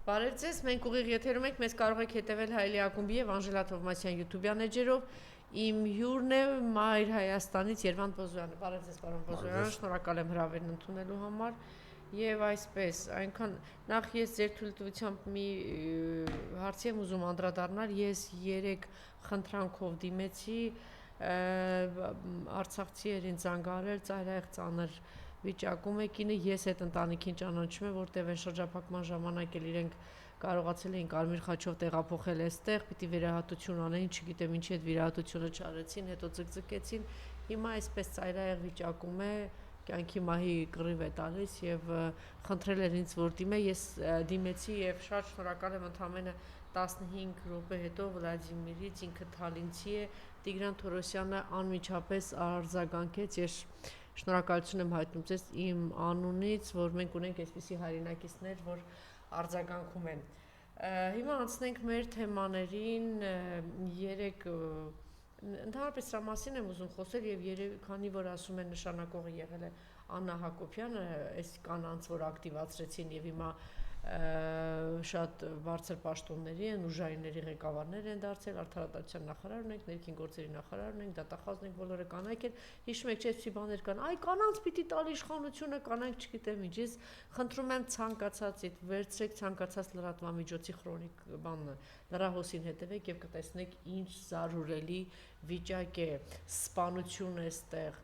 Բարև ձեզ, մենք ուղիղ եթերում ենք, մեզ կարող եք հետևել Հայելի ակումբի եւ Անժելա Թովմասյան YouTube-յան էջերով։ Իմ հյուրն է Մայր Հայաստանից Երվանդ Բոզոյանը։ Բարև ձեզ, պարոն Բոզոյան, շնորհակալ եմ հրավերն ընդունելու համար։ Եվ այսպես, այնքան նախ ես ձեր թույլտվությամբ մի հարցի եմ ուզում անդրադառնալ, ես 3 խնդրանքով դիմեցի արցախցիերին զանգարել, ծայրահեղ ծանր վիճակում է կինը, ես այդ ընտանիքին ճանաչում եմ, որտեղ այն շրջափակման ժամանակ էլ իրենք կարողացել էին Կարմիր խաչով տեղափոխել այստեղ, պիտի վիրահատություն անեին, չգիտեմ ինչի այդ վիրահատությունը չարեցին, հետո ձգձգեցին, հիմա այսպես ծայրահեղ վիճակում է, կյանքի մահի կռիվ է տալիս եւ խնդրել էր ինձ որ դիմե, ես դիմեցի եւ շատ շնորհակալ եմ ընդամենը 15 րոպե հետո Վլադիմիրից ինքը Թալինցի է, Տիգրան Թորոսյանը անմիջապես արձագանքեց, ես շնորհակալություն եմ հայտնում ձեզ իմ անունից, որ մենք ունենք այսպիսի հայրենակիցներ, որ արձագանքում են։ Հիմա անցնենք մեր թեմաներին, 3 ընդհանրապես սրա մասին եմ ուզում խոսել եւ քանի որ ասում են նշանակողը եղել է Աննա Հակոբյանը, այս կանանց որ ակտիվացրեցին եւ հիմա շատ բարձր պաշտոնների են, ուժայինների ղեկավարներ են դարձել, արդարադատության նախարարն ենք, ներքին գործերի նախարարն ենք, դատախազն ենք, բոլորը կանայք են, հիշում եք, չէ՞ բաներ կան, այ կանանց պիտի տալ իշխանությունը, կանայք չգիտեմ ինչ, ես խնդրում եմ ցանկացածից վերցրեք ցանկացած լրատվամիջոցի քրոնիկ բանը, լրահոսին հետևեք եւ կտեսնեք ինչ զարուրելի վիճակ է, սպանություն է ստեղ,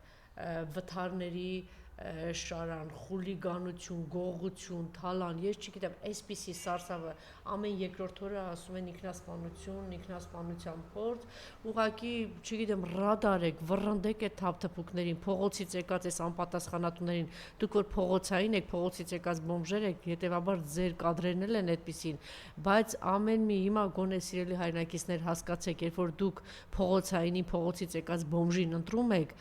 վթարների շարան, խուլիգանություն, գողություն, թալան, ես չգիտեմ, այսպիսի սարսավը ամեն երկրորդ օրը ասում են ինքնասպանություն, ինքնասպանության փորձ, ուղղակի, չգիտեմ, ռադարեք, վռնդեք այդ թափթփուկներին, փողոցից եկած այս անպատասխանատուներին, դուք որ փողոցային եք, փողոցից եկած բոմժեր եք, հետեւաբար ձեր կադրերն էլ են այդպիսին, բայց ամեն մի հիմա գոնե սիրելի հայրենակիցներ հասկացեք, երբ որ դուք փողոցայինի, փողոցից եկած բոմժին ընտրում եք,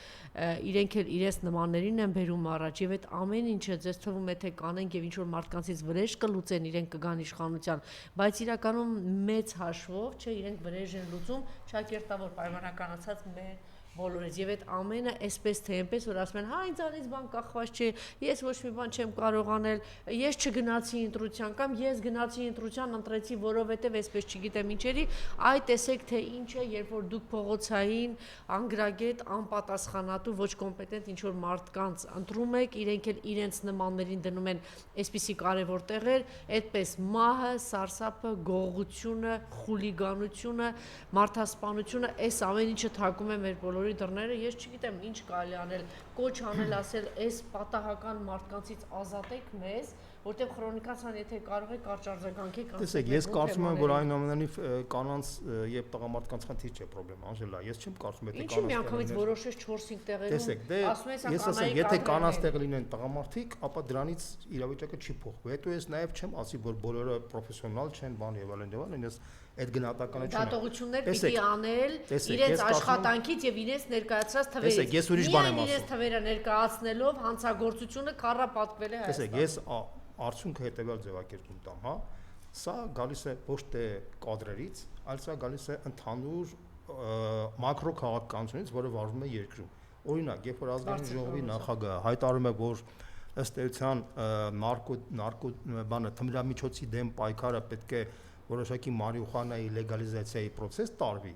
իրենք էլ իրենց նմաններին են բերում առաջ եւ այդ ամեն ինչը ձեզ թվում է թե կանենք եւ ինչ որ մարդկանցից վրեժ կլուծեն, իրենք կգան իշխանության, բայց իրականում մեծ հաշվով, չէ, իրենք վրեժ են լուծում ճակերտավոր պայմանականացած մեր բոլորից եւ այդ ամենը այսպես թե այնպես որ ասում են հա ինձանից բան կախված չէ ես ոչ մի բան չեմ կարող անել ես չգնացի ընտրության կամ ես գնացի ընտրության ընտրեցի որովհետեւ այսպես չգիտեմ ինչերի այ տեսեք թե ինչ է երբ որ դուք փողոցային անգրագետ անպատասխանատու ոչ կոմպետենտ ինչ որ մարդկանց ընտրում եք իրենք էլ իրենց նմաններին դնում են այսպիսի կարևոր տեղեր այդպես մահը սարսափը գողությունը խուլիգանությունը մարդասպանությունը այս ամեն ինչը թակում է մեր բոլորի դռները, ես չգիտեմ ինչ կարելի անել, կոչ անել ասել, այս պատահական մարդկանցից ազատեք մեզ, որտեղ քրոնիկացան, եթե կարող եք կարճ արձագանքեք։ Տեսեք, ես կարծում եմ, որ այնուամենայնիվ կանանց եւ տղամարդկանց խնդիր չէ պրոբլեմ, Անժելա, ես չեմ կարծում, եթե կանանց։ Ինչի՞ միանգամից որոշես 4-5 տեղերում։ Տեսեք, ես ասեմ, եթե կանանց տեղ լինեն տղամարդիկ, ապա դրանից իրավիճակը չի փոխվի։ Հետո ես նաեւ չեմ ասի, որ բոլորը պրոֆեսիոնալ չեն, բան եւ այլն, ես այդ գնահատականը չունեմ։ Դատողություններ պիտի անել իրենց աշխատանքից եւ իրենց ներկայացրած թվերից։ Տեսեք, ես ուրիշ բան եմ ասում։ Իրենց թվերը ներկայացնելով հանցագործությունը քառապատկվել է Հայաստանում։ Տեսեք, ես արդյունքը հետեւյալ ձևակերպում տամ, հա։ Սա գալիս է ոչ թե կադրերից, այլ սա գալիս է ընդհանուր մակրո քաղաքականությունից, որը վարվում է երկրում։ Օրինակ, երբ որ ազգային ժողովի նախագահը հայտարարում է, որ ըստ էության նարկո բանը թմրամիջոցի դեմ պայքարը պետք է որոշակի մարիխուանայի լեգալիզացիայի process տարվի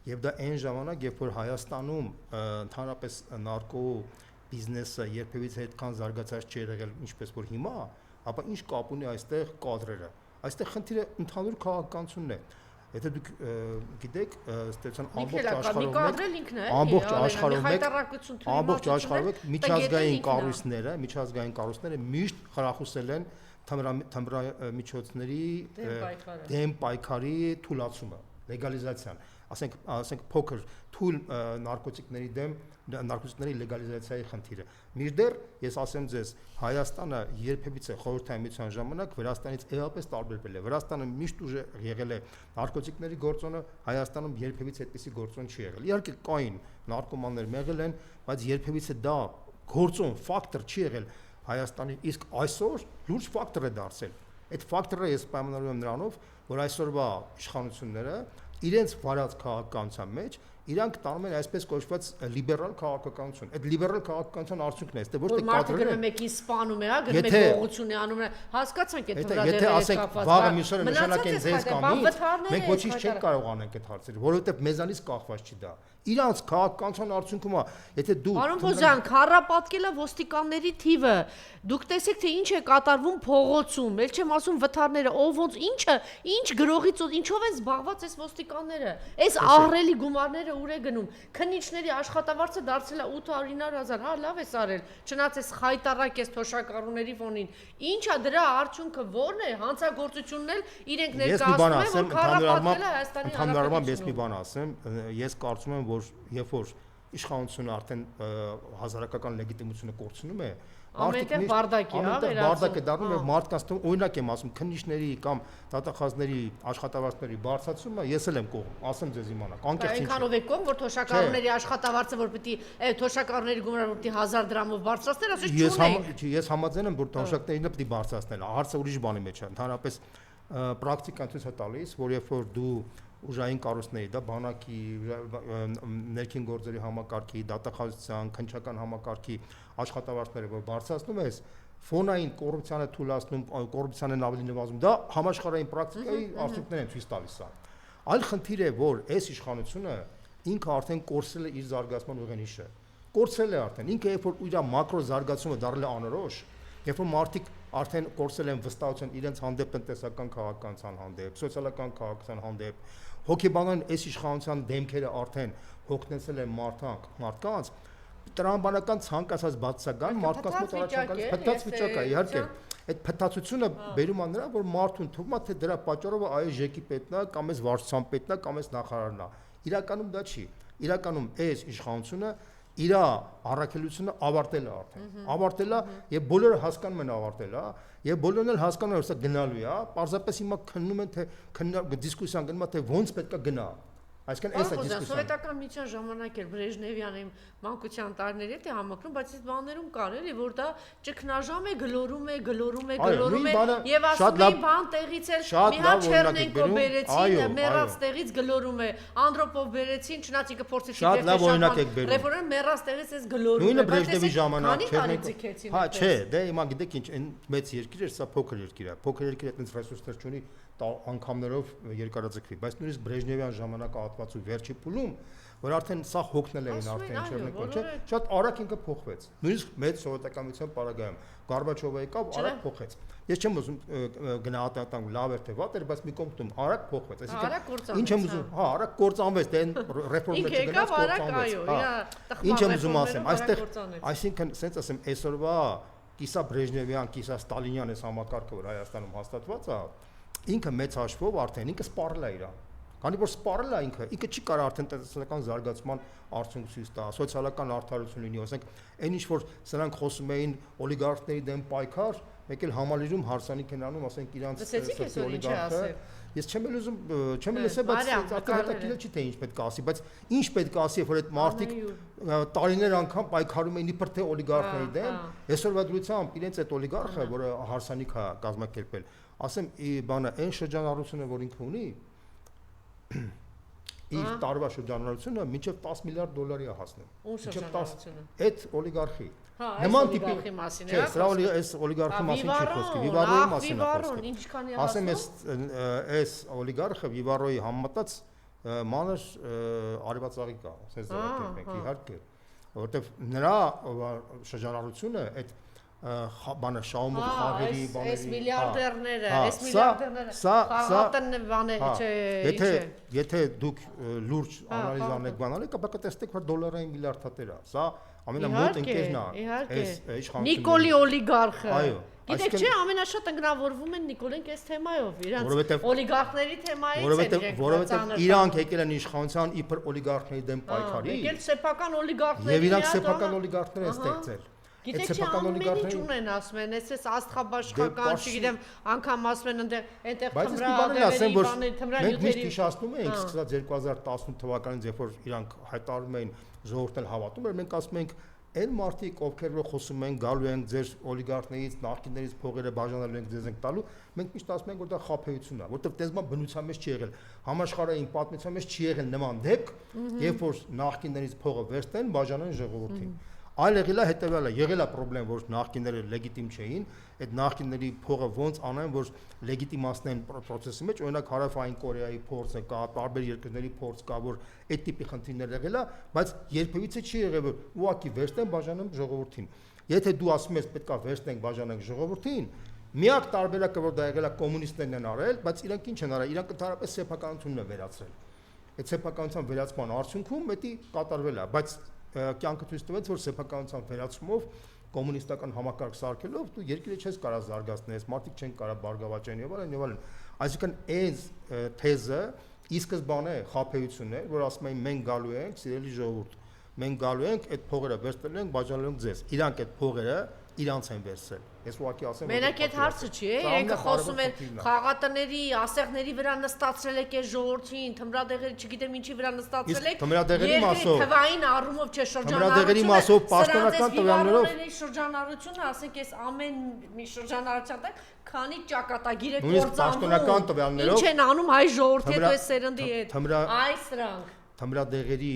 եւ դա այն ժամանակ երբ որ Հայաստանում ընդհանրապես նարկո բիզնեսը երբևիցե այդքան զարգացած չի եղել ինչպես որ հիմա, ապա ինչ կապ ունի այստեղ կադրերը։ Այստեղ խնդիրը ընդհանուր քաղաքականությունն է։ Եթե դուք գիտեք, ստեցան ամբողջ աշխարհում միջազգային կառույցները միշտ խրախուսել են թմրամիջոցների դեմ պայքարի թույլատումը, լեգալիզացիան, ասենք փոքր թույլ նարկոտիկների դեմ նարկոտիկների լեգալիզացիայի խնդիրը։ Մինչդեռ ես ասեմ ձեզ, Հայաստանը երբևիցե խորհրդային միության ժամանակ Վրաստանից էապես տարբերվել է։ Վրաստանը միշտ ուժ եղել է նարկոտիկների գործոնը, Հայաստանում երբևիցե այդպիսի գործոն չի եղել։ Իհարկե կային նարկոմաններ եղել են, բայց երբևիցե դա գործոն ֆակտոր չի եղել Հայաստանի, իսկ այսօր լուրջ ֆակտոր է դարձել։ Այդ ֆակտորը ես պայմանավորում եմ նրանով, որ այսօրվա իշխանությունները իրենց վարած քաղաքականության մեջ իրանք տանում են այսպես կոչված լիբերալ քաղաքականություն։ Այդ լիբերալ քաղաքականության արդյունքն է, այստեղ ոչ թե մարդը գնում է մեկին սպանում է, հա, գնում է գողություն է անում, հասկացանք այդ վրադերների կապված։ Վաղը մյուսները նշանակեն ձեզ կամ ինձ, մենք ոչինչ չենք կարող անել այդ հարցերը, որովհետև մեզանից կախված չի դա։ Իրանց քաղաքականության արդյունքում է, եթե դու Պարոն Փոզյան, քառապատկելա ոստիկանների թիվը։ Դուք տեսեք թե ինչ է կատարվում փողոցում, ել չեմ ասում վթարները, ով ոնց ինչ գրողից ինչով են զբաղված այս ոստիկանները։ Այս ահռելի գումարները ուր է գնում։ Քննիչների աշխատավարձը դարձել է 800.000, հա, լավ է արել։ Չնայած այս խայտարակ այս թոշակառուների ֆոնին։ Ինչ է դրա արդյունքը ո՞րն է։ Հանցագործությունն էլ իրենք ներկայացնում են, որ քառապատկելը Հայաստանի Հանրապետությունում ես մի բան ասեմ, ես կարծում եմ, որ երբ որ իշխանությունը արդեն հասարակական լեգիտիմությունը կորցնում է, ամենտեղ բարդակի, հա, բարդակ է դառնում եւ մարդկանց թվում օրինակ եմ ասում քննիչների կամ դատախազների աշխատավարձների բարձրացումը ես էլ եմ կողմ, ասեմ ձեզ իմանաք, անկեղծ ինչ։ Այնքանով է կողմ, որ թոշակառուների աշխատավարձը որ պիտի թոշակառուների գումարը որ պիտի 1000 դրամով բարձրացնել, ասես չունենք։ Ես համաձայն եմ, որ թոշակներինը պիտի բարձրացնել, հարցը ուրիշ բանի մեջ է, ընդհանրապես պրակտիկան ցույց է տալիս, որ երբ որ դու ուժային կառույցների, դա բանակի, ներքին գործերի համակարգի, դատախազության, քննչական համակարգի աշխատավարձները որ բարձրացնում ես, ֆոնային կոռուպցիան է թույլատնում, կոռուպցիան է ավելի նվազում, դա համաշխարհային պրակտիկայի արդյունքներ են ցույց տալիս սա։ Այլ խնդիր է, որ այս իշխանությունը ինքը արդեն կորցրել է իր զարգացման ուղենիշը։ Կորցրել է արդեն, ինքը երբ որ իր մակրո զարգացումը դարձել է անորոշ, երբ որ մարդիկ արդեն կորցրել են վստահություն իրենց հանդեպ տնտեսական քաղաքականության հանդեպ, սոցիալական քաղաքականության հանդեպ, հոգեբանական այս իշխանության դեմքերը արդեն հոգնեցել են մարդկանց, տրամաբանական ցանկացած բացասական մարդկանց մոտ առաջնակալից փտած վիճակ է, իհարկե։ Այդ փտածությունը բերում է նրան, որ մարդուն թվում է, թե դրա պատճառով այս ժեկի պետն է, կամ այս վարչության պետն է, կամ այս նախարարն է։ Իրականում դա չի։ Իրականում այս իշխանությունը իր առաքելությունը ավարտել է արդեն։ Ավարտել է եւ բոլորը հասկանում են ավարտել է, եւ բոլորն էլ հասկանում են, որ սա գնալու է, պարզապես հիմա քննում են, թե դիսկուսիան գնում է, թե ոնց պետք է գնա։ Այսինքն այս է դիսկուսիան։ Սովետական միության ժամանակ էր Բրեժնևյանի մանկության տարիների հետ է համակրում, բայց այս բաներում կար էլի, որ դա ճգնաժամ է, գլորում է եւ ասում էին բան տեղից էլ մի հատ Չեռնենկո բերեցին, մեռած տեղից գլորում է, Անդրոպով բերեցին, չնայած ինքը փորձեցին ռեֆորմ մեռած տեղից էս գլորում է։ Նույնը Բրեժնևի ժամանակ Չեռնենկո։ Հա, չէ, դե հիմա գիտեք ինչ, այն մեծ երկիր էր, սա փոքր երկիր է։ Փոքր երկիրը այդպես ռեսուրսներ չունի անգամներով երկարաձգվի, բայց նույնիսկ Բրեժնևյան ժամանակահատվածի վերջի փուլում, որ արդեն սա հոգնել էին արդեն Չեռնենկոն, չէ, շատ արագ ինքը փոխվեց։ Նույնիսկ մեծ սովետականության պարագայում Գորբաչովը եկավ, արագ փոխեց։ Ես չեմ ուզում գնահատեմ լավ էր թե վատ էր, բայց մի կողմում արագ փոխվեց, այսինքն ինչ եմ ուզում, հա, արագ կործանվեց, դե ռեֆորմները չգնաց, կործանվեց։ Ինչ եմ ուզում ասեմ, այստեղ, այսինքն, ասենց ասեմ, այսօրվա կիսա Բրեժնևյան, կիսա Ստալինյան այս համակարգը, որ Հայաստանում հաստատված է, ինքը մեծ հաշվով արդեն ինքը սպառել է իրան։ Քանի որ սպառել է ինքը չի կարող արդեն տնտեսական զարգացման արդյունք ցույց տա, սոցիալական արդարություն լինի, ասենք, այն ինչ որ սրանք խոսում էին օլիգարխների դեմ պայքար, մեկ էլ համալիրում հարսանիք են անում, ասենք իրանց օլիգարխը։ Ես չեմ ուզում, չեմ լսել, բայց արդեն հետաքրքիր չի թե ինչ պետք է ասի, բայց ինչ պետք է ասի, որ այդ մարդիկ տարիներ անգամ պայքարում էին իբր թե օլիգարխների դեմ, այսօրվա դրությամբ իրենց այդ օլիգարխը, որը հարսանիք է կազմակերպել, ասեմ, բանը այն շրջանառությունը, որ ինքը ունի, իր տարվա շրջանառությունը մինչև 10 միլիարդ դոլարի է հասնում։ Ո՞ւր շրջանառությունը։ Այդ օլիգարխի։ Նման տիպի մասին է։ Սա այս օլիգարխի մասին չի խոսքի, Վիվարոյի մասին է խոսքը։ Ինչքանի է ասեմ, այս օլիգարխը Վիվարոյի համեմատած մանր արևածաղիկ է, ասես ձևակերպենք, իհարկե, որովհետև նրա շրջանառությունը այդ բանը շաումով խաղերի բաների այս միլիարդերները խաղատն բաները չէ եթե դուք լուրջ անալիզ անեք բանալի ապա կտեսնեք որ դոլարային միլիարդատեր է սա ամենամոտ ընկերն է այս իշխանությունը Նիկոլի օլիգարխը այո գիտեք չէ ամենաշատ ընկնավորվում են Նիկոլենք այս թեմայով իրանց օլիգարխների թեմայից որովհետև իրանք եկել են իշխանության իբր օլիգարխների դեմ պայքարի եկել սեփական օլիգարխների եւ իրանք սեփական օլիգարխներ են ստեղծել Գիտեք չէ ամեն ինչ ունեն ասում են, այսպես աստղաբաշխական, չգիտեմ, անգամ ասում են այնտեղ թմրադեղերի բաներ, մենք միշտ հիշացնում ենք, սկսած 2018 թվականից, երբ որ իրանք հայտարարում էին ժողովուրդն էլ հավատում էր, մենք ասում ենք Այն մարդիկ, ովքեր որ խոսում են, գալու են ձեր օլիգարխներից, նախկիններից փողերը բաժանելու են ձեզ ենք տալու, մենք միշտ ասում ենք, որ դա խաբեություն է, որովհետև դեզման բնության մեջ չի եղել, համաշխարհային պատմության մեջ չի եղել նման դեպք, երբ որ նախկիններից փողը վերցնեն, բաժանեն ժողովրդին։ Այլ եղել է հետևյալը, եղել է խնդրեմ, որ նախկինները լեգիտիմ չէին, այդ նախկինների փողը ոնց անեն, որ լեգիտիմացնեն process-ի մեջ, օրինակ Հարավային Կորեայի փորձը կա, տարբեր երկրների փորձ կա, որ այդ տիպի խնդիրներ եղել է, բայց երբևիցե չի եղել, որ ուղղակի վերցնեն բաժանեն ժողովրդին։ Եթե դու ասում ես պետքա վերցնենք բաժանենք ժողովրդին, միակ տարբերակը որ դա եղել է կոմունիստներն են արել, բայց իրանք ինչ են արել, իրանք ընդհանրապես սեփականությունն են վերացրել։ Այդ սեփականության վերացման արդյունքում դա կատարվել է, բայց կյանքը ցույց տվեց, որ սեփականության վերացումով կոմունիստական համակարգ սարքելով դու երկիրը չես կարող զարգացնել, մարդիկ չեն կարող բարգավաճեն եւ այլն։ Այսինքն այս թեզը ի սկզբանե խաբեություն է, որ ասում են մենք գալու ենք, սիրելի ժողովուրդ, մենք գալու ենք, այդ փողերը վերցնելու ենք, բաժանելու ենք ձեզ։ Իրանք այդ փողերը իրանց են վերցրել։ Ես ուղղակի ասեմ, մենակ այդ հարցը չի, իրենք խոսում են խաղատների, ասեղների վրա նստացրել եք այս ժողովրդին, թմրադեղերի, չգիտեմ ինչի վրա նստացրել եք։ Թմրադեղերի մասով, թվային առումով չէ շրջանառությունը, թմրադեղերի մասով պաշտոնական տվյալներով շրջանառությունը, ասենք այս ամեն մի շրջանառության տակ քանի ճակատագիր է կործանվում։ Պաշտոնական տվյալներով ինչ են անում հայ ժողովրդի հետ, այս սերնդի հետ։ Այս սրանք թմրադեղերի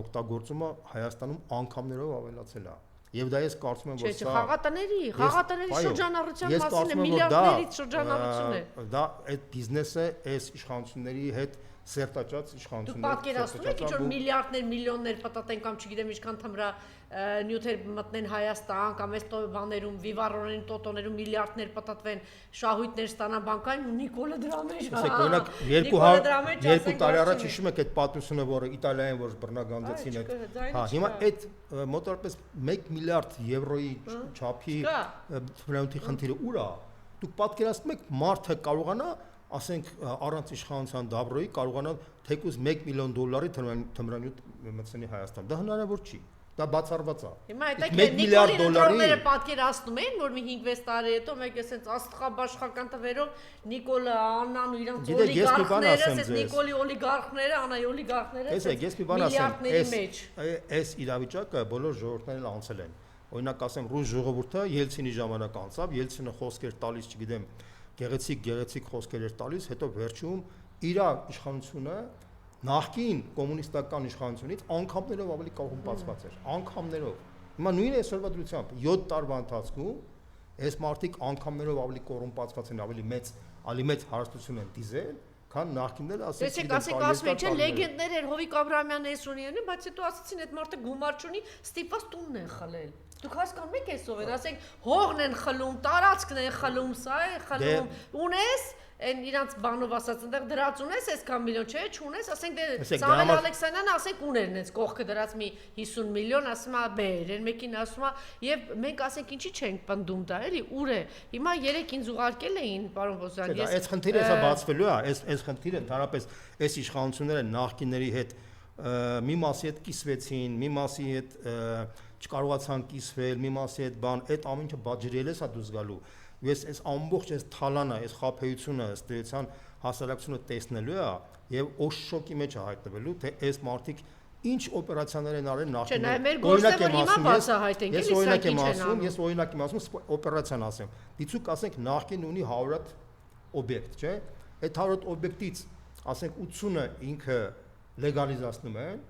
օգտագործումը Հայաստանում անգամներով ավելացել է։ Եվ դա ես կարծում եմ, որ սա խաղատների շրջանառության մասին է, միլիարդներից շրջանառություն է։ Դա այդ բիզնեսը այս իշխանությունների հետ սերտաճած իշխանություններ։ Դուք պատկերացնում եք, ինչ որ միլիարդներ, միլիոններ պատատեն կամ չգիտեմ ինչքան թմրա նյութեր մտնեն Հայաստան կամ այս բաներում, վիվարորեն տոտոներում միլիարդներ պատատվեն, շահույթներ ստանան բանկային ու Նիկոլը դրա մեջ։ Երկու տարի առաջ հիշում եք այդ պատմությունը, որը Իտալիայում որ բռնագանձեցին այդ։ Հա, հիմա այդ մոտավորապես 1 միլիարդ եվրոյի չափի ֆինանսի խնդիրը ուր է։ Դուք պատկերացնում եք մարդը կարողանա ասենք առանց իշխանության դաբրոյի կարողանալ թեկուզ 1 միլիոն դոլարի թմրանյութ մտցնի Հայաստան։ Դա հնարավոր չի։ Դա բացառված է։ Հիմա այդ Նիկոլի ընտրողները պատկերացնում են, որ մի 5-6 տարի հետո մեկ էսենց աստղաբաշխական տվերով Նիկոլը Աննան ու իրանց օլիգարխները, այս Նիկոլի օլիգարխները, Անայի օլիգարխները, միլիարդների մեջ։ Այս իրավիճակը բոլոր ժողովուրդներն անցել են։ Օրինակ ասեմ, ռուս ժողովուրդը Ելցինի ժամանակ անցավ, Ելցինը խոսքեր տալիս, չգիտեմ, գեղեցիկ խոսքեր էր տալիս, հետո վերջում իր իշխանությունը նախկին կոմունիստական իշխանությունից անգամներով ավելի կոռումպացված էր, անգամներով։ Հիմա նույն այսօրվա դրությամբ 7 տարվա ընթացքում այս մարդիկ անգամներով ավելի կոռումպացված են, ավելի մեծ հարստություն են դիզել, քան նախկինները, ասեցին չէ, լեգենդներ էր Հովիկ Աբրահամյանը Էսրոնյանը, բայց հետո ասեցին այդ մարդը գումար չունի, ստիպված տունն են խլել։ Դուք հասկանում եք այսով են, ասենք հողն են խլում, տարածքն են խլում, սա է խլում, ունես, այն իրանց բանով ասած, այնտեղ դրած ունես, այսքան միլիոն չէ, չունես, ասենք դե Սամվել Ալեքսանյանը ասենք ուներ այնց կողքը դրած մի 50 միլիոն, ասում է բեր, այն մեկին ասում է, եւ մենք ասենք ինչի չենք պնդում դա, էլի, ուր է։ Հիմա երեք ինձ ուղարկել էին, պարոն Ոսյան, ես այս խնդիրը հեսա բացվելու է, այս խնդիրը ընդհանրապես այս իշխանությունները նախկինների հետ մի մասի հետ կիսվեցին, մի մասի հետ չկարողացան կիսվել, մի մասի հետ բան, այդ ամեն ինչը բաժիրել է սա դուրս գալու։ Ես այս ամբողջ այս թալանը, այս խաբեությունը, ըստեյության հասարակությունը տեսնելու է եւ օշոկի մեջ է հայտնվելու, թե այս մարդիկ ինչ օպերացիաներ են արել նախկինում։ Օրինակ եմ ասում, ես օրինակ եմ ասում, օպերացիան ասեմ։ Դիցուկ ասենք նախկին ունի 100 օբյեկտ, չէ՞։ Այդ 100 օբյեկտից ասենք 80-ը ինքը լեգալիզացնում են,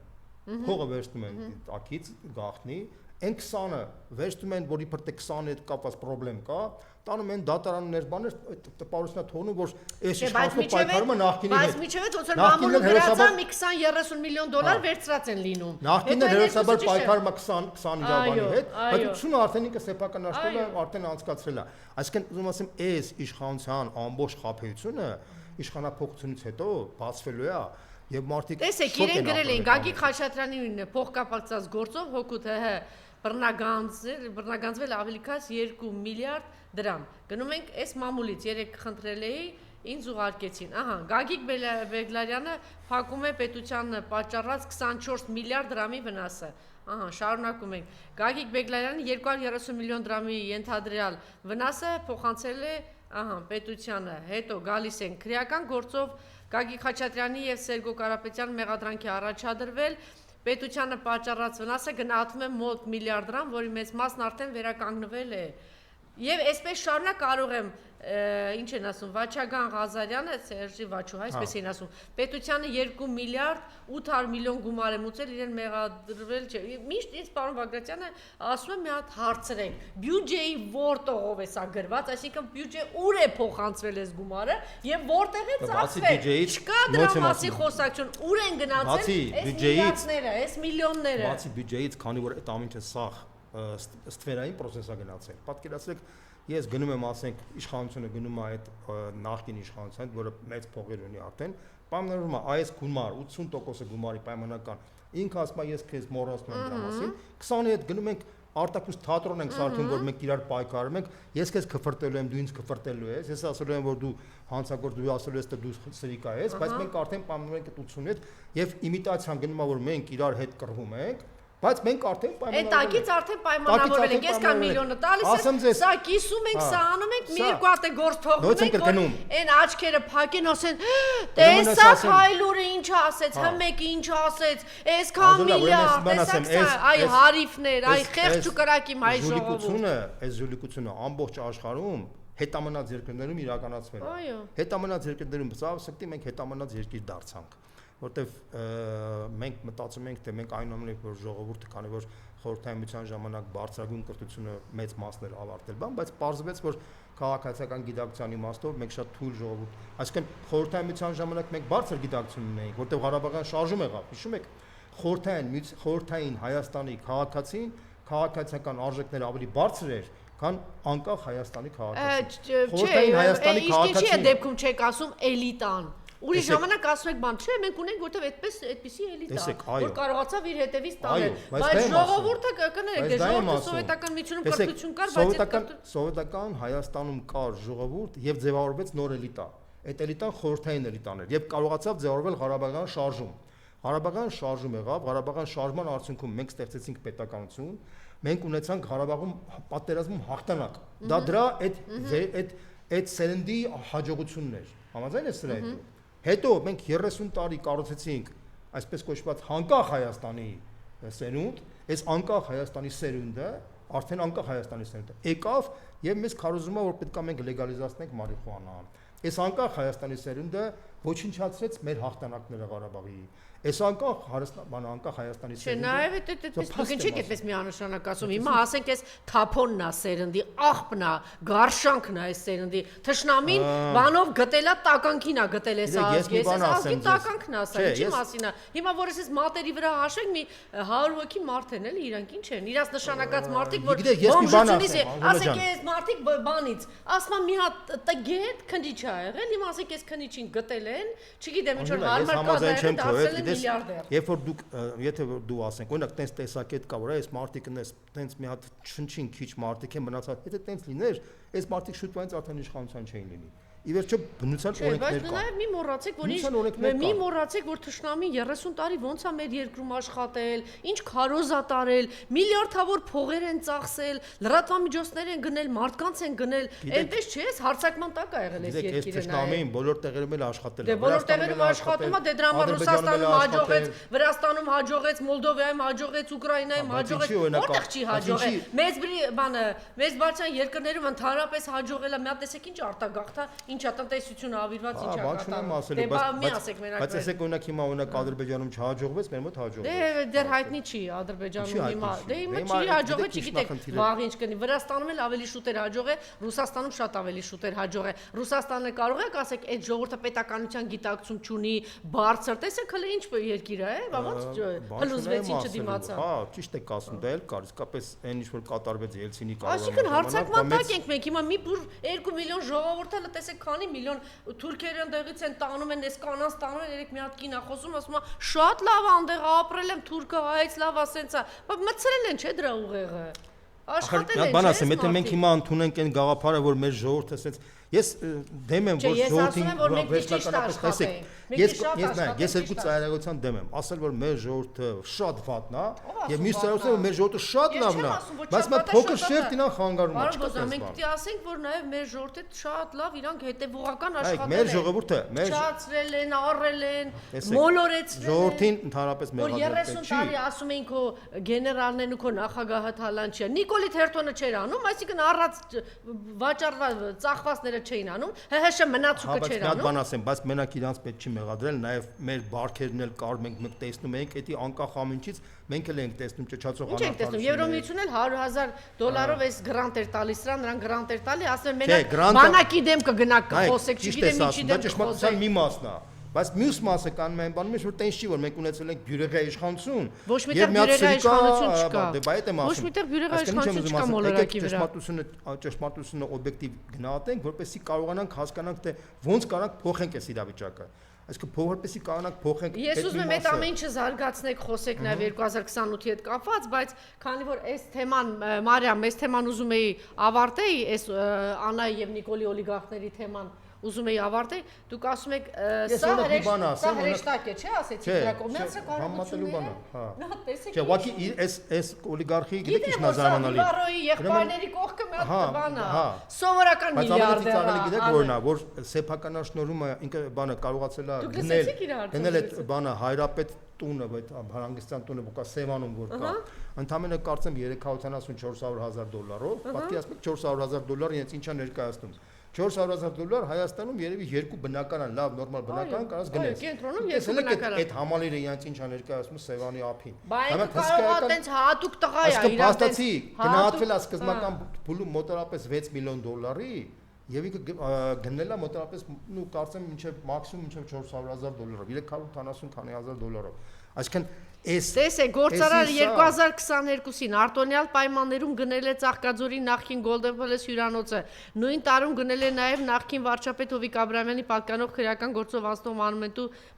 փողը վերցնում են տակից գաղտնի, այն 20-ը վերցնում են, որի պրտե 20-ի հետ կապված խնդրեմ կա, տանում են դատարաններ, բաներ, տպարությունա թողնում, որ այս իշխանությունը պայքարում է նախկինի հետ։ Բայց միջև ոնց որ մամուլը գրածա մի 20-30 միլիոն դոլար վերցրած են լինում։ Նախկինը հերոսաբար պայքարում է 20 իրավանի հետ, բայց 80-ը արդեն ինքը սեփականացրել է, արդեն անցկացրել է։ Այսինքն ուզում ասեմ, այս իշխանության ամբողջ խաբեությունը իշխանապողությունից հետո բացվելու է եւ մարդիկ տեսեք իրեն գրել էին Գագիկ Խաչատրյանի փոխկապակցած գործով հոգուտ բռնագանձվել ավելի քան 2 միլիարդ դրամ։ Գնում ենք այս մամուլից երեք խնդրել էի, ինձ ուղարկեցին։ Ահա, Գագիկ Բեգլարյանը փակում է պետության պատճառած 24 միլիարդ դրամի վնասը։ Ահա, շարունակում ենք։ Գագիկ Բեգլարյանը 230 միլիոն դրամի ենթադրյալ վնասը փոխանցել է, ահա, պետությանը։ Հետո գալիս են քրեական գործով Գագիկ Խաչատրյանի եւ Սերգո Կարապետյան մեղադրանքի առաջադրվել պետությանը պատճառած վնասը գնահատվում է մոտ միլիարդ դրամ, որի մեծ մասն արդեն վերականգնվել է։ Եվ այսպես շարունակ կարող եմ ինչ են ասում Վաչագան Ղազարյանը, Սերժի Վաչուհա, այսպես են ասում, պետությանը 2 միլիարդ 800 միլիոն գումար է մուծել, իրեն մեղադրվել չէ։ Միշտ ինձ պարոն Բագրատյանը ասում է մի հատ հարցրեք, բյուջեի որ տողով է սա գրված, այսինքն բյուջե ուր է փոխանցվել այս գումարը եւ որտեղ է ծախսվել։ Չկա դրա մասին խոսակցություն, ուր են գնացել այս միլիարդները, այս միլիոնները։ Բացի բյուջեից, քանի որ այդ ամենը սաղ ստվերային process-ա գնացել։ Պատկերացրեք, ես գնում եմ, ասենք, իշխանությունը գնում է այդ նախկին իշխանության, որը մեծ փողեր ունի արդեն, պայմանավորվում է այս գումար 80%-ը գումարի պայմանական։ Ինքը ասում է, ես քեզ մոռացնում եմ դրա մասին, 20-ի հետ գնում ենք արտաքուստ թատրոն ենք սարքում, որ մենք իրար պայքարում ենք, ես քեզ քֆրտելու եմ, դու ինձ քֆրտելու ես, ես ասելու եմ, որ դու հանցագործ, դու ասելու ես, թե դու սրիկա ես, բայց մենք արդեն պայմանավորվում ենք այդ 80-ի հետ եւ իմիտացիան գնում է, որ մենք իրար հետ կռվում ենք, բայց մենք արդեն պայմանավորվել ենք։ Այդ տակից արդեն պայմանավորվել ենք, ես կան միլիոնը տալիս եմ, սա կիսում ենք, սա անում ենք, մի երկու հատ է գործ թողնում ենք, որ այն աչքերը փակեն, ասեն, տեսա Հայլուրը ինչ ասեց, Հմեկը ինչ ասեց, այսքան միլիարդ, տեսակ սա, այ հարիֆներ, այ խեղճ ու կրակիմ հայ ժողովուրդ։ Այս ժուլիկությունը ամբողջ աշխարհում հետամնաց երկրներում իրականացվել է։ Հետամնաց երկրներում սա ասեցի մենք հետամնաց երկիր դարձանք, որտեվ մենք մտածում ենք, թե մենք այնուամենայնիվ որ ժողովուրդը, քանի որ խորհրդային ժամանակ բարձրագույն կրթությունը մեծ մասներ ավարտել բան, բայց պարզվեց, որ քաղաքացիական գիտակցության իմաստով մենք շատ թույլ ժողովուրդ, այսինքն խորհրդային ժամանակ մենք բարձր գիտակցություն ունեինք, որտեվ Ղարաբաղյան շարժում եղավ, հիշում եք, խորհրդային Հայաստանի քաղաքացին քաղաքացիական արժեքները ավելի բարձր էր, քան անկախ Հայաստանի քաղաքացին։ Խորհրդային Հայաստանի քաղաքացին։ Չէ, դեպքում չեք ասում էլիտան։ Ուրիշ ժամանակ ասում եք բան, չէ, մենք ունենք որտեվ այդպեսի էլիտա, որ կարողացավ իր հետևից տանել, բայց ժողովուրդը կներեք, ժողովուրդը սովետական միջունում կրթություն կար, բայց սովետական Հայաստանում կար ժողովուրդ եւ ձևավորվեց նոր էլիտա։ Այդ էլիտան խորհրդային էլիտան էր եւ կարողացավ ձևավորվել Ղարաբաղյան շարժում։ Ղարաբաղյան շարժում եղավ, Ղարաբաղյան շարժման արդյունքում մենք ստեղծեցինք պետականություն, մենք ունեցանք Ղարաբաղում պատերազմում հաղթանակ։ Դա դրա այդ սերնդի հաջողությունն էր։ Համաձայն եք սրա հետ։ Հետո մենք 30 տարի կառուցեցինք այսպես կոչված անկախ Հայաստանի սերունդ, այս անկախ Հայաստանի սերունդը, արդեն անկախ Հայաստանի սերունդը եկավ եւ մեզ քարոզում է, որ պետք է մենք լեգալիզացնենք մարիխուանան։ Այս անկախ Հայաստանի սերունդը ոչնչացրեց մեր հաղթանակները Ղարաբաղի։ Այս անկախ Հայաստանի սերունդը։ Չէ, նաեւ այդպես դուք ինչեք այդպես միանշանակ ասում։ Հիմա ասենք այս թափոնն է սերնդի, աղբն է, գարշանքն է այս սերնդի։ Թշնամին բանով գտելա տականքին է գտել այս ազգի։ Այս ազգի տականքն է, ասա, ինչի մասին է։ Հիմա որ ես մատերի վրա հաշվենք, մի 100 հոգի մարդ են, էլի, իրանք ինչ են։ Իրանց նշանակած մարդիկ, որ բոմժությունից է, ասենք այս մարդիկ բանից, ասում մի հատ տգետ քնիչ է եղել, հիմա ասենք այս քնիչին գտել են, չգիտեմ ինչ որ հարմար կազմել դարձել են միլիարդեր։ Երբ որ դուք, եթե դու ասենք, օրինակ տենց տեսակետ կա, որ այս մարդիկն էս տենց մի հատ չնչին քիչ մարդիկ են մնացած, եթե տենց լիներ, այս մարդիկ շուտվանից արդեն իշխանության չէին լինի։ Ի վերջո բնության օրենքներ կան։ Բայց մի մոռացեք, որ թշնամին 30 տարի ոնց է մեր երկրում աշխատել, ինչ քարոզ է տարել, միլիարդավոր փողեր են ծախսել, լրատվամիջոցներ են գնել, մարդկանց են գնել, այնպես չէ, հարցակման տակ է եղել այս երկիրը։ Այս թշնամին բոլոր տեղերում էլ աշխատել է։ Դե բոլոր տեղերում աշխատում է, դե դրա համար Ռուսաստանում հաջողեց, Վրաստանում հաջողեց, Մոլդովայում հաջողեց, Ուկրաինայում հաջողեց, որտեղ չի հաջողել։ Մեծ բարձրան երկրներում ընդհանրապես հաջողել է, մի հատ տեսեք ինչ արտագաղթ է, ինչա տնտեսությունը ավիրված ինչա կատարել։ Բայց ասեք օրինակ հիմա օրինակ Ադրբեջանում չհաջողվեց, մեր մոտ հաջողվեց։ Դե դեռ հայտնի չի Ադրբեջանում հիմա։ Դե հիմա չի հաջողվել, չգիտեք, վաղ ինչ կնի։ Վրաստանում էլ ավելի շուտ էր հաջողել, Ռուսաստանում շատ ավելի շուտ էր հաջողել։ Ռուսաստանը կարող եք ասեք այդ ժողովուրդը պետականության գիտակցություն չունի, բարձր, տեսեք հələ ինչ երկիր է, ոնց փլուզվեց ինչը դիմացա։ Հա, ճիշտ եք ասում, դա էլ կար, իսկապես այն ինչ որ կատարվեց Ելցինի կառավարման։ Այսինքն հարցակման տակ ենք մենք հիմա մի 2 միլիոն ժողովուրդ հələ տեսեք քանի միլիոն թուրքերը ընդեղից են տանում են, այս կանանց տանում են, երեք մի հատ կին է խոսում, ասում է շատ լավ է այնտեղ ապրել եմ, թուրքը հայց լավ է, սենց է, բայց մցրել են չէ դրա ուղեղը։ Աշխատել են, բան ասեմ, եթե մենք հիմա ընդունենք այն գաղափարը, որ մեր ժողովուրդը սենց Ես դեմ եմ որ ժողովրդին վերջնականապես ես երկու ծայրագործության դեմ եմ ասել որ մեր ժողովուրդը շատ վատն է եւ մյուս ծայրագործությունը որ մեր ժողովուրդը շատ լավն է բայց մենք փոքր շերտին խանգարում չկա մենք պիտի ասենք որ նաեւ մեր ժողովուրդը շատ լավ իրանք հետեւողական աշխատել են մեր ժողովուրդը չացրել են առել են մոլորեցրել ժողովրդին ընդհանրապես մեղադրել չի 30 տարի ասում էին քո գեներալներն ու քո նախագահը թալան չի Նիկոլի Թերթոնը չէր անում այսինքն առած վաճառված ծախվածները չէին անում ՀՀՇ մնացուկը չէր անում բան ասեմ բայց մենակ իրանց պետք չի մեղադրել նաև մեր բարքերն էլ կար մենք տեսնում ենք էդի անկախ ամենից մենք էլ ենք տեսնում ճճացող անարդարություն ինչ ենք տեսնում Եվրոմիությունն էլ $100,000 այս գրանտ էր տալիս սրան նրանք գրանտ էր տալի ասում են մենակ բանակի դեմ կգնաք խոսեք չգիտեմ ինչի դեմ ճշմարտության մի մասն է բայց մյուս մասը կանում են բանում որ տենց չի որ մենք ունեցել ենք բյուրեղյա իշխանություն ոչ միտեղ բյուրեղյա իշխանություն չկա դե բայ եմ ասում ոչ միտեղ բյուրեղյա իշխանություն չկա մոլորակի վրա ճշմարտությունը օբյեկտիվ գնահատենք որպեսզի կարողանանք հասկանանք թե ոնց կարանք փոխենք այս իրավիճակը այսինքն որպեսզի կարողանանք փոխենք ես ուզում եմ այդ ամեն ինչը զարգացնեք խոսեք նաև 2028-ի հետ կապված բայց քանի որ այս թեման Մարիամ այս թեման ուզում էի ավարտեի այս Անայի եւ Նիկոլի օլիգարխների թեման ուզում էի ավարտեի դուք ասում եք սա հրեշտակ է չէ ասեցիք դրա կողմից համատելու բան հա տեսեք չէ ուղղակի այս օլիգարխի գիտեք ինչ նազամանալի Վարոյի եղբայրների կողքը մի հատ բան է սովորական միլիարդեր է գիտեք որն է որ սեփականաշնորհումը ինքը բանը կարողացել է գնել այդ բանը հայրապետ տունը այդ հարանգստյան տունը ոկա Սևանում որ կա ընդամենը կարծեմ $300,000-400,000 պատկերացնեք $400,000 ինձ ինչա ներկայացնում $400,000 Հայաստանում երևի երկու բնական լավ նորմալ բնական կարած գնես։ Կենտրոնում երկու բնական։ Այդ համալիրը իրանց ինչ ներկայացնում Սևանի ափին։ Բայց կարող է տենց հատուկ տղա է իրանց։ Փաստացի գնահատվել է սկզբնական փուլը մոտավորապես $6 միլիոն եւ ինքը գնելա մոտավորապես ու կարծեմ մինչեւ մաքսիմում մինչեւ $400,000 $370,000 այսինքն տեսեք գործարար 2022-ին արտոնյալ պայմաններում գնել է Ծաղկաձորի նախկին Golden Palace հյուրանոցը նույն տարում գնել է նաև նախկին վարչապետ Հովիկ Աբրահամյանի պատկանող քրեական գործով անցնող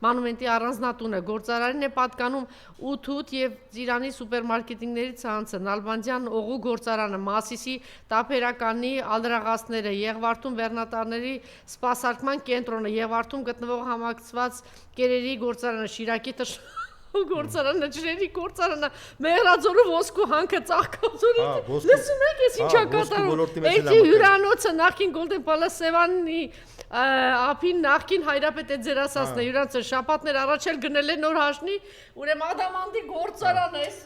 մանումենտի առանձնատունը գործարարին է պատկանում 8 եւ Ծիրանի սուպերմարկետինգների ցանցը Նալբանդյան օղու գործարանը Մասիսի տափերականի ալրաղացները Եղվարդում վերնատարների սպասարկման կենտրոնը Եղվարդում գտնվող համակցված կերերի գործարանը Շիրակի գործարանը ջրերի գործարանը Մեղրաձորու ոսկու հանքը Ծաղկաձորի լսում եք ես ինչա կատարում այդ հյուրանոցը նախկին Golden Palace Սևանի ափին նախկին հայրապետ է ձեր ասածն է հյուրանոցը շաբաթներ առաջ էլ գնել է նոր հաշնի ուրեմն ադամանտի գործարանը այս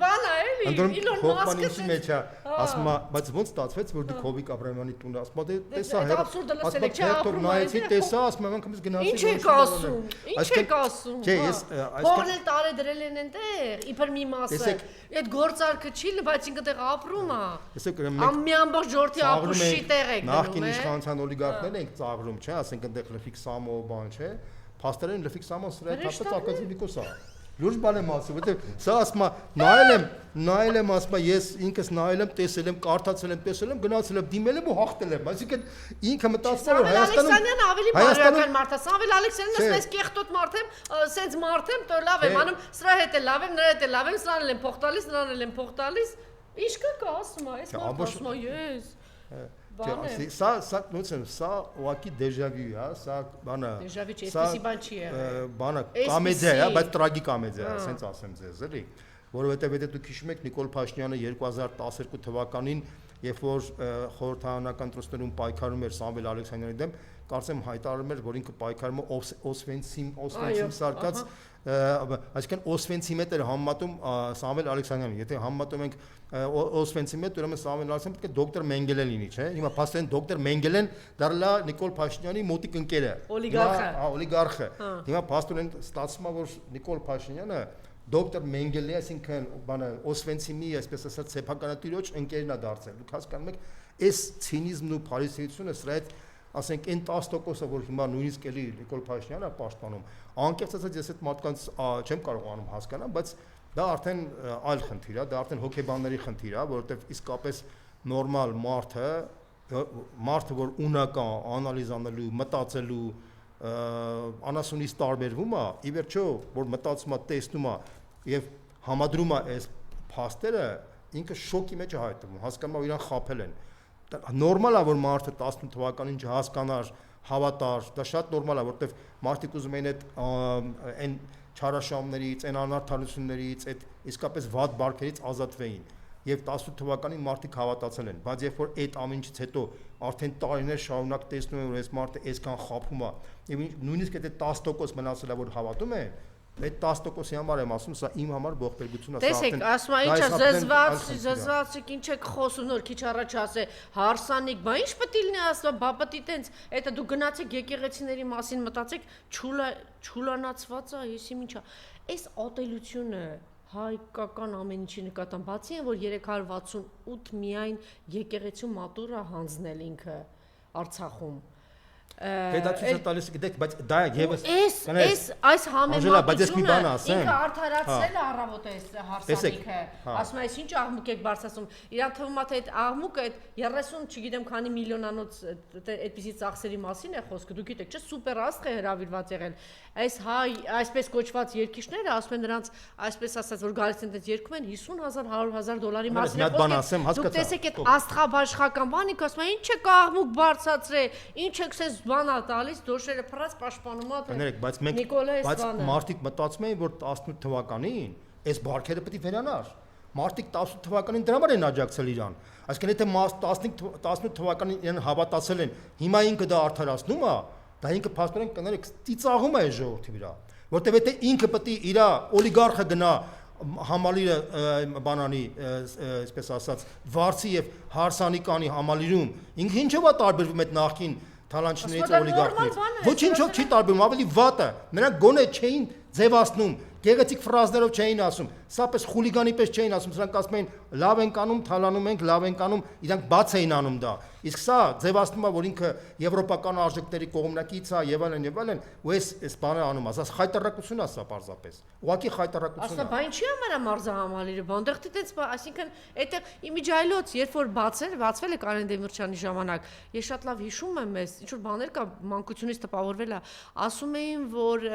բանը էլի Իլոն Մասկը մեջ է ասում բայց ոնց ստացվեց որ դուք Հովիկ Աբրահամյանի տունը ասում տեսա հեր ասում նայեցի տեսա ասում անգամից գնացի ինչ եք ասում ինչ եք ասում չէ ես այսքան տարե դրել են այնտեղ իբր մի մասը այդ գործարքը չի բայց ինքը տեղ ապրում է մի ամբողջ ժողովրդի ապուշի տեղ է գնում նախկին իշխանության օլիգարխներն ենք ծաղրում չէ ասենք այնտեղ Լֆիկ Սամո բան չէ փաստորեն Լֆիկ Սամոն սրա թափած ակադեմիկոս է լուրջ բան եմ ասում որտեվ սա ասում նայել եմ ասում ես ինքս նայել եմ տեսել եմ կարդացել եմ տեսել եմ գնացել եմ դիմել եմ ու հաղթել եմ այսինքն ինքը մտածում է Հայաստանում ավելի բարոյական մարդ է Սամվել Ալեքսյանն ասում ես կեղտոտ մարդ եմ սենց մարդ եմ տո լավ եմ անում սրա հետ է լավ եմ նրա հետ է լավ եմ սրան էլ եմ փող տալիս նրան էլ եմ փող տալիս ինչ կա ասում է այս մարդ ասում է ես Սա ուղղակի դեժավյու է, սա բանը դեժավյու չէ, այսպեսի բան չի եղել։ Բանը կոմեդիա է, բայց տրագիկոմեդիա է, ասենց ասեմ ձեզ, էլի, որովհետև եթե դուք հիշում եք Նիկոլ Փաշինյանը 2012 թվականին, երբ որ խորհրդարանական ընտրություններում պայքարում էր Սամվել Ալեքսանյանի դեմ, կարծեմ հայտարարում էր, որ ինքը պայքարում է Օսվենցիմ սարկած այսինքն Օսվենցիմ հետ էր համեմատում Սամվել Ալեքսանյանին, եթե համեմատում ենք Օսվենցիմ հետ, ուրեմն Սամվել Ալեքսանյանը պետք է դոկտոր Մենգելեն լինի, չէ՞։ Հիմա փաստորեն դոկտոր Մենգելեն դառնա Նիկոլ Փաշինյանի մոտիկ ընկերը, օլիգարխը։ Հիմա փաստորեն ստացվում է, որ Նիկոլ Փաշինյանը դոկտոր Մենգելի, այսինքն բանը Օսվենցիմի, այսպես ասած, սեփականատիրոջ ընկերն է դարձել։ Դուք հասկանում եք, այս ցինիզմն ու փարիսեությունը սրա հետ ասենք այն 10%-ը որ հիմա նույնիսկ էլի Նիկոլ Փաշինյանն է պաշտպանում անկեղծ ասած ես այդ մարդկանց չեմ կարողանում հասկանալ բայց դա արդեն այլ խնդիր է դա արդեն հոգեբանների խնդիր է որովհետև իսկապես նորմալ մարդը որ ունական անալիզ անելու մտածելու անասունից տարբերվում է ի վերջո որ մտածում է տեսնում է եւ համադրում է այս փաստերը ինքը շոկի մեջ է հայտնվում հասկանում է իրան խաբել են նորմալ է որ մարդը 18 թվականին չհասկանար, հավատար, դա շատ նորմալ է, որովհետև մարդիկ ուզում են այն չարաշահումներից, այն անարդարություններից, այդ իսկապես վատ բարքերից ազատվեին։ Եվ 18 թվականին մարդիկ հավատացել են, բայց երբ որ այդ ամենից հետո արդեն տարիներ շարունակ տեսնում են, որ այս մարդը այսքան խաբում է, եւ նույնիսկ այդ 10% մնացել է, որ havատում է, այդ 10%-ի համար եմ ասում, սա իմ համար ողբերգություն է, տեսեք, ասում է, ինչա զզվացիկ, ինչ եք խոսում, նոր քիչ առաջ ասե, հարսանիք, բա ինչ պետք է լինի ասա, բա պետք է տենց, այդ դու գնացեք եկեղեցիների մասին մտածեք, չուլանացված է, եսի ինչա։ Այս ատելությունը հայկական ամեն ինչի նկատմամբ բացի են, որ 368 միայն եկեղեցու մատուրա հանձնել ինքը Արցախում։ Դա ցույց է տալիս, գիտեք, բայց դա եւս այս համեմատությունը ինքը արդարացրել է առավոտ այս հարսանիքը։ Ասում է, այս ինչ աղմուկ եք բարձրացնում։ Իրան թվում է թե այդ աղմուկը այդ 30, չգիտեմ, քանի միլիոնանոց այդպիսի ծախսերի մասին է խոսքը։ Դուք գիտեք, չէ՞, սուպեր աստղ է հրավիրված եղել։ Այս հայ այսպես կոչված երկիշները ասում են նրանց, այսպես ասած, որ գալիս են այդպես երկում են 50,000, 100,000 դոլարի մասին է խոսքը։ Դուք տեսեք այդ աստղաբաշխական բանիկ, ասում են, ինչ եք աղմուկ բարձրացրել, ինչ եք սես բանա տալիս, դոշերը փռած պաշտպանում ա թե։ Բայց մարդիկ մտածում էին, որ 18 թվականին այս բարքերը պետք է վերանար։ Մարդիկ 18 թվականին դրա համար են աջակցել իրան։ Այսինքն եթե 18 թվականին իրան հավատացել են, հիմա ինքը դա արդարացնում է, դա ինքը փաստորեն կներեք ծիծաղում է այս ժողովրդի վրա, որտեղ եթե ինքը պետք է իր օլիգարխը գնա համալիրը բանանի, այսպես ասած, վարձի եւ հարսանիկանի համալիրում, ինքը ինչով է տարբերվում այդ նախկին թալանչներից օլիգարխներից։ Ոչինչով չի տարբերվում, ավելի վատ է։ Նրանք գոնե չէին ձևացնում, գեղեցիկ ֆրազներով չէին ասում, սապես խուլիգանի պես չէին ասում, սրանք ասում էին լավ ենք անում, թալանում ենք, լավ ենք անում, իրանք բաց էին անում դա։ Իսկ սա ձևացնում է, որ ինքը եվրոպական արժեքների կողմնակից է եւ այլն, ու այս բանը անում է, ասած խայտարակություն է սա պարզապես։ Ուղղակի խայտարակություն է։ Ասա, բա ինչի՞ համար է մարզահամալիրը, բանդեղտի տենց, այսինքն այդտեղ իմիջայլոց, երբ որ բացվել է Կարեն Դեմիրճյանի ժամանակ, ես շատ լավ հիշում եմ, ինչ որ բաներ կա մանկությունից տպավորվել է, ասում էին, որ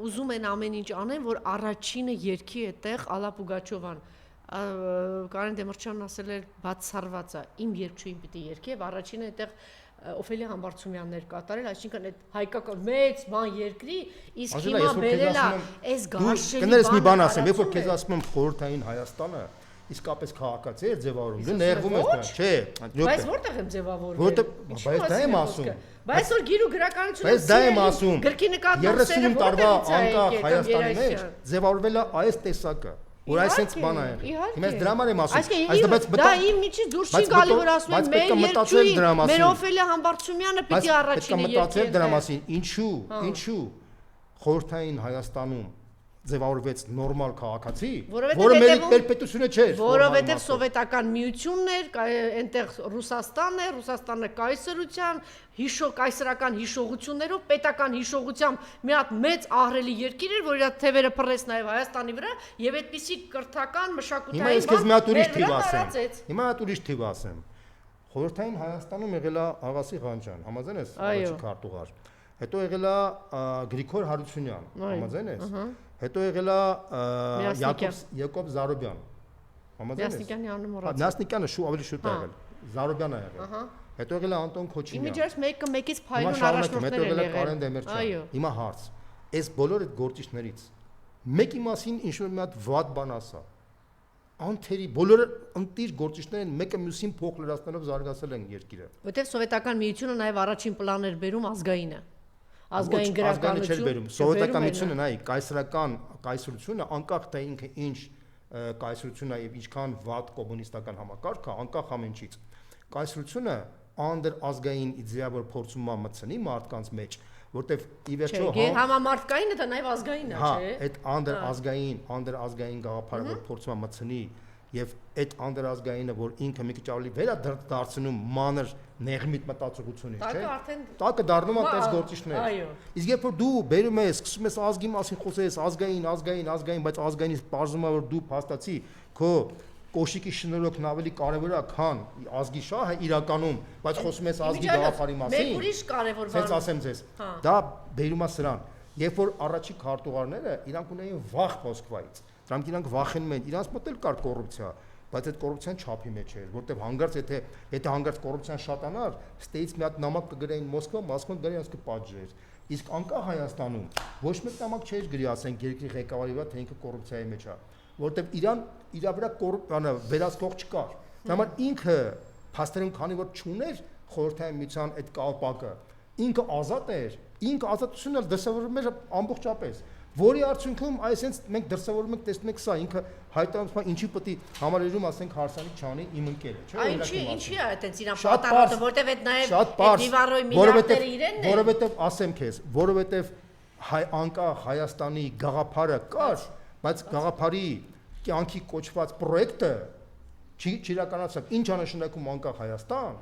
ուզում են ամեն ինչ անեն, որ առաջինը երկի այդտեղ Ալլա Պուգաչովան Կարեն Դեմիրճյանն ասել էր բացառված է, իմ երկչույն պիտի երկի եւ առաջինը այդտեղ Օֆելիա Համբարձումյաններ կատարել, այսինքն այդ հայկական մեծ բան երկրի, իսկ հիմա բերել է այս գարշելի բանը։ Կներես մի բան ասեմ, երբ որ քեզ ասում եմ խորհրդային Հայաստանը, իսկապես քաղաքացի է ձևավորում, դու ներվում ես դրան, չէ։ Բայց որտեղ եմ ձևավորվել։ Բայց դա եմ ասում։ Բայց որ գիրու գրականությունը Բայց դա եմ ասում։ Գրքի նկատմամբ 30 տարվա անկախ Հայաստանի մեջ ձևավորվել է այս տեսակը, որ այսպես բան է եղել։ Հիմա դրա համար եմ ասում։ Այսինքն դա իմ միջից դուրս չի գալի, որ ասում են մեր երկչույն, մեր Օֆելիա Համբարձումյանը պիտի առաջինը երկի։ Պետք է մտածել դրա մասին, ինչու խորհրդային Հայաստանում ձևավորվեց նորմալ քաղաքացի, որը մեր պետությունը չէր, որովհետև սովետական միությունն էր, այնտեղ Ռուսաստանը կայսրության, կայսրական հիշողություններով, պետական հիշողությամբ մի հատ մեծ ահռելի երկիր էր, որ իր թևերը փռեց նաև Հայաստանի վրա, եւ այդպիսի կրթական մշակութային Հիմա հատ ուրիշ թիվ ասեմ։ Խորհրդային Հայաստանում եղել է Աղասի Ղանջան, համաձայն ես, առաջին քարտուղար։ Հետո եղել է Գրիգոր Հարությունյան, համաձայն ես։ Հետո եղել է Յակոբ Զարոբյան, համաձայն ես։ Նասնիկյանի անունը մոռացա։ Նասնիկյանը ավելի շուտ է եղել, Զարոբյանը է եղել։ Հետո եղել է Անտոն Քոչինյան։ Իմիջիայլոց մեկից փայլուն առաջնորդներ են եղել։ Կարեն Դեմիրճյան։ Հիմա հարց։ Այս բոլոր այդ գործիչներից մեկի մասին ինչ-որ մի հատ վատ բան ասա։ Անթերի բոլորը ընտիր գործիչներ են, մեկը մյուսին փող լրացնելով զարգացել են երկիրը։ Որտեղ սովետական միությունը նաև առաջին պլան էր բերում ազգայինը։ Ազգային գրականություն։ Սովետական միությունը նայ կայսրությունը անկախ թե ինքը ինչ կայսրությունն է եւ ինչքան վատ կոմունիստական համակարգ է, անկախ ամենից։ Կայսրությունը անդր ազգային իդեա, որ փորձում է մտցնի մարդկանց մեջ, որտեվ ի վերջո համամարտկայինը դա նաև ազգային է, չէ՞։ Այդ անդր ազգային գաղափարը, որ փորձում է մտցնի եւ այդ անդր ազգայինը, որ ինքը մի քիչ ավելի վերադարձնում մանր նեղմիտ մտածողությունից, չէ՞։ Տակը դառնում է տես գործիչներ։ Իսկ երբ որ դու բերում ես, սկսում ես ազգի մասին խոսես, ազգային, բայց ազգայինից պարզվում է, որ դու փաստացի քո կոշիկի շնորհքն ավելի կարևոր է, քան ազգի շահը իրականում, բայց խոսում ես ազգի գաղափարի մասին։ Մեկ ուրիշ կարևոր բան։ Սենց ասեմ ձեզ, դա բերում է սրան, երբ որ առաջի քարտուղարները իրանք ունեին վախ Մոսկվայից, դրանք իրանք վախենում են, իրանց մոտ էլ կար կոռուպցիա, բայց այդ կոռուպցիան չափի մեջ էր, որտեղ հանգարց եթե հանգարց կոռուպցիան շատանար, ստեից մի հատ նամակ կգրեին Մոսկվա, Մոսկվան գրեին ասկը պատժեր։ Իսկ անկախ Հայաստանում ոչ մեկ նամակ չէր գրի, ասենք երկրի ղեկավարի վրա, թե ինքը կոռուպցիայի մեջ է, որտեղ Իրան իր վրա վերահսկող չկար։ Դա համար ինքը փաստերում քանի որ չուներ խորհրդային միության այդ կալպակը, ինքը ազատ էր, ինքը ազատությունն էլ դրսևորվում էր ամբողջապես։ Որի արդյունքում այսենց մենք դրսևորում ենք տեսնում ենք սա ինքը հայտարարում է ինչի պետք է համարերում ասենք Հարսանի Չանի իմ ընկերը, չէ՞։ Ինչի է այդպես իրան պատառոտը, որտեվ այդ նաև Դիվարոյի միլիարդները իրենն են։ Որովհետև ասեմ քեզ, որովհետև անկախ Հայաստանի գաղափարը կար, բայց գաղափարի կյանքի կոչված պրոյեկտը չիրականացավ։ Ինչ է նշանակում անկախ Հայաստան,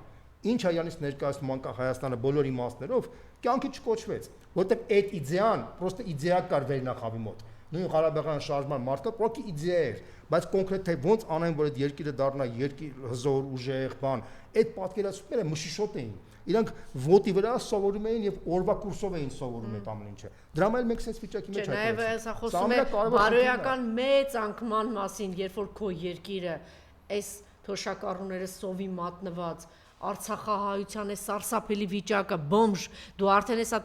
ինչ է յանից ներկայացնում անկախ Հայաստանը բոլոր իմաստներով, կյանքի չկոչվեց, որտեղ այդ իդեան պրոստը իդեա կար վերնախավի մոտ։ Նույն Ղարաբաղյան շարժման մարդը պրոկի իդեա էր, բայց կոնկրետ թե ոնց անեն, որ այդ երկիրը դառնա երկիր հզոր, ուժեղ, բան, այդ պատկերացումները մշիշոտ էին։ Իրանք ոտի վրա սովորում էին եւ օրվա կուրսով էին սովորում այդ ամեն ինչը։ Դրա համար մենք sense վիճակի մեջ այդպես։ Նաև սա խոսում է բարոյական մեծ անկման մասին, երբ որ քո երկիրը այս թոշակառուները սովի մատնված Արցախահայության է սարսափելի վիճակը, բոմժ, դու արդեն էսա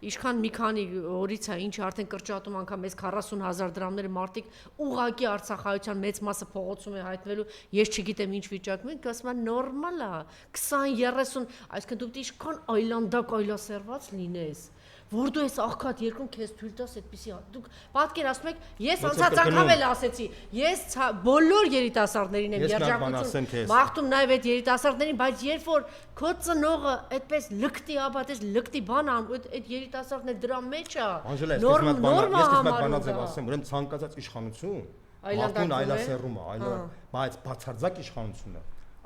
ինչքան մի քանի օրից է, ինչ արդեն կրճատում անգամ այս 40,000 դրամները մարդիկ ուղակի Արցախահայության մեծ մասը փողոցում է հայտնվելու, ես չգիտեմ ինչ վիճակում են, ասում են նորմալ է, 20-30, այսինքն դու պետք է ինչքան այլանդակ այլասերված լինես, որ դու ես աղքատ երկրում քեզ թույլ տաս այդպեսի, դուք պատկերացնում եք, ես անցած անգամ էլ ասեցի, ես բոլոր երիտասարդներին եմ երջանկություն մաղթում նաև այդ երիտասարդներին, բայց երբ որ քո ծնողը այդպես լկտի աբաց, լկտի բան անում, այդ երիտասարդն է դրա մեջ է, նորմա համարում, ասեմ, ուրեմն ցանկացած իշխանություն, մարդուն այլասերում է, բայց բացարձակ իշխանությունը,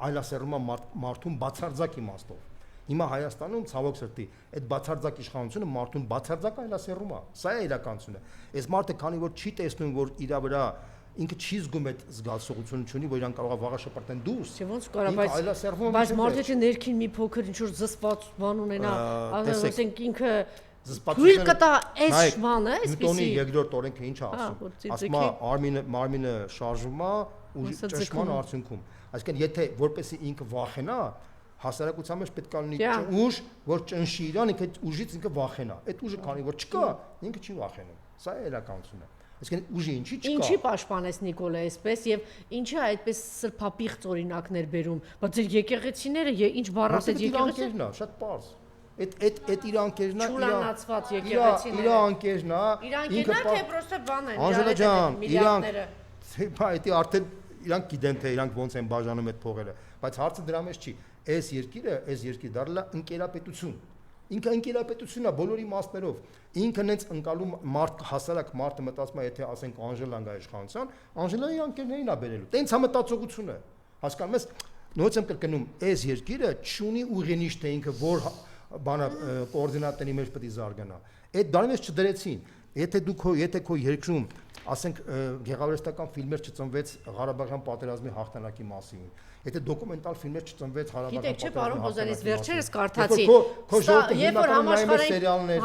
այլասերում է մարդուն բացարձակ իմաստով։ Հիմա Հայաստանում ցավոք սրտի այդ բացարձակ իշխանությունը մարդուն բացարձակ այլասերում է։ Սա է իրականությունը։ Այս մարդը քանի որ չի տեսնում, որ իր վրա ինքը չի զգում այդ զգացողությունը չունի, որ իրան կարող է վաղը շպրտեն դուրս։ Չէ՞ ոնց կարող, բայց մարդը ներքին մի փոքր ինչ որ զսպած բան ունենա, ասենք ինքը թույլ կտա այս բանը, այսպեսի Նյուտոնի երկրորդ օրենքը ինչ է ասում։ Ասում է մարմինը շարժվում է ուժի ճնշման արդյունքում։ Այսինքն եթե որպեսի ինքը վախենա, հասարակության մեջ պետք է լինի ուժ, որ ճնշի իրան, ինքը ուժից ինքը վախենա։ Այդ ուժը քանի որ չկա, ինքը չի վախենում։ Սա է իրականությունը։ Այսինքն ուժի ինչի չկա։ Ինչի պաշտպանես Նիկոլա այսպես եւ ինչի այդպես սրբապիղծ օրինակներ բերում։ Բայց ձեր եկեղեցիները ինչ բառացած եկեղեցին է, շատ պարզ։ Այդ իր անկերն է, ճուլանացված եկեղեցիները։ Իր անկերն է, ինքը թե պրոստը բան են, Անժելա ջան, իրանք արդեն իրանք գիտեն թե իրանք ոնց են բաժանում այդ փողերը, բայց հարցը դրա մեջ չի։ Այս երկիրը դառնա ընկերապետություն։ Ինքը ընկերապետությունն է բոլոր իմաստներով։ Ինքը նենց ընկալում մարդ հասարակ մարդը մտածում է, եթե ասենք Անժելան գա իշխանության, Անժելայի անկերներին է բերելու։ Տենց է մտածողությունը։ Հասկանում ես, նույնպես եմ կրկնում, այս երկիրը չունի ուղենիշ թե ինքը որ բանը կոորդինատների մեջ պետք է զարգանա։ Այդ բանից չդրեցին։ Եթե քո երկրում ասենք գեղարվեստական ֆիլմեր չծնվեց Ղարաբաղյան պատերազմի հաղթանակի մասին, եթե դոկումենտալ ֆիլմեր չծնվեց Ղարաբաղյան պատերազմի մասին։ Գիտեք, չէ, պարոն Բոզանից վերջերս կարդացի։ Երբ որ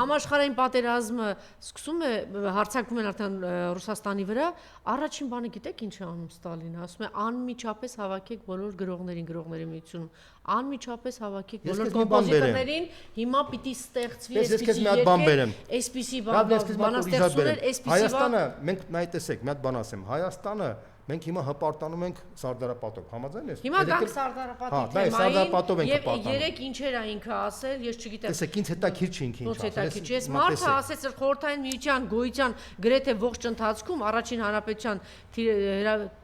համաշխարհային պատերազմը սկսում է հարձակվում են արդեն Ռուսաստանի վրա, առաջին բանը գիտեք ինչ է անում Ստալինը, ասում է անմիջապես հավաքեք բոլոր գրողների միությունում, անմիջապես հավաքեք բոլոր կոմպոզիտորներին, հիմա պիտի ստեղծվի այսպիսի բանաստեղծություններ, այսպիսի Հայաստանը, մենք նայ տեսեք, մի հատ բան ասեմ, Հայաստանը մենք հիմա հպարտանում ենք Սարդարապատով, համաձայն ես։ Հիմա գանք Սարդարապատի թեմային, եւ երեք ինչեր է ինքը ասել, ես չգիտեմ։ Տեսեք, ինձ հետաքրքիր չի ինքը ինչ ասել։ Ես մարդը ասեց խորհրդային միության գոյության գրեթե ողջ ընթացքում առաջին հանրապետության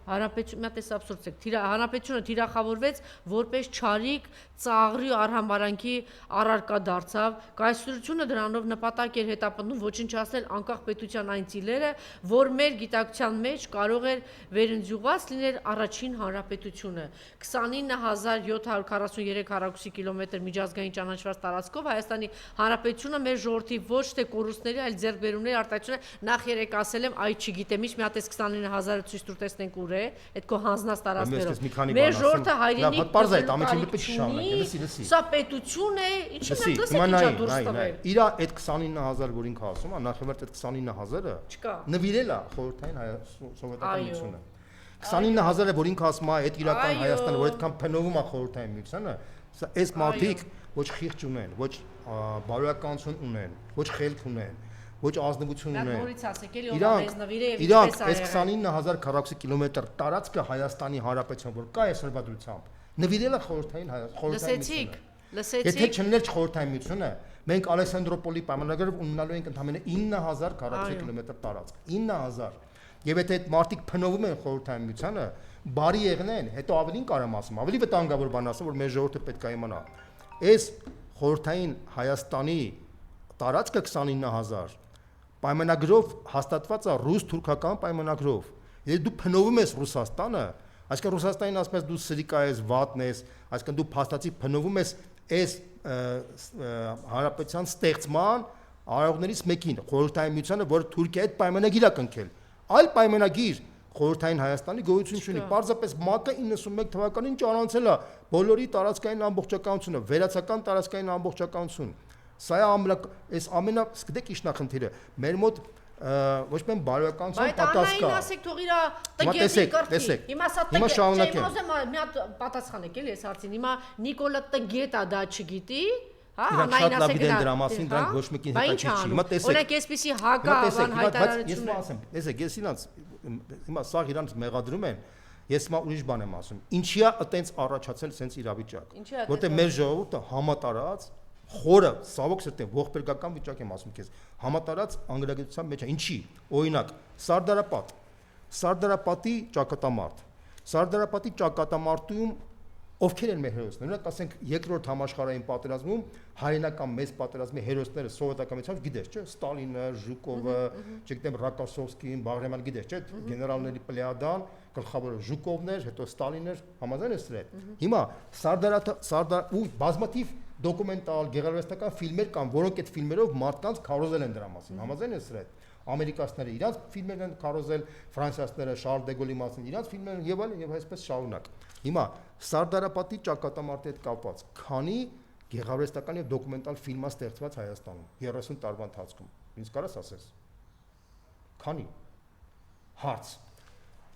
հանրապետությունը տես աբսուրդ է, հանրապետությունը թիրախավորվեց որպես չարիք, ծաղրի արհամարանքի առարկա դարձավ, կայսրությունը դրանով նպատակ էր հետապնդում ոչնչացնել անկախ պետության այն ծիլերը, որ մեր գիտակցության մեջ կարող էր վերընձյուղված լինել առաջին հանրապետությունը 29743 քառակուսի կիլոմետր միջազգային ճանաչված տարածքով Հայաստանի հանրապետությունը մեր ժողովրդի ոչ թե կորուստների, այլ ձեռքբերումների արտադրություն է, նախ երեք ասել եմ, այ չգիտեմ, ինչ մի հատ 29000-ը ցույց տուր տեսնենք ուր է, այդ քո հանձնած տարածքներով։ Մեր ժողովրդը հայրենիք Սա պետություն է, ինչի՞ մենք լսենք ինչա դուրս տվել։ Իր այդ 29000 որ ինքը ասում է, նախևերտ այդ 29000-ը նվիրել է խորհրդային սովետական միությունը։ 29000-ը որ ինքը ասում է այդ իրական Հայաստանը, որ այդքան փնովում է խորհրդային միությանը, սա այս մարդիկ ոչ խիղճ ունեն, ոչ բարոյականություն ունեն, ոչ խելք ունեն, ոչ ազնվություն ունեն։ Նորից ասեք էլի ով մեզ նվիրե եւ ինչպես այս 29000 քառակուսի կիլոմետր տարածքը Հայաստանի Հանրապետության, որ կա այս հրբադրությամբ, նվիրել է խորհրդային միությանը։ Լսեցիք։ Եթե չներ խորհրդային միությունը, մենք Ալեքսանդրոպոլի պայմանագրով ունենալու ենք ընդամենը 9000 քառակուսի կիլոմետր տարածք, 9000։ Եվ եթե այդ մարդիկ փնովում են խորհրդային միությանը, բարի եղնեն, հետո ավելին կարամ ասում, ավելի վտանգավոր բան ասեմ, որ մեր ժողովուրդը պետք է իմանա։ Այս խորհրդային Հայաստանի տարածքը 29000 պայմանագրով հաստատված է ռուս-թուրքական պայմանագրով։ Եթե դու փնովում ես Ռուսաստանը, այսինքն Ռուսաստանին ասում ես դու սրիկա ես, վատն ես, այսինքն դու փաստացի փնովում ես այս հանրապետության ստեղծման արարողներից մեկին, խորհրդային միությանը, որ Թուրքիայի հետ պայմանագիր է կնքել։ Այլ պայմանագիր խորհրդային Հայաստանի գոյություն չունի։ Պարզապես ՄԱԿ-ը 91 թվականին ճանաչել է բոլորի տարածքային ամբողջականությունը, վերացական տարածքային ամբողջականություն։ Սա է այս ամենա, գիտեք ի՞նչն է խնդիրը։ Մեր մոտ ոչ միայն բարոյականության պակաս կա։ Բայց ասեք թող իրա տգետի կրթի։ Հիմա սա տգետ, չեմ ուզում մի հատ պատասխանեք էլի այս հարցին։ Հիմա Նիկոլա տգետա դա չգիտի, հա, անային ասեք դրա մասին, դրանք ոչ մեկին հետաքրքիր չի։ Հիմա տեսեք։ Օրինակ այսպեսի հակաբան հայտարարություն։ Ես ասեմ, տեսեք, ես իրանց հիմա սա իրանց մեղադրում են։ Ես հիմա ուրիշ բան եմ ասում։ Ինչի է այտենց առաջացել սենց իրավիճակ, որտեղ մեր ժողովուրդը համատարած խորը սավոք սրտեն ողբերգական վիճակ եմ ասում քեզ համատարած անգրագիտության մեջ է ինչի օրինակ Սարդարապատի ճակատամարտում ովքեր են մեր հերոսները օրինակ ասենք երկրորդ համաշխարհային պատերազմում հայրենական մեծ պատերազմի հերոսները սովետականությամբ գիտես չէ Ստալինը, Ժուկովը, չգիտեմ Ռակասովսկին, Բաղրամյան գիտես չէ գեներալների պլեյադան գլխավորը Ժուկովն էր, հետո Ստալինն էր, համաձայն ես դրա հետ։ Հիմա Սարդար ու բազմաթիվ դոկումենտալ, գեղարվեստական ֆիլմեր կան, որոնք այդ ֆիլմերով մարդկանց քարոզել են դրա մասին։ Համաձայն ես դրա հետ։ Ամերիկացիները իրանց ֆիլմերն են քարոզել, ֆրանսիացիները Շարլ դե Գոլի մասին իրանց ֆիլմերն եւ այլն եւ այսպես շարունակ։ Հիմա Սարդարապատի ճակատամարտի հետ կապված քանի գեղարվեստական եւ դոկումենտալ ֆիլմ է ստեղծված Հայաստանում 30 տարվա ընթացքում։ Ինչ կարաս ասես։ Քանի։ Հարց։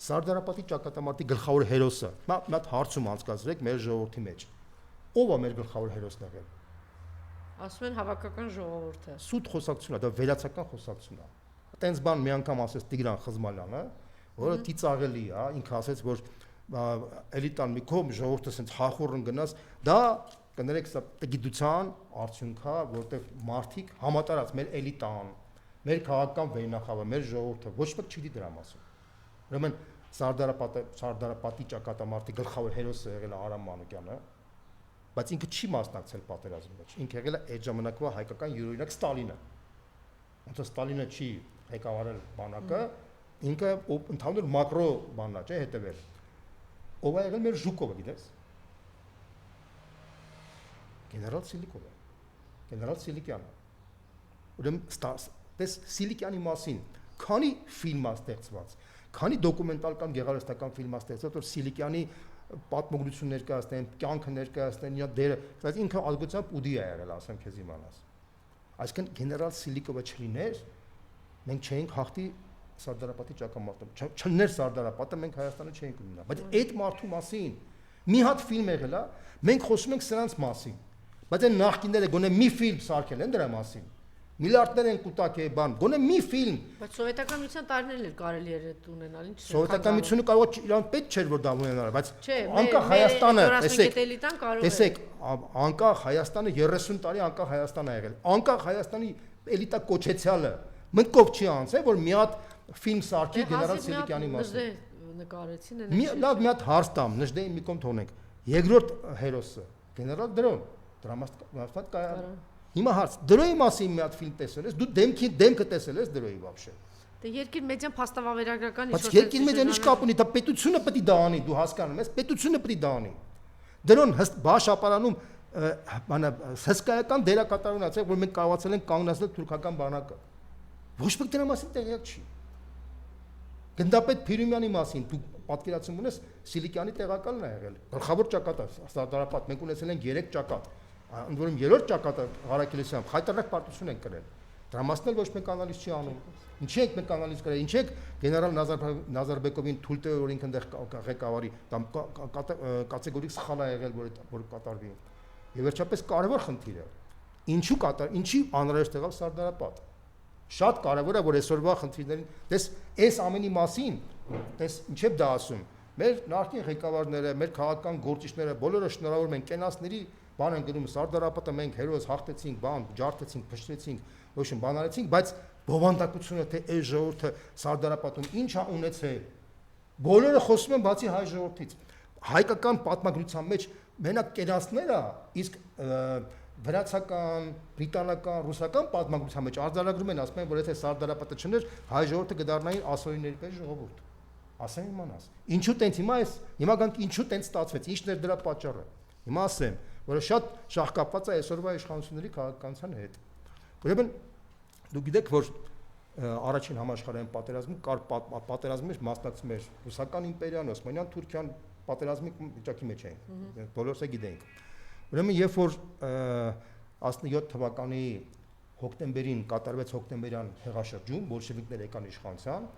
Սարդարապատի ճակատամարտի գլխավոր հերոսը։ Մի հատ հարցում անցկացրեք մեր ժողովրդի մեջ։ Ո՞վ է մեր գլխավոր հերոսն եղել։ Ասում են հավաքական ժողովուրդը։ Սուտ խոսակցություն է, դա վերացական խոսակցություն է։ Տենց բան մի անգամ ասեց Տիգրան Խզմալյանը, որը ծիծաղելի է, ինքը ասեց, որ էլիտան մի կողմ ժողովուրդը ասենց հախուռն գնաց, դա կներեք սա գիտության արդյունք է, որտեղ մարդիկ համատարած մեր էլիտան, մեր քաղաքական վերնախավը, մեր ժողովուրդը ոչ մեկ չգիտի դրա մասին։ Ուրեմն Սարդարապատի ճակատամարտի գլխավոր հերոսը եղել է Արամ Մանուկյանը, բայց ինքը չի մասնակցել պատերազմի մեջ։ Ինքը եղել է այդ ժամանակվա հայկական յուրօրինակ Ստալինը։ Ոնց Ստալինը չի ղեկավարել բանակը, ինքը ընդհանուր մակրո բանն է, չէ, հետևել։ Ով է եղել մեր Ժուկովը, գիտես։ Գեներալ Սիլիկովը։ Գեներալ Սիլիկյանը։ Ուրեմն տես Սիլիկյանի մասին քանի ֆիլմ է ստեղծված, քանի դոկումենտալ կամ գեղարվեստական ֆիլմ է ստեղծված, որ Սիլիկյանի պատմություն ներկայացնեն, կյանքը ներկայացնեն, իր դերը, բայց ինքը ազգությամբ ուդի է եղել, ասեմ քեզ իմանաս։ Այսինքն գեներալ Սիլիկովը չլիներ, մենք չէինք հաղթի Սարդարապատի ճակատամարտում, չլներ Սարդարապատը, մենք Հայաստանը չէինք ունենա։ Բայց այդ մարդու մասին մի հատ ֆիլմ եղել է, մենք խոսում ենք սրանց մասին։ Բայց այն նախկինները գոնե մի ֆիլմ սարքել են դրա մասին։ Միլիարդներ են կուտակել բան, գոնե մի ֆիլմ։ Բայց սովետական միության տարիներն էլ կարելի էր այդ ունենալ, ինչ։ Սովետական միությունը կարող է իրան պետք չէր որ դա ունենալ, բայց անկախ Հայաստանը, տեսեք, անկախ Հայաստանը 30 տարի անկախ Հայաստան ա եղել։ Անկախ Հայաստանի էլիտա կոչեցյալը մտքով չի անցել, որ մի հատ ֆիլմ սարքի գեներալ Սիլիկյանի մասին։ Նկարեցին են։ Լավ, մի հատ հարց տամ, Նժդեի մի կողմ թողնենք։ Երկրորդ հերոսը գեներալ Դրոն, դրամատիկ կայարան։ Հիմա հարց, Դրոյի մասին մի հատ ֆիլմ տեսել ես, դու դեմքը տեսել ես Դրոյի вообще։ Դե երկիր մեդիան փաստավավերագրական ինչ-որ։ Բայց երկիր մեդիան ինչ կապ ունի, դա պետությունը պետք է դա անի, դու հասկանում ես, պետությունը պետք է դա անի։ Դրոն բաշապարանում բանը հսկայական դերակատարություն ացել, որ մենք կարողացել ենք կանգնեցնել թուրքական բանակը։ Ոչ մեկ դրա մասին տեղյակ չի։ Գնդապետ Փիրումյանի մասին դու պատկերացում ունես, Սիլիկյանի տեղակալն է եղել։ Գլխավոր ճակատը Սարդարապատ, մենք ունեցել ենք 3 ճակատ։ Ընդ որում երրորդ ճակատը Ղարաքելիսյան խայտարակ պարտություն են կրել։ Դրամասն էլ ոչ մեկ անալիզ չի անում։ Ինչի ենք մենք անալիզ կարել, ինչի ենք գեներալ Նազարբեկովին թույլ տվել, որ ինքը այնտեղ ղեկավարի, կատեգորիկ սխալ է եղել, որ կատարվի։ Եվ վերջապես կարևոր խնդիրը, ինչի անհրաժեշտ եղավ Սարդարապատ։ Շատ կարևոր է, որ այսօրվա խնդիրներին, տես այս ամենի մասին, տես ինչեւ դա ասում, մեր նախկին ղեկավարները, մեր քաղաքական գործիչները բոլորը շնորհավորում են կենասների բան են գրում Սարդարապետը մենք հերոս հաղթեցինք, բան ջարդեցինք, փշրեցինք, ոչ մի բան արեցինք, բայց բովանդակությունը թե այս ժողովուրդը Սարդարապետում ինչ է ունեցել։ Բոլորը խոսում են բացի հայ ժողովրդից։ Հայկական պատմագրության մեջ մենակ կենասները, իսկ վրացական, բրիտանական, ռուսական պատմագրության մեջ արձանագրում են, ասում են, որ եթե Սարդարապետը չներ, հայ ժողովուրդը կդառնային ասորիների պես ժողովուրդ։ Ասեմ իմանաս։ Ինչու տենց հիմա գանք ինչու տենց ստացվեց, ինչն էր դրա պատճառը։ Հիմա ասեմ, որը շատ շահկապված է այսօրվա իշխանությունների քաղաքականության հետ։ Ուրեմն դուք գիտեք, որ առաջին համաշխարհային պատերազմում կար պատերազմի մեջ մասնակցում էր ռուսական իմպերիան, Օսմանյան Թուրքիան պատերազմի վիճակի մեջ էին։ Բոլորս է գիտենք։ Ուրեմն երբ որ 17 թվականի հոկտեմբերին կատարվեց հոկտեմբերյան հեղաշրջում, բոլշևիկները եկան իշխանության,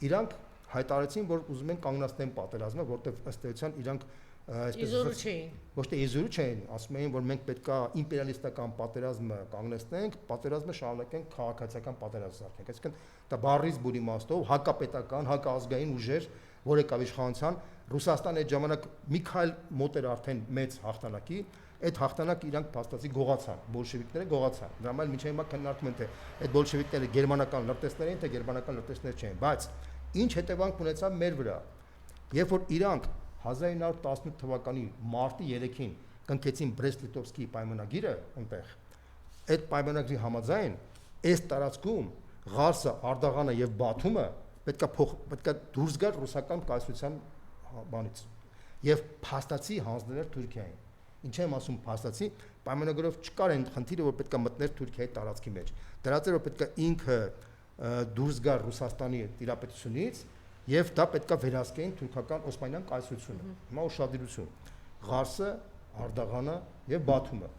իրանք հայտարարեցին, որ ուզում են կանգնացնեն պատերազմը, որտեղ ըստ էության իրանք իզուրու չէին։ Ոչ թե իզուրու չէին, ասում էին, որ մենք պետքա իմպերիալիստական պատերազմը կանգնեցնենք, պատերազմը շարունակենք քաղաքացիական պատերազմ սարքենք։ Այսինքն դա բառից բուրի իմաստով հակապետական, հակազգային ուժեր, որ եկավ իշխանության, Ռուսաստանը այդ ժամանակ մի քայլ մոտ էր արդեն մեծ հաղթանակի, այդ հաղթանակը իրանք փաստացի գողացան, բոլշևիկները գողացան։ Դրա համար մինչև հիմա քննարկում են թե այդ բոլշևիկները գերմանական լրտեսներ էին, թե գերմանական լրտեսներ չէին, բայց ինչ հետևանք ունեցավ մեր վրա։ Երբ որ իրանք 1918 թվականի մարտի 3-ին կնքեցին Բրեստ-Լիտովսկի պայմանագիրը այնտեղ, այդ պայմանագրի համաձայն այս տարածքում Ղարսը, Արդաղանը եւ Բաթումը պետքա դուրս գար ռուսական կայսրության բանից եւ փաստացի հանձնել Թուրքիային։ Ինչ եմ ասում փաստացի, պայմանագրով չկար այն խնդիրը, որ պետքա մտներ Թուրքիայի տարածքի մեջ։ Դրանից որ պետքա ինքը դուրս գար Ռուսաստանի տիրապետությունից եւ դա պետքա վերահսկեին թուրքական Օսմանյան կայսրությունը։ Հիմա ուշադրություն։ Ղարսը, Արդաղանը եւ Բաթումը։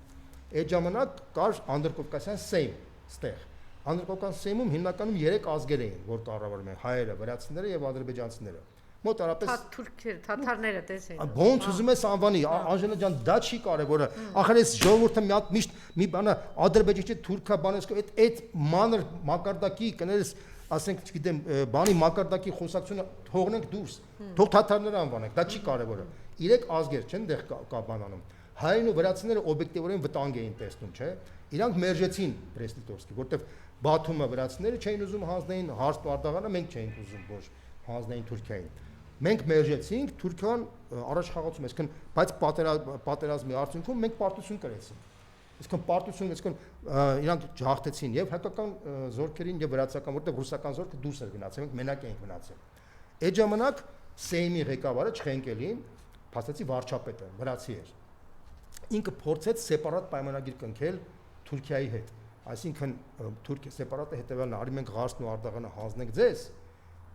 Այդ ժամանակ կար Անդրկովկասյան Սեյմ ստեղ։ Անդրկովկասյան Սեյմում հիմնականում 3 ազգեր էին, որ կառավարում են՝ հայերը, վրացիները եւ ադրբեջանցիները։ Մոտարապես թուրքերը, թաթարները տեսեն։ Ոնց ուզում ես անվանի, Անժելա ջան, դա չի կարևորը։ Ախր այս ժողովուրդը միշտ մի բանը ադրբեջանցի թուրքա բանես այդ մանր մակարդակի կներես, ասենք, չգիտեմ, բանի մակարդակի խոսակցությունը թողնենք դուրս։ Թող թաթարները անվանենք, դա չի կարևորը։ 3 ազգեր չեն դեղ կա բանանում։ Հայերն ու վրացիները օբյեկտիվորեն վտանգ էին տեսնում, չէ՞։ Իրանք մերժեցին Բրեստ-Լիտովսկի, որտեվ Բաթումը վրացիները չէին ուզում հանձնեին, Հարստ ու Արդաղանը մենք չէինք ուզում, որ հանձնեին Թուրքիային։ Մենք մերժեցինք, Թուրքիան առաջխաղացում, այսինքն, բայց պատերազմի արդյունքում մենք պարտություն կրեցինք։ Այսինքն պարտություն, այսինքն իրանք ջախտեցին եւ հայկական զորքերին եւ վրացական, որտեղ ռուսական զորքը դուրս էր գնացել, մենք մենակ էինք մնացել։ Այդ ժամանակ Սեյմի ղեկավարը Չխենկելին, փաստացի վարչապետը, վրացի էր։ Ինքը փորձեց սեպարատ պայմանագիր կնքել Թուրքիայի հետ։ Այսինքն Թուրքիա սեպարատը հետեւյալն է, արի մենք Ղարսն ու Արդաղանը հանձնենք ձեզ,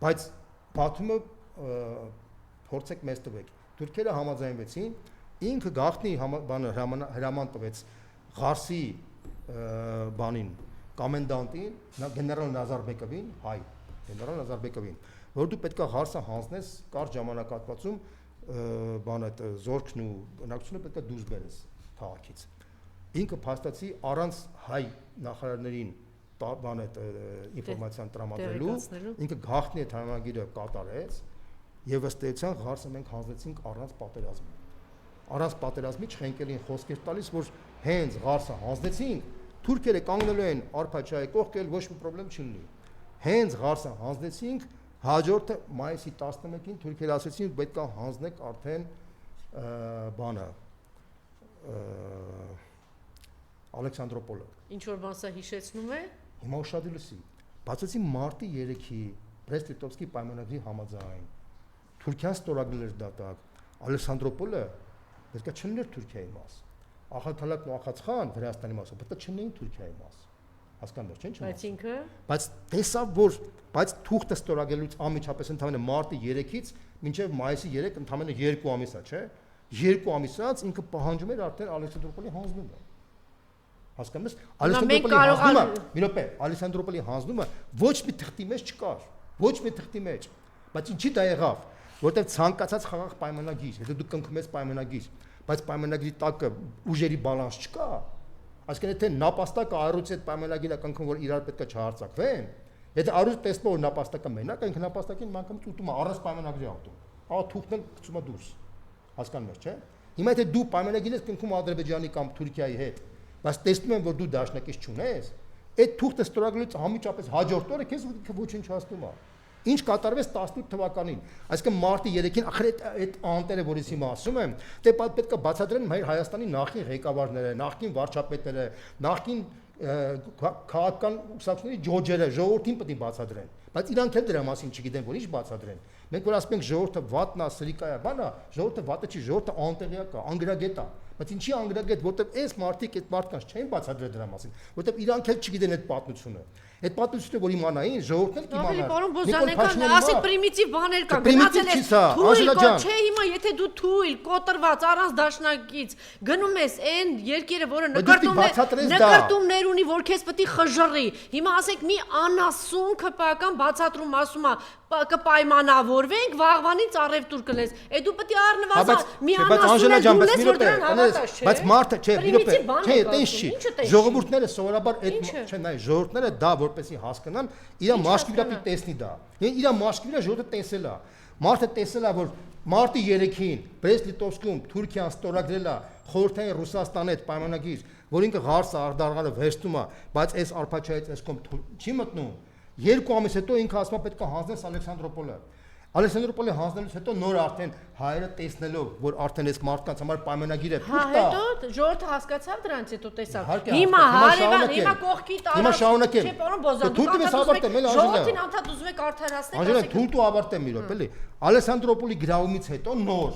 բայց Բաթումը փորձեք մեզ տվեք։ Թուրքերը համաձայնվեցին, ինքը գաղտնի բանը հրաման տվեց Ղարսի բանին, կոմենդանտին, գեներալ Նազարբեկովին, հայ, գեներալ Նազարբեկովին, որ դու պետքա Ղարսը հանձնես կարճ ժամանակահատվածում բան այդ զորքն ու բնակչությունը պետքա դուրս բերես քաղաքից։ Ինքը փաստացի առանց հայ նախարարներին բան այդ ինֆորմացիան տրամադրելու, ինքը գաղտնի այդ հրամանագիրը կատարեց եւ ըստ էության Ղարսը մենք հանձնեցինք առանց պատերազմի։ Առանց պատերազմի Չխենկելին խոսքեր տալիս, որ հենց Ղարսը հանձնեցինք, թուրքերը կանգնելու են Արփաչայի կողքել, ոչ մի խնդրեմ չլինի։ Հենց Ղարսը հանձնեցինք, հաջորդը մայիսի 11-ին թուրքերը ասացին, պետք է հանձնեք արդեն բանը Ալեքսանդրոպոլը։ Ինչ որ բան սա հիշեցնում է։ Հիմա ուշադրություն։ Բացեցի մարտի 3-ի Բրեստ-Լիտովսկի պայմանագրի համաձայն Թուրքիան ստորագրել էր դատակ, Ալեքսանդրոպոլը պետք է չլիներ Թուրքիայի մաս։ Ախալքալակն ու Ախացխան Վրաստանի մասը պետք է չլինեին Թուրքիայի մաս։ Հասկանու՞մ եք, չէ՞։ Բայց ինքը բայց տեսավ, որ բայց թուղթը ստորագրելուց անմիջապես ընդամենը մարտի 3-ից մինչև մայիսի 3 ընդամենը 2 ամիս է, չէ՞։ 2 ամիսից ինքը պահանջում էր արդեն Ալեքսանդրոպոլի հանձնումը։ Հասկանում ես, Ալեսանդրոպոլի հանձնումը ոչ մի թղթի մեջ չկար, ոչ մի թղթի մեջ, բայց ինչի դա եղավ, որտեղ ցանկացած խաղաղ պայմանագիր, եթե դու կնքում ես պայմանագիր, բայց պայմանագրի տակը ուժերի բալանս չկա, այսինքն եթե նապաստակը առյուծի այդ պայմանագիրը կնքում, որ իրար պետք է չհարցակվեն, եթե առյուծը տեսնում որ նապաստակը մենակ է, ինքը նապաստակին մանկամից ուտում է առանց պայմանագրի աղտում, ահա թուղթն էլ գցում է դուրս, հասկանում ես, չէ՞։ Հիմա եթե դու պայմանագիր ես կնքում Ադրբեջանի կամ Թուրքիայի հետ, բայց տեսնում են որ դու դաշնակից չունես, այդ թուղթը ստորագրելուց համիջապես հաջորդ օրը քեզ ոչնչացնում է։ Ինչ կատարվեց 18 թվականին, այսինքն մարտի 3-ին ախր այդ անտերը որից հիմա ասում եմ, դե պետք է բացատրեն մեր Հայաստանի նախկին ղեկավարները, նախկին վարչապետները, նախկին քաղաքական ուսակցությունների ջոջերը, ժողովրդին պետք է բացատրեն, բայց իրանք էլ դրա մասին չգիտեն, որ ինչ բացատրեն։ Մենք որ ասում ենք ժողովուրդը վատնա, սրիկայա, բանա, ժողովուրդը վատը չի, ժողովուրդը անտեղյակ է, անգրագետ է, բայց ինչի անգրագետ, որտեվ այս մարդիկ այդ մարդկանց չեն բացատրել դրա մասին, որտեվ իրանք էլ չգիտեն այդ պատմությունը։ Այդ պատմությունը որ իմանային, ժողովուրդն էլ կիմանա։ Պարոն Բոզանյան, ասի պրիմիտիվ բաներ կան, գնացել ես թույլ, չէ, հիմա եթե դու թույլ, կոտրված, առանց դաշնակից գնում ես այն երկերը, որը նկարտումներ ունի, որ քեզ պետք է խժռի։ Հիմա ասենք մի անասուն քպական բացատրում ասում է կպայմանավորվենք, վաղվանից առևտուր կլես։ Այդ դու պետք է առնվազն մի անասուն դուլես, որ դրան հավատաս, չէ։ Բայց մարդը, չէ, չէ, տես չի։ Ժողովուրդները սովորաբար այդ, չէ, նայ, ժողովուրդները դա որպեսի հասկանան, իր մաշկիվրա պիտի տեսնի դա։ Իր մաշկիվրա ժողովուրդը տեսել է։ Մարդը տեսել է, որ մարտի 3-ին Բրեստ-Լիտովսկում Թուրքիան ստորագրել է խորհրդային Ռուսաստանի հետ պայմանագիր, որ ինքը Ղարսը Աղդաղանը վերցնում է, բայց այս արփաչայից այս կողմ չի մտնում։ 2 ամիս հետո ինքը ասում է պետք է հանձնես Ալեքսանդրոպոլը։ Ալեքսանդրոպոլի հանձնելուց հետո նոր արդեն հայերը տեսնելով, որ արդեն այս մարդկանց համար պայմանագիր է թույլ տա։ Հետո ժողովուրդը հասկացավ դրանից հետո տեսավ։ Հիմա հարևան, հիմա կողքի տարած։ Հիմա շարունակեմ։ Չէ, պարոն Բոզան, դուք ժողովրդին անդադ ուզում եք արդարացնել, ասեք։ Թույլ տու ավարտեմ մի րոպե, էլի։ Ալեքսանդրոպոլի գրավումից հետո նոր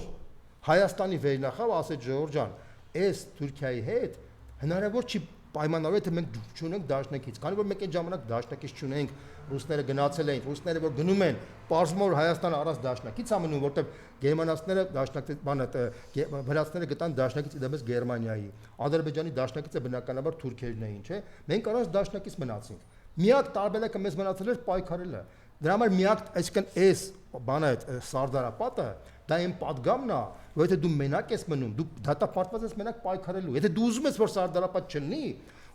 Հայաստանի վերնախավ ասեց Ժողովուրդ ջան, այս Թուրքիայի հետ հնարավոր չի պայմանավորել թե մենք չունենք դաշնակից, քանի որ մենք այդ ժամանակ դաշնակից չունենք, ռուսները գնացել էին, ռուսները որ գնում են, պարզվում որ Հայաստանը առանց դաշնակից ամնում, որտեղ գերմանացիները դաշնակից, վրացիները գտան դաշնակից իդեպս Գերմանիայի, Ադրբեջանի դաշնակիցը բնականաբար թուրքերն էին, չէ՞։ Մենք առանց դաշնակից մնացինք։ Միակ տարբերակը մեզ մնացել էր պայքարելը։ Դրա համար միակ, այսինքն այս բանը Սարդարապատը դա այն падգամն է, որ եթե դու մենակ ես մնում, դու դատապարտված ես մենակ պայքարելու։ Եթե դու ուզում ես որ Սարդարապատ չլինի,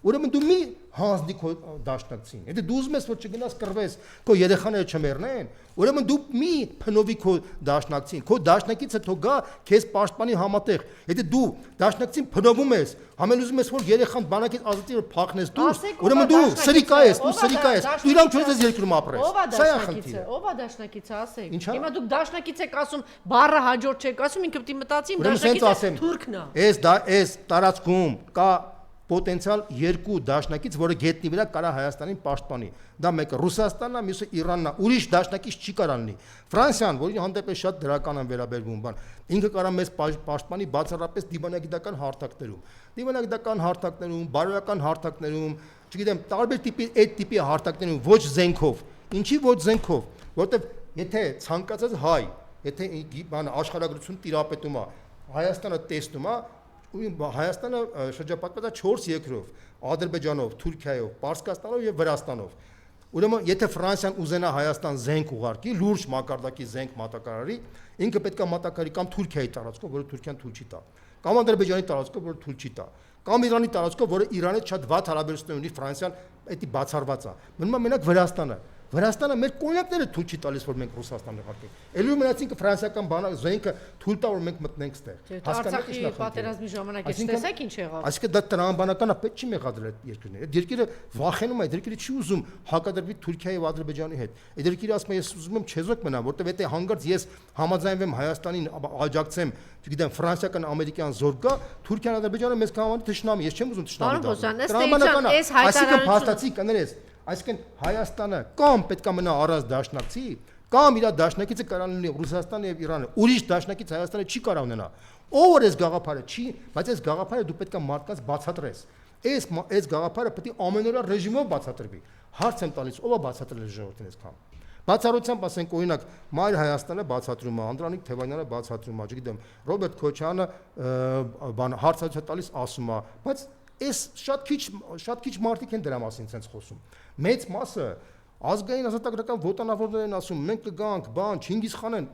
ուրեմն դու մի հանձնի քո դաշնակցին։ Եթե դու ուզում ես որ չգնաս կռվես, քո երեխաները չմեռնեն, ուրեմն դու մի փնովի քո դաշնակցին, քո դաշնակիցը թող գա քեզ պաշտպանի համատեղ։ Եթե դու դաշնակցին փնովում ես, համել ուզում ես որ երեխան բանակից ազատի որ փախնես դուրս, ուրեմն դու սրիկա ես, դու իրան չունես ես երկրում ապրես։ Սա է խնդիրը։ Ո՞վ է դաշնակիցը, ասեք։ Հիմա դուք դաշնակից եք ասում, բառը հաջորդ չեք ասում, ինքը պետք է մտածի դաշնակիցը թուրքն է։ Այս տարածքում կա պոտենցիալ 2 դաշնակից, որը գետնի վրա կարա Հայաստանին պաշտպանի։ Դա մեկը Ռուսաստանն է, մյուսը Իրանն է, ուրիշ դաշնակից չի կարող լինի։ Ֆրանսիան, որի հանդեպ է շատ դրական են վերաբերվում, բան, ինքը կարա մեզ պաշտպանի բացառապես դիվանագիտական հարթակներում, բարոյական հարթակներում, չգիտեմ, տարբեր տիպի այդ տիպի հարթակներում, ոչ զենքով։ Ինչի ոչ զենքով, որտեվ եթե ցանկացած հայ, եթե բան աշխարհագրություն տիրապետում է, Հայաստանը տեսնում է, Հայաստանը շրջապատված է 4 երկրով՝ Ադրբեջանով, Թուրքիայով, Պարսկաստանով եւ Վրաստանով։ Ուրեմն եթե Ֆրանսիան ուզենա Հայաստան զենք ուղարկի, լուրջ մակարդակի զենք մատակարարի, ինքը պետք է մատակարարի կամ Թուրքիայի տարածքով, որը Թուրքիան թույլ չի տա, կամ Ադրբեջանի տարածքով, որը թույլ չի տա, կամ Իրանի տարածքով, որը Իրանի հետ շատ վատ հարաբերություններ ունի, Ֆրանսիան դա բացառված է։ Մնում է մենակ Վրաստանը։ Վրաստանը մեր կոնյակները թույլ չի տալիս որ մենք Ռուսաստան նկատենք։ Ելույթ մնացինք ֆրանսիական բանը զենքը թույլ տա որ մենք մտնենք ստեղ։ Հասկանալի է պատերազմի ժամանակ էս տեսեք ինչ եղավ։ Այսինքն դա տրամաբանական է, պետք չի մեղադրել այդ երկրները։ Այդ երկիրը վախենում է, այդ երկիրը չի ուզում հակադրվի Թուրքիայի եւ Ադրբեջանի հետ։ Այդ երկիրը ասում է ես ուզում եմ չեզոք մնամ, որտեվ եթե հանգարց ես համաձայնվեմ Հայաստանին աջակցեմ, չգիտեմ, ֆրանսիական, ամերիկյան զորք գա, Թուրքիան, Ադրբեջանը մեզ կհանվի թշնամի, ես չեմ ուզում թշնամի դառնալ։ Տրամաբանական է, այսինքն փաստացի կներես Այսինքն Հայաստանը կամ պետք է մնա առանց դաշնակցի, կամ իր դաշնակիցը կարող լինի Ռուսաստանը եւ Իրանը։ Ուրիշ դաշնակից Հայաստանը չի կարող ունենա։ Ով որ այս գաղափարը չի, բայց այս գաղափարը դու պետք է մարդկանց բացատրես։ Այս գաղափարը պետք է ամենօրյա ռեժիմով բացատրվի։ Հարց եմ տալիս, ով է բացատրել ժողովրդին այսքան։ Բացառությամբ ասենք օրինակ Մայր Հայաստանը բացատրում է, Անդրանիկ Թևանյանը բացատրում է, չգիտեմ, Ռոբերտ Քոչյանը հարցազրույց տալիս ասում է, բայց Այս շատ քիչ մարդիկ են դրա մասին ցենց խոսում։ Մեծ մասը ազգային ազատագրական ոտանավորներ են ասում, մենք կգանք, բան, Չինգիզ խան են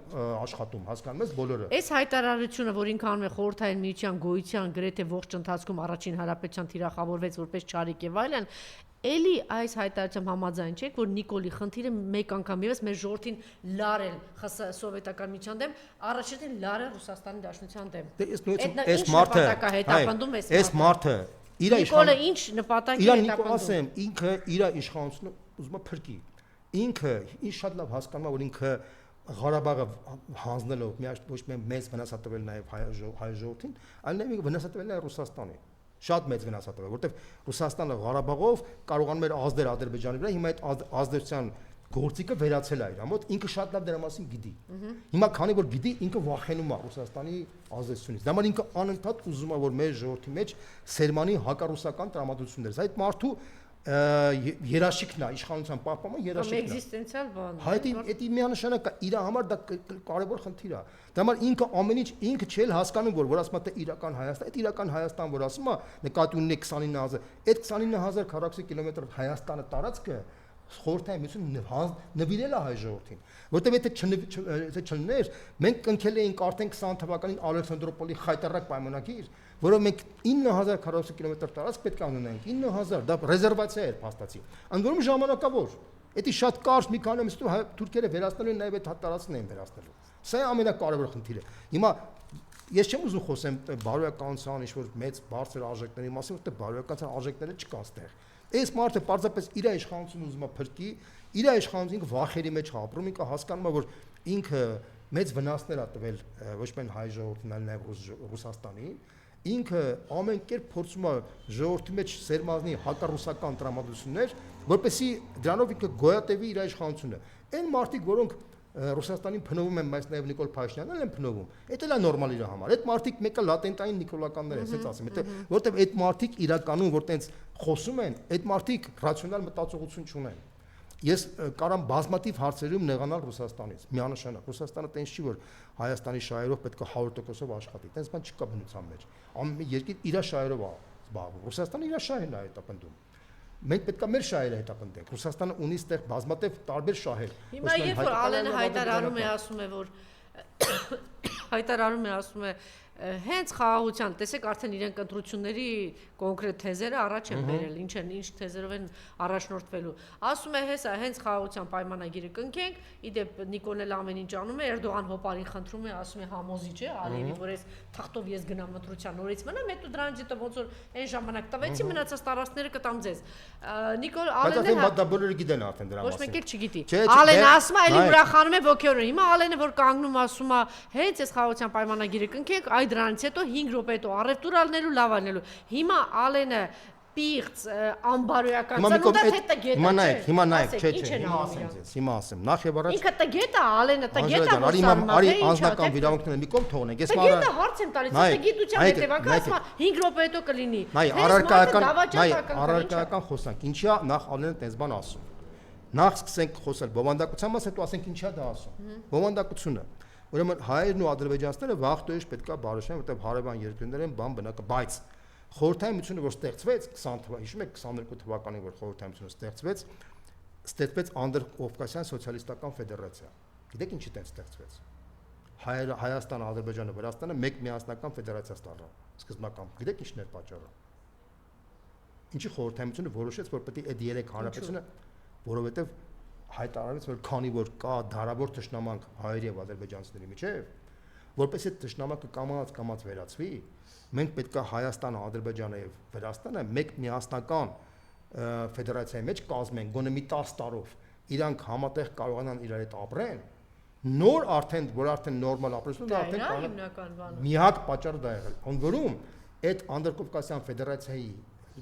աշխատում, հասկանում ես բոլորը։ Այս հայտարարությունը, որ ինքը անում է խորհրդային միության գոյության գրեթե ողջ ընթացքում առաջին հանրապետության թիրախավորվեց որպես ճարիք եւ այլն, էլի այս հայտարարությամբ համաձայն չեք, որ Նիկոլի խնդիրը մեկ անգամ եւս մեր ժողովրդին լարել սովետական միության դեմ, առաջին լարել Ռուսաստանի Դաշնության դեմ։ Այս մարդը հետապնդում է այս մարդը Նիկոլը ինչ նպատակ է հետապնդում։ Ասեմ, ինքը իր իշխանությունը ուզում է փրկի։ Ինքը ինչ շատ լավ հասկանում է, որ ինքը Ղարաբաղը հանձնելով ոչ միայն մեծ վնասատվել նաև հայ ժողովրդին, այլ նաև վնասատվել նաև Ռուսաստանին։ Շատ մեծ վնասատվել, որովհետև Ռուսաստանը Ղարաբաղով կարողանում էր ազդել Ադրբեջանի վրա, հիմա այդ ազդեցության գործիքը վերացել է իր մոտ, ինքը շատ լավ դրա մասին գիտի։ Հիմա քանի որ գիտի, ինքը վախենում է Ռուսաստանի ազդեցությունից։ Դա համար ինքը անընդհատ ուզում է, որ մեր ժողովրդի մեջ սերմանի հակառուսական տրամադրություններ։ Այդ մարդու երաշիկն է, իշխանության պահպանումը երաշիկն է։ Էգզիստենցիալ բան է։ Հայտի միանշանակ է, իր համար դա կարևոր խնդիր է։ Դա համար ինքը ամեն ինչ ինքը չէ հասկանում, որ ասում է թե իրական Հայաստան, այդ իրական Հայաստան, որ ասում է, նկատի ունի 29000, այդ 29000 քառակուսի կիլոմետր Հայաստանը տարածքը խորհրդային միությունը նվիրել է հայ ժողովրդին, որտեղ եթե չլներ, մենք կնքել էինք արդեն 20 թվականին Ալեքսանդրոպոլի խայտարակ պայմանագիր, որով մենք 9000 քառակուսի կիլոմետր տարածք պետք է ունենայինք, 9000, դա ռեզերվացիա էր փաստացի, ընդ որում ժամանակավոր, դա շատ կարճ մի քանի ամիս հետո թուրքերը վերացնելու են նաև այդ տարածքն էին վերացնելու, սա է ամենակարևոր խնդիրը, հիմա ես չեմ ուզում խոսեմ բարոյականության ինչ-որ մեծ բարձր արժեքների մասին, որտեղ բարոյականության արժեքները չկան ստեղ։ Այս մարդը պարզապես իր իշխանությունը ուզում է փրկի, իր իշխանությունը վախերի մեջ ապրում, ինքը հասկանում է, որ ինքը մեծ վնասներ է տվել ոչ միայն հայ ժողովրդին, այլ նաև Ռուսաստանին, ինքը ամեն կերպ փորձում է ժողովրդի մեջ սերմազնի հակառուսական տրամադրություններ, որպեսզի դրանով ինքը գոյատևի իր իշխանությունը։ Այն մարդիկ, որոնք Ռուսաստանին փնովում են, բայց նաև Նիկոլ Փաշինյանն են փնովում։ Դա էլ է նորմալ իր համար։ Այդ մարդիկ մեկը լատենտային նիկոլականներ են, ասած ասեմ, որտեղ այդ մարդիկ իրականում որ տենց խոսում են, այդ մարդիկ ռացիոնալ մտածողություն չունեն։ Ես կարամ բազմաթիվ հարցերում նեղանալ Ռուսաստանից, միանշանակ։ Ռուսաստանը տենց չի, որ Հայաստանի շահերով պետք է 100%-ով աշխատի։ Տենց բան չկա բնության մեջ։ Ամեն երկիր իր շահերով է զբաղվում։ Ռուսաստանը իր շահերն է հետապնդում։ Մենք պետք է մեր շահերը հետապնդենք։ Ռուսաստանը ունի ստեղ բազմաթիվ տարբեր շահեր։ Հիմա երբ որ Ալենը հայտարարում է, ասում է, որ հայտարարում է, ասում է հենց խաղաղության, տեսեք արդեն իրենք ընտրությունների կոնկրետ թեզերը առաջ են բերել, ինչ թեզերով են առաջնորդվելու։ Ասում է, հենց խաղաղության պայմանագիրը կնքենք, իդեպ Նիկոլն ամեն ինչ անում է, Էրդողան հոպարին խնդրում է, ասում է համոզիչ է, Ալիևի, որ այս թղթով ես գնամ ընտրության նորից մնամ, հետո դրան դիտը ոնց որ այն ժամանակ տվեցի, մնացած տարածքները կտամ ձեզ։ Նիկոլ Ալենը դա բոլորը գիտեն արդեն դրա մասին։ Ոչ մեկ էլ չգիտի։ Ալենը ասում է, էլի ուրախանում է ոգեորեն։ Հիմա Ալենը որ կանգնում ասում է, հենց այս խաղաղության պայմանագիրը կնքենք, այ դրանից հետո 5 րոպե հետո առևտուր ալնելու, լավ ալնելու։ Հիմա Ալենը պիղծ անբարոյական ծնունդ է տգետ է։ Հիմա նայեք, հիմա ասեմ, նախ եւ առաջ ինքը տգետ է, Ալենը տգետ է, արի անձնական վիրավորությունները մի կողմ թողնենք։ Ես մարա տգետը հարց եմ տալիս, տգիտության հետևանքը ասում է 5 րոպե հետո կլինի։ Առարկայական խոսանք, ինչի է նախ Ալենը տես բան ասում։ Նախ սկսենք խոսել բովանդակության մաս, հետո ասենք ինչի է դա ասում։ Բովանդակությունը Ուրեմն հայերն ու ադրբեջանցիները վաղտոյեշ պետք է բարոշեն, որտեղ հարևան երկրներ են, բան բնակը, բայց խորհրդային միությունը որ ստեղծվեց 20 թվականին, հիշում եք 22 թվականին որ խորհրդային միությունը ստեղծվեց Անդրկովկասյան սոցիալիստական ֆեդերացիա։ Գիտեք ինչի տենց ստեղծվեց։ Հայաստանը, Ադրբեջանը, Վրաստանը մեկ միասնական ֆեդերացիա ստանան։ Սկզբնական։ Գիտեք ինչն էր պատճառը։ Ինչի խորհրդային միությունը որոշեց, որ պետք է այդ երեք հանրապետությունը, որովհետև հայտարարեց, որ քանի որ կա դարավոր թշնամանք հայերի եւ ադրբեջանցիների միջեւ, որպես այդ թշնամակը կամած վերացվի, մենք պետք է Հայաստանը, Ադրբեջանը եւ Վրաստանը մեկ միասնական ֆեդերացիայի մեջ կազմեն, գոնե մի 10 տարով իրանք համատեղ կարողանան իրար հետ ապրեն, նոր արդեն, որ արդեն նորմալ ապրեցնουν, դա արդեն հիմնական բանը։ Միակ պատճառը դա եղել։ Ոնց որում այդ Անդրկովկասյան ֆեդերացիայի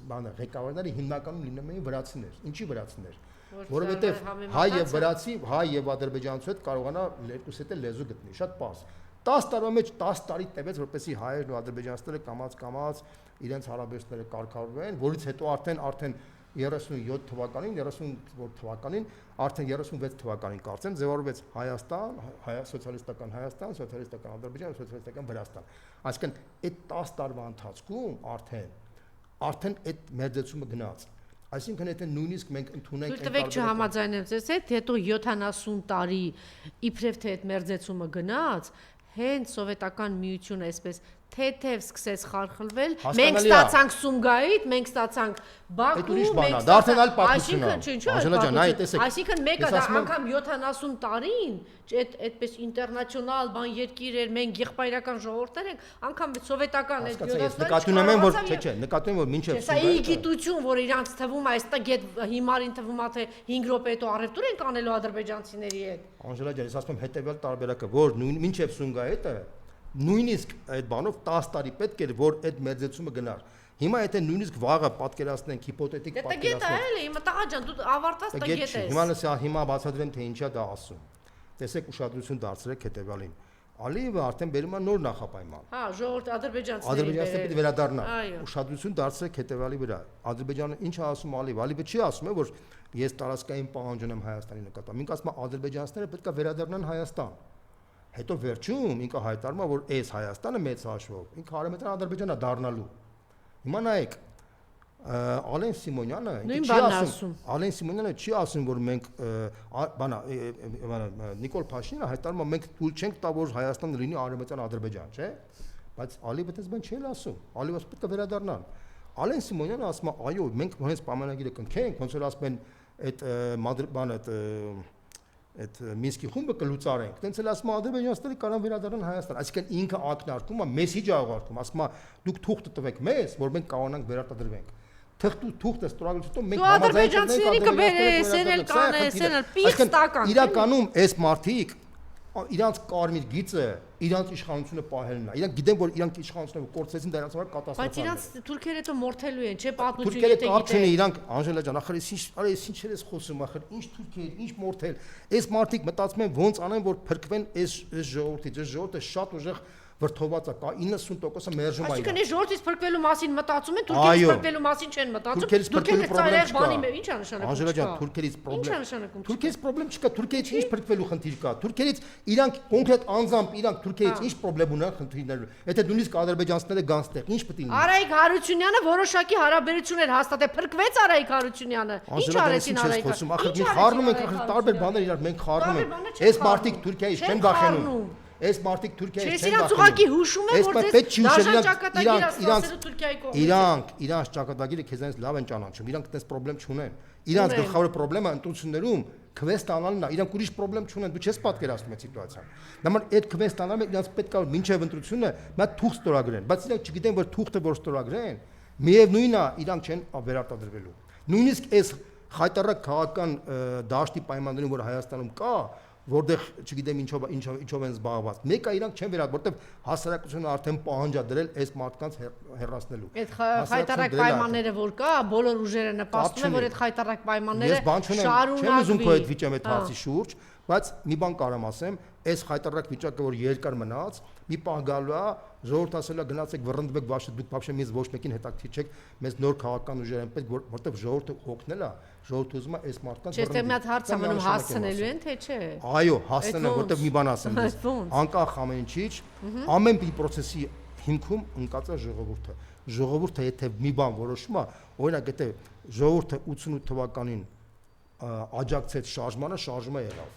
բանը ղեկավարները հիմնականում լինում էին վրացիներ։ Ինչի վրացիներ։ Որովհետև հայ եւ վրացի, հայ եւ ադրբեջանցու հետ կարողանա երկուս հետ լեզու գտնի, շատ պարզ։ 10 տարվա մեջ 10 տարի տևեց, որպեսզի հայերն ու ադրբեջանցիները կամած իրենց հարաբերությունները կարգավորվեն, որից հետո արդեն 37 թվականին, 38 թվականին, արդեն 36 թվականին կարծեմ ձևավորվեց Հայաստան, սոցիալիստական Հայաստան, սոցիալիստական Ադրբեջան, սոցիալիստական Վրաստան։ Այսինքն այդ 10 տարվա ընթացքում արդեն արդեն այդ մերձեցումը գնաց։ Այսինքն եթե նույնիսկ մենք ընդունենք Դուք չհամաձայնեմ ձեզ հետ, հետո 70 տարի իբրև թե այդ մերձեցումը գնաց, հենց սովետական միությունը այսպես թեթև սկսեց խարխլվել, մենք ստացանք Սումգայիթ, մենք ստացանք Բաքու, մենք ստացանք այսինքն մեկը դա անգամ 70 տարին, այդպես ինտերնացիոնալ բան երկիր էր, մենք եղբայրական ժողովուրդներ ենք, անգամ սովետական այդ 70 նկատում եմ որ նկատում եմ որ մինչև Սա գիտություն, որ իրանց թվում է, այստեղ հիմարին թվում է թե 5 րոպե հետո առևտուր են կանելու ադրբեջանցիների հետ։ Անժելա ջան, ես ասում եմ հետեւյալ տարբերակը, որ մինչև Սումգայիթը նույնիսկ այդ բանով 10 տարի պետք էր որ այդ մերձեցումը գնար։ Հիմա եթե նույնիսկ վաղը պատկերացնենք հիպոթետիկ պատկերացնենք։ Դա գետ է, էլի, հիմա տղա ջան, դու ավարտած դա գետ ես։ Հիմա բացատրեմ թե ինչա դա ասում։ Տեսեք ուշադրություն դարձրեք հետեւյալին։ Ալիևը արդեն բերում է նոր նախապայման։ Հա, ժողովուրդ ադրբեջանցիների պետք է վերադառնա։ Ուշադրություն դարձրեք հետեւյալի վրա։ Ադրբեջանը ինչ է ասում Ալիևը։ Ալիևը չի ասում որ ես տարածքային պահանջ ունեմ Հայաստանի նկատմամբ։ Ինքը ասում է ադրբեջանցիները պետք է վերադառնան Հայաստան։ Հետո վերջում ինքը հայտարարում է որ այս Հայաստանը մեծ հաշվով ինքը արևմտյան Ադրբեջանա դառնալու։ Հիմա նայեք Ալեն Սիմոնյանը չի ասում որ մենք Նիկոլ Փաշինյանը հայտարարում է մենք թույլ չենք տա որ Հայաստանը լինի արևմտյան Ադրբեջան, չէ՞։ Բայց Ալիևը այդպես բան չի ասում։ Ալիևը պետք է վերադառնան։ Ալեն Սիմոնյանը ասում է այո մենք հենց պայմանագիրը կնքենք, ոնց որ ասում են այդ այդ Մինսկի խումբը կլուծարենք, տենց էլ ասում է ադրբեջանցիները կարող վերադառնան Հայաստան, այսինքն ինքը ակնարկում է, մեսիջ աղարկում, ասում է դուք թուղթ տվեք մեզ, որ մենք կարողանանք վերարտադրվենք։ Թուղթը ստորագրությունից հետո մենք ադրբեջանցիների կբերես, էլ կանես, էլ պիղծ տական։ Իրականում այս մարդիկ իրանց կարմիր գիծը իրանց իշխանությունը պահելն է։ Իրանք գիտեն որ իրանք իշխանությունը կորցրեցին դա իրանց համար կատաստրոֆա է։ Բայց իրանց թուրքերը հետո մորթելու են, չէ՞ պատմություն եթե գիտեն։ Իրանք Անժելա ջան, ախր ինչ ես խոսում, ախր ինչ թուրքեր, ինչ մորթել։ Այս մարդիկ մտածում են ոնց անեն որ փրկվեն այս ժողովրդից, այս ժողովուրդը շատ ուժեղ վրթոված է, կա 90%-ը մերժում է։ Այսինքն այս ժողովրդից փրկվելու մասին մտածում են, թուրքերից փրկվելու մասին չեն մտածում։ Թուրքերից ծայրահեղ բանի մեջ ի՞նչ է նշանակում։ Անժելա ջան, թուրքերից պրոբլեմ։ Իրանք կոնկրետ անձամբ իրանք Թուրքիայից ինչ պրոբլեմ ունեն խնդիրներ։ Եթե նույնիսկ ադրբեջանցիները գանստեղ ինչ պետք է լինի։ Արայիկ Հարությունյանը որոշակի հարաբերություններ հաստատել, փրկվեց Արայիկ Հարությունյանը։ Ինչ արեցին Արայիկը։ Ախր մենք խառնում ենք, ախր տարբեր բաներ իրար մենք խառնում ենք։ Այս մարդիկ Թուրքիայից չեն վախենում։ Այս մարդիկ Թուրքիայից չեն վախենում։ Ես ուղղակի հուշում եմ, որ իրանք ճակատագիրը քեզանից լավ են ճանաչում, իրանք այդպես խնդրեմ չունեն։ Իրանք գլխավոր խնդրեմը ընտրություններում քվեստ անալն է, իրանք ուրիշ խնդրեմ չունեն, դու չես պատկերացնում այդ սիտուացիան։ Նման այդ քվեստ անալը իրանք պետք է որ մինչև ընտրությունը նա թուղթ ստորագրեն, բայց իրանք չգիտեն որ թուղթը որ ստորագրեն, միևնույնն է իրանք չեն վերարտադրվելու։ Նույնիսկ այս խայտարակ քաղաքական դաշտի պայմաններում որ Հայաստանում կա որտեղ չգիտեմ ինչով են զբաղված։ Մեկը իրանք չեն վերադառնում, որտեղ հասարակությունը արդեն պահանջ է դրել այս մարդկանց հեռացնելու։ Այդ խայտարակ պայմանները որ կա, բոլոր ուժերը նպաստում են, որ այդ խայտարակ պայմանները շարունակվի։ Չեմ ուզում քո այդ վիճեմ այդ հարցի շուրջ, բայց մի բան կարամ ասեմ, այս խայտարակ վիճակը որ երկար մնաց, մի պահ գալու է, ժողովուրդ ասելա գնացեք վռնդվեք, բաշը դուք բաբշե մեզ ոչ մեկին հետաքրքիր չեք, մեզ նոր քաղաքական ուժեր են պետք, որտեղ ժողովուրդը օգնել է, ժողովուրդը ուզում է այս մարդկանց վռնդի։ Չէ՞ թե մի հատ հարց ամենում հասցնելու են, թե չէ։ Այո, հասցնեն, որտեղ մի բան ասեմ ես։ Անկախ ամեն ինչից, ամեն մի process-ի հիմքում ընկած է ժողովուրդը։ Ժողովուրդը եթե մի բան որոշում է, օրինակ եթե ժողովուրդը 88 թվականին աջակցեց շարժմանը, շարժումը եղավ։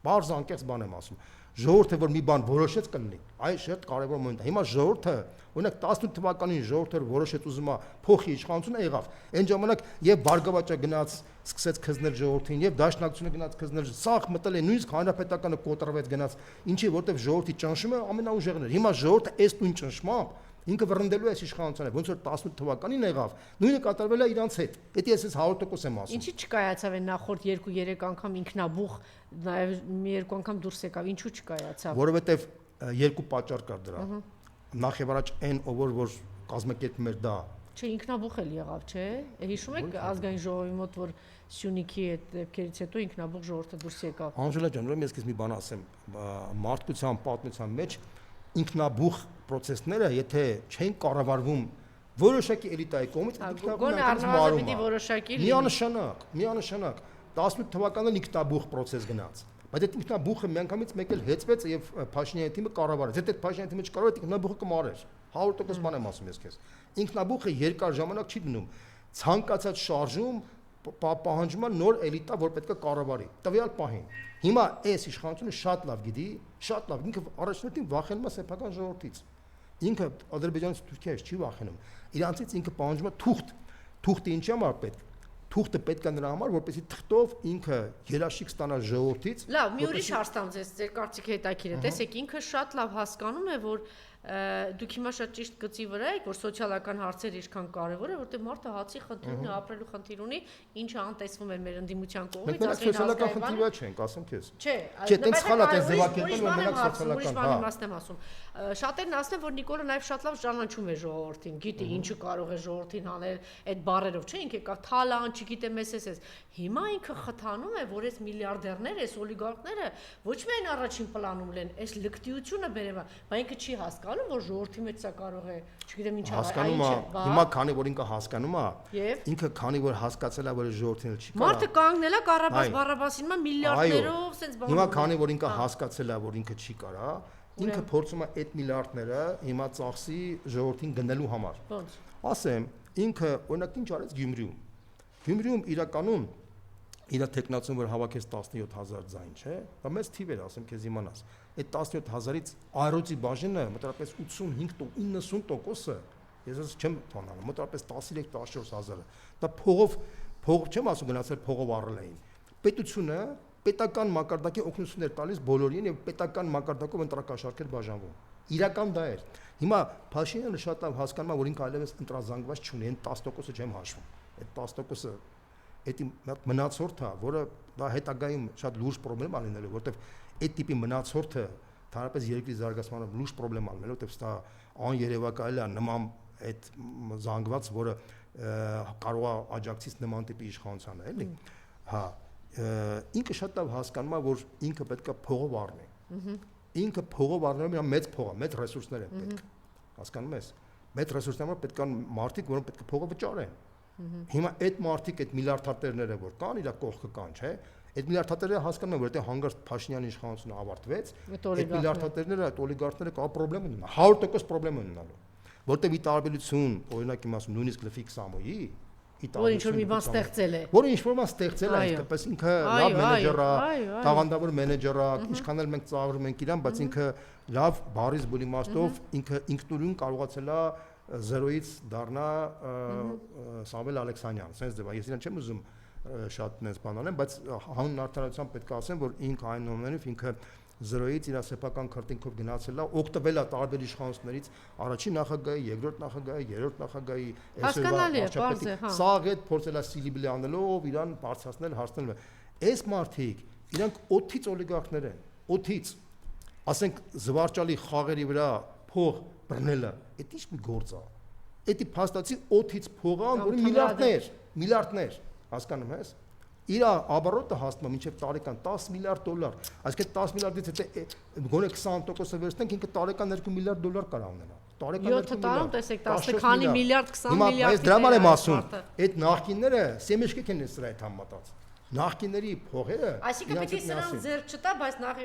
Բարձ անկեղծ բան եմ ասում։ Ժողովուրդը որ մի բան որոշեց կլինի, այն շատ կարևոր մոմենտ է։ Հիմա ժողովուրդը, օրինակ 18 թվականին ժողովուրդը որոշեց ուզում է փոխի իշխանությունը եղավ։ Այն ժամանակ եւ Բարգավաճը գնաց, սկսեց քզնել ժողովրդին եւ Դաշնակցությունը գնաց քզնել, սաղ մտել է նույնիսկ հանրապետականը կոտրվեց գնաց։ Ինչի որտեվ ժողովրդի ճնշումը ամենաուժեղն էր։ Հիմա ժողովուրդը այս նույն ճնշմամբ ինքը վռնդելու է իշխանությանը, ոնց որ 18 թվականին եղավ, նույնը կատարվել է իրանց հետ։ Դա ես 100% եմ ասում։ Ինչի չկայացավ այն նախորդ 2-3 անգամ ինքնաբուխ, նաև մի երկու անգամ դուրս եկավ, ինչու չկայացավ։ Որովհետև երկու պատճառ կար դրա։ Նախ եւ առաջ այն որ կազմակերպում էր դա։ Չէ, ինքնաբուխ էլ եղավ, չէ։ Հիշում եք ազգային ժողովի մոտ որ Սյունիքի այդ դեպքերից հետո ինքնաբուխ ժողովուրդը դուրս եկավ։ Անժելա ջան, ուրեմն ես քեզ մի բան ասեմ, մարդկության պատմության մեջ ինքնաբուխ process-ները, եթե չեն կառավարվում որոշակի էլիտայի կողմից, գոնե առնվազն որոշակի միանշանակ 18 թվականին ինքնաբուխ process գնաց, Բայց այդ ինքնաբուխը միանգամից մեկ էլ հեծվեց եւ Փաշինյանի թիմը կառավարեց։ Եթե այդ Փաշինյանի թիմը չկարողար, այդ ինքնաբուխը կմարեր։ 100% բան եմ ասում ես քեզ։ Ինքնաբուխը երկար ժամանակ չի դնում։ Ցանկացած շարժում պահանջում է նոր էլիտա, որ պետք է կառավարի։ Տվյալ պահին։ Հիմա այս իշխանությունը շատ լավ գիտի, շատ լավ։ Ինքը առաջնորդին վախենում է սեփական ժողովրդից։ Ինքը Ադրբեջանից Թուրքիայից չի վախենում։ Իրանցից ինքը պահանջում է թուղթ։ Թուղթը ինչի համար պետք։ Թուղթը պետք է նրա համար, որպեսզի թղթով ինքը երաշխիք ստանա ժողովրդից։ Լավ, մի ուրիշ հարցամ ձեր կարծիքը հետաքրքիր է։ Տեսեք, ինքը շատ լավ հասկանում է, որ դուք հիմա շատ ճիշտ գծի վրա եք, որ սոցիալական հարցերը ինչքան կարևոր է, որտեղ մարդը հացի խնդիր ունի, ապրելու խնդիր ունի, ինչը անտեսվում է մեր ընդդիմության կողմից, ասեն սոցիալական խնդիրը չենք, ասեմ քեզ։ Չէ, տենց սխալ է տենց ձևակերպել, որ մենակ սոցիալական, հա։ Իմաստեմ ասում։ Շատերն ասեն, որ Նիկոլը նաև շատ լավ ճանաչում է ժողովրդին, գիտի ինչու կարող է ժողովրդին անել այդ բառերով, չէ, ինքը եկավ թալան, չգիտե մեզ։ Հիմա ինքը խթանում է, որ այս միլիարդերները, այս օլիգարխները ոչ միայն առաջին պլանում են, այս լկտիությունը բերեմ, բայց ինքը չի հասկանում, որ ժողովրդի մեջ սա կարող է, չգիտեմ ինչ հասկանում է, հիմա քանի որ ինքը հասկանում է, ինքը քանի որ հասկացել է, որ ժողովրդին չի կարող։ Մարդը կանգնել է Ղարաբաղ Բարաբասին մա միլիարդներով, սենց բան։ Հիմա քանի որ ինքը հասկացել է, որ ինքը չի կարա, ինքը փորձում է այդ միլիարդները հիմա ծախսի ժողովրդին գնելու համար։ Ոնց։ Ասեմ, ինքը օրինակ ինչ արեց Գյումրիում։ Գյումրիում իրականում իր տեխնացիոն որ հավաքեց 17000 ձայն, չէ՞։ Դա մեծ թիվ էր, ասեմ քեզ իմանաս։ Այդ 17000-ից այրոցի բաժինը մոտավորապես 85-90%-ը, ես չեմ բանալու, մոտավորապես 13-14000-ը։ Դա փողով չեմ ասում գնացել փողով առել էին։ Պետությունը պետական մակարդակի օգնություններ տալիս բոլորին եւ պետական մակարդակով ընտրակաշառքեր բաժանվում։ Իրական դա էր։ Հիմա Փաշինյանը շատ լավ հասկանում է, որ ինքը այլևս ընտրազանգված չունի, այն 10%-ը չեմ հաշվում։ Այդ 10%-ը էդի մնացորդը, որը դա հետագայում շատ լուրջ խնդրեմ ալինելու, որտեվ այդ տիպի մնացորդը թարապես երկրի զարգացմանը լուրջ խնդրեմ ալինելու, որտեվ դա աներևակայել է նման այդ զանգված, որը կարող է աջակցից նման տիպի իշխանությանը, էլի։ Հա, ինքը շատ լավ հասկանում է, որ ինքը պետք է փողով առնի։ Ինքը փողով առնելու մի մեծ փող է, մեծ ռեսուրսներ են պետք։ Հասկանում ես։ Մեծ ռեսուրսները պետք են մարդիկ, որոնք պետք է փողը վճարեն։ Հիմա այդ մարդիկ, այդ միլիարդատերները, որ կան, իր կողքը կան, չէ՞։ Այդ միլիարդատերերը հասկանում են, որ եթե հանգարց Փաշինյանի իշխանությունը ավարտվեց, այդ միլիարդատերները, այդ օլիգարխները կա խնդրեմ ունենա, 100% խնդրեմ ունենալու։ Որտեղ ի տարբերություն, օրինակ իմ ասում, նույնիսկ Լեֆիկ Սամոյի, որ ինչ-որ մի բան ստեղծել է։ Որը ինչ-որ բան ստեղծել է, այսպես ինքը լավ մենեջեր է, տաղանդավոր մենեջեր է, ինչքան էլ մենք ծաղրում ենք իրան, բայց ինքը լավ բարիս բուլի մաստով ինքը ինքնուրույն կարողացել է 0-ից դառնա Սամվել Ալեքսանյան, sense դեպա ես իրան չեմ ուզում շատ նենց բան անեմ, բայց հանուն արդարացիության պետք է ասեմ, որ ինքը այնուամենայնիվ ինքը 0-ից իր սեփական քարտինքով գնացել է, օգտվել է տարբեր իշխանություններից, առաջին նախագահի, երկրորդ նախագահի, երրորդ նախագահի, սաղ այդ փորձել է սիլիբլի անելով իրան բարձրացնել, հարցնել։ Այս մարդիկ իրանք օդից օլիգարխներ են, օդից, ասենք զվարճալի խաղերի վրա փող բռնելը, այդ ինչ մի գործ է։ Էդի փաստացի օդից փող ան, որը միլիարդներ, հասկանում ես։ Իր աբարոտը հասնում է մինչև տարեկան $10 միլիարդ։ Այսինքն 10 միլիարդից եթե գոնե 20%-ը վերցնենք, ինքը տարեկան $2 միլիարդ կարող ունենա։ Տարեկան 7 տարում տեսեք 10 քանի միլիարդ, 20 միլիարդ։ Հիմա այս դրա համար եմ ասում, այդ նախկինները սեմեջկեք են սրա հետ համատած։ Նախկիների փողերը, այսինքն պիտի սրան ձեր չտա, բայց նախ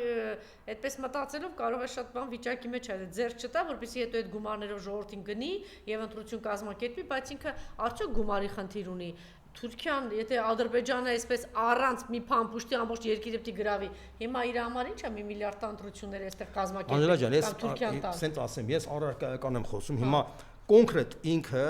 այդպես մտածելով կարող է շատ բան վիճակի մեջ այլ ձեր չտա, որպեսզի հետո այդ գումարներով ժողովրդին գնի եւ ընտրություն կազմակերպի, բայց ինքը արդյոք գումարի խնդիր ունի։ Թուրքիան, եթե Ադրբեջանը այսպես առանց մի փամփուշտի ամբողջ երկիրը պիտի գրավի, հիմա իր համար ի՞նչ է մի միլիարդ ընտրություններ այստեղ կազմակերպի կամ Թուրքիան տա։ Սենց ասեմ, ես առարկայական եմ խոսում, հիմա կոնկրետ ինքը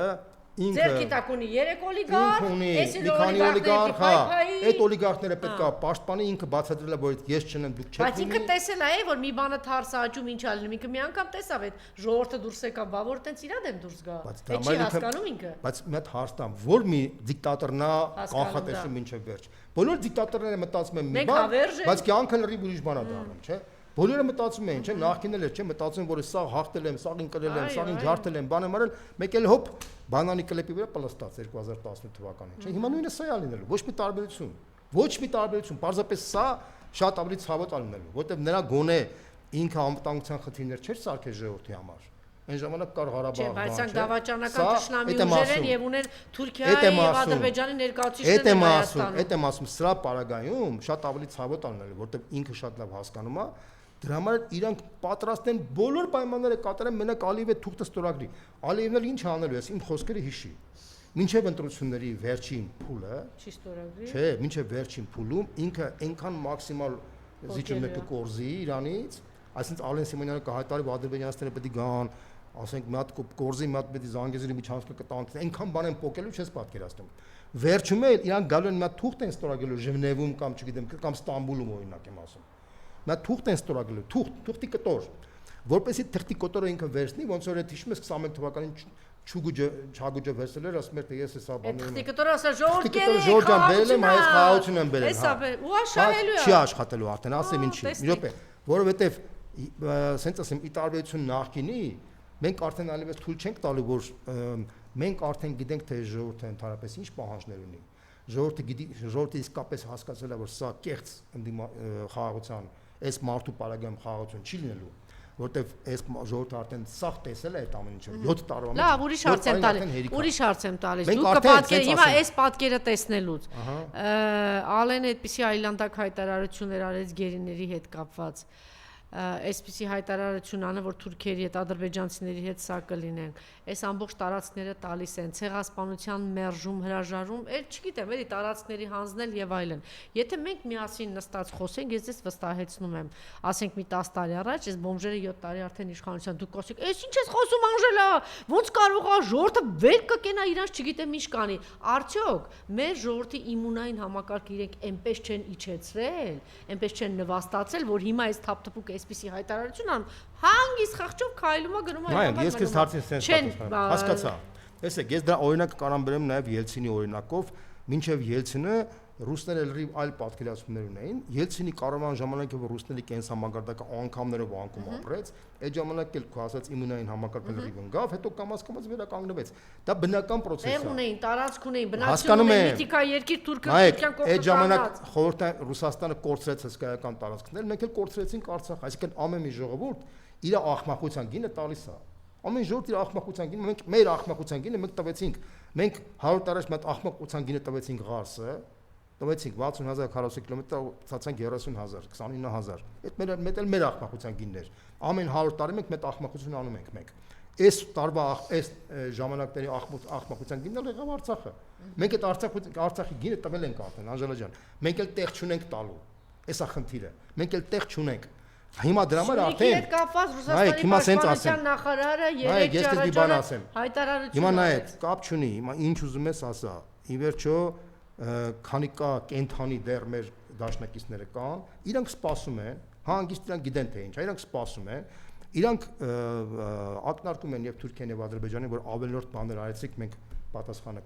ձեր գիտակ ունի 3 օլիգարխ, էսի քանի օլիգարխ, այդ օլիգարխները պետք է պաշտպանի, ինքը բացատրել է, որ ես չնեմ, դուք չեք։ Բայց ինքը տեսել է, որ մի բանը թարս աճում ինչ ա լինում, ինքը մի անգամ տեսավ այդ ժողովուրդը դուրս եկավ, բա որ տենց իրա դեմ դուրս գա։ Այդ չի հասկանում ինքը։ Բայց մի հատ հարց տամ, որ մի դիկտատորն է կանխատեսում մինչև վերջ։ Բոլոր դիկտատորները մտածում են մի բան, բայց կյանքը լրիվ ուրիշ բան է դառնում, չէ՞։ Բոլորը մտածում են, չէ՞, նախկինել էր, չէ՞, մտածում որ սա հաղթել եմ, սա ինկրել եմ, սա ջարդել եմ, բան եմ արել, մեկ էլ հոպ բանանի կլեպի վրա պլստած 2018 թվականին, չէ՞։ Հիմա նույնը սա է լինելու, ոչ մի տարբերություն, պարզապես սա շատ ավելի ցավոտ է լինելու, որտեղ նրա գոնե ինքը անվտանգության խնդիրներ չէր սարքել ժողովրդի համար։ Այն ժամանակ կար Ղարաբաղ բան, բայց դավաճանական ճշնամի ուժեր են եւ ունեն Թուրքիայի եւ Ադրբեջանի ներկայացուցիչները Հայաստանում։ Այդ եմ ասում, սրա պարագայում շատ ավելի ցավոտ անելը, որտեղ ինքը շատ լավ հասկանում է, դրա համար իրանք պատրաստ են բոլոր պայմանները կատարեն մենակ Ալիևը թուղթը ստորագրի։ Ալիևն էլ ինչ անելու է, իմ խոսքերը հիշի։ Մինչև ընտրությունների վերջին փուլը չի ստորագրի։ Չէ, մինչև վերջին փուլում ինքը այնքան մաքսիմալ զիջում է կորզի Իրանից, այսինքն Ալեն Սիմոնյանը կհայտարարի, որ ադրբեջանցիները պետք է գան, ասենք մի հատ կորզի, մի հատ պետք է Զանգեզուրի միջանցքը կտանք, այնքան բան են փոկելու, չես պատկերացնում։ Վերջում էլ իրանք գալու են մի հատ թուղթ են ստորագրելու Ժնևում կամ չգիտեմ, կամ Ստամբուլում օրինակ եմ ասում։ Մի հատ թուղթ են ստորագրելու, թուղթի կտոր, որպեսզի թղթի կտորը ինքը վերցնի, ոնց որ այդ հիշում ես 21 թվականին Չագուջը վերցել էր, ասում էր թե ես էսա բանը։ Թղթի կտորը ասա ժողովուրդ կերեք, ժողովրդան բերել եմ, այս խաղաղություն եմ բերել։ Էսա ու աշխատելու է։ Չի աշխատելու արդեն, ասեմ ինչի։ Մի րոպե, որովհետև սենց ասեմ, ի տարբերություն նախկինի, մենք արդեն այլևս թույլ չենք տալու, որ մենք արդեն գիտենք թե ժողովուրդը ընդհանրապես ինչ պահանջներ ունի։ Ժողովուրդը իսկապես հասկացել է, որ սա կեղծ խաղաղության, այս մարդու պարագայում խաղաղություն չի լինելու, որտեվ այս ժողովուրդը արդեն սաղ տեսել է այդ ամեն ինչը 7 տարվա մեջ։ Լավ, ուրիշ հարց եմ տալիս։ Դուք կպատկեր հիմա այս պատկերը տեսնելուց։ Ալեն այդպիսի այլանդակ հայտարարություններ արեց գերիների հետ կապված։ Այսպիսի հայտարարություն անը, որ թուրքերի հետ, ադրբեջանցիների հետ սա կլինենք, այս ամբողջ տարածքները տալիս են, ցեղասպանության մերժում, հրաժարում, չգիտեմ, էլի տարածքների հանձնել եւ այլն։ Եթե մենք միասին նստած խոսենք, ես ձեզ վստահեցնում եմ, ասենք մի 10 տարի առաջ, այս բոմժերը 7 տարի արդեն իշխանության դուք կասեք, «Էս ինչ ես խոսում Անժելա, ոնց կարող է ժողովուրդը վեր կկենա իրանց չգիտեմ ինչ կանի»։ Արդյոք մեր ժողովրդի իմունային համակարգը իրենք այնպես չեն իջեցրել, այնպես չեն նվաստացել, որ հիմա այս թափթփուկ այսպիսի հայտարարություն անում, հանգիստ խղճով քայլում է գնում է։ Նայեք, ես քեզ հարցին sense հասկացա։ Տեսեք, ես դրա օրինակը կարամ բերեմ նաև Ելցինի օրինակով, մինչև Ելցինը ռուսները լրիվ այլ պատկերացումներ ունեին։ Ելցինի կառավարման ժամանակը որ ռուսների կենսամագարտակը անգամներով անկում ապրեց, այդ ժամանակ էլ քո ասած իմունային համակարգը լրիվ ընկավ, հետո կամաց վերականգնվեց։ Դա բնական process է։ Տեղ ունեին, տարածք ունեին, բնակչություն ունեին, միտիկա երկիր Թուրքիան կողքով։ Այդ ժամանակ խորհրդային Ռուսաստանը կորցրեց հսկայական տարածքներ, մենք էլ կորցրեցինք Արցախ, այսինքն ամեն մի ժողովուրդ իր ախմախության գինը տալիս է։ Ամեն ժողովուրդ իր ախմախության գինը, մենք մեր ախմախության գինը մենք տվեցինք։ Մենք 100 տարի առաջ մեր ախմախության գինը տվեցինք Ղարսը, տվեցինք 60,000 քառակուսի կիլոմետր, ցածանք 30,000, 29,000։ Այդ մեր ախմախության գիններ։ Ամեն 100 տարի մենք մեր ախմախություն անում ենք մենք։ Այս տարվա այս ժամանակների ախմախության գինը եղավ Արցախը։ Մենք այդ Արցախի գինը տվել ենք արդեն, Անժելա ջան։ Մենք էլ տեղ չունենք տալու։ Էսա խնդիրը։ Մենք էլ տեղ չունենք։ Հիմա դրա համար արդեն հետ կապված Ռուսաստանի պաշտպանության նախարարը երեք ճանաչել հայտարարություն։ Հիմա նայեք, կապ չունի, հիմա ինչ ուզում ես ասա։ Ի վերջո քանի կա կենթանի դեռ մեր դաշնակիցները կան, իրանք սպասում են, հանգիստ իրանք գիտեն թե ինչ, իրանք սպասում են, իրանք ակնարկում են եւ Թուրքիան եւ Ադրբեջանին, որ ավելորդ բաներ արեցիք, մենք պատասխանը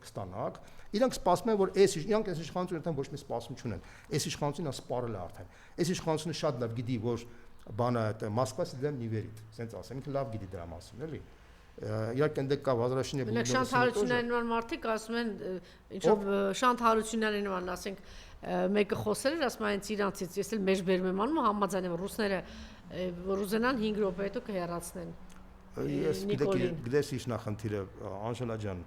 կստանանք։ Իրանք սպասում են, որ իրանք այս իշխանությունը արդեն ոչ մի սպասում չունեն։ Այս իշխանությունը սպառել է արդեն։ Այս իշխանությունը շատ լավ գիտի, որ բանը այդ Մոսկվայից դեմ նիվերիտ, ասենց ասեմ, ինքը լավ գիտի դրա մասին, էլի։ Իրանք այնտեղ կա Վազրաշինը Բնակ Շանթ Հարությունյանն նման մարդիկ ասում են, ինչով Շանթ Հարությունյանն նման, ասենք, մեկը խոսել էր, ասում են իրանցից, ես էլ մեջ բերում եմ անում, համաձայն եմ, ռուսները որ ուզենան 5 րոպե հետո կհեռացնեն։ Ես գիտես ինչ նախնդիրը, Անժելա ջան,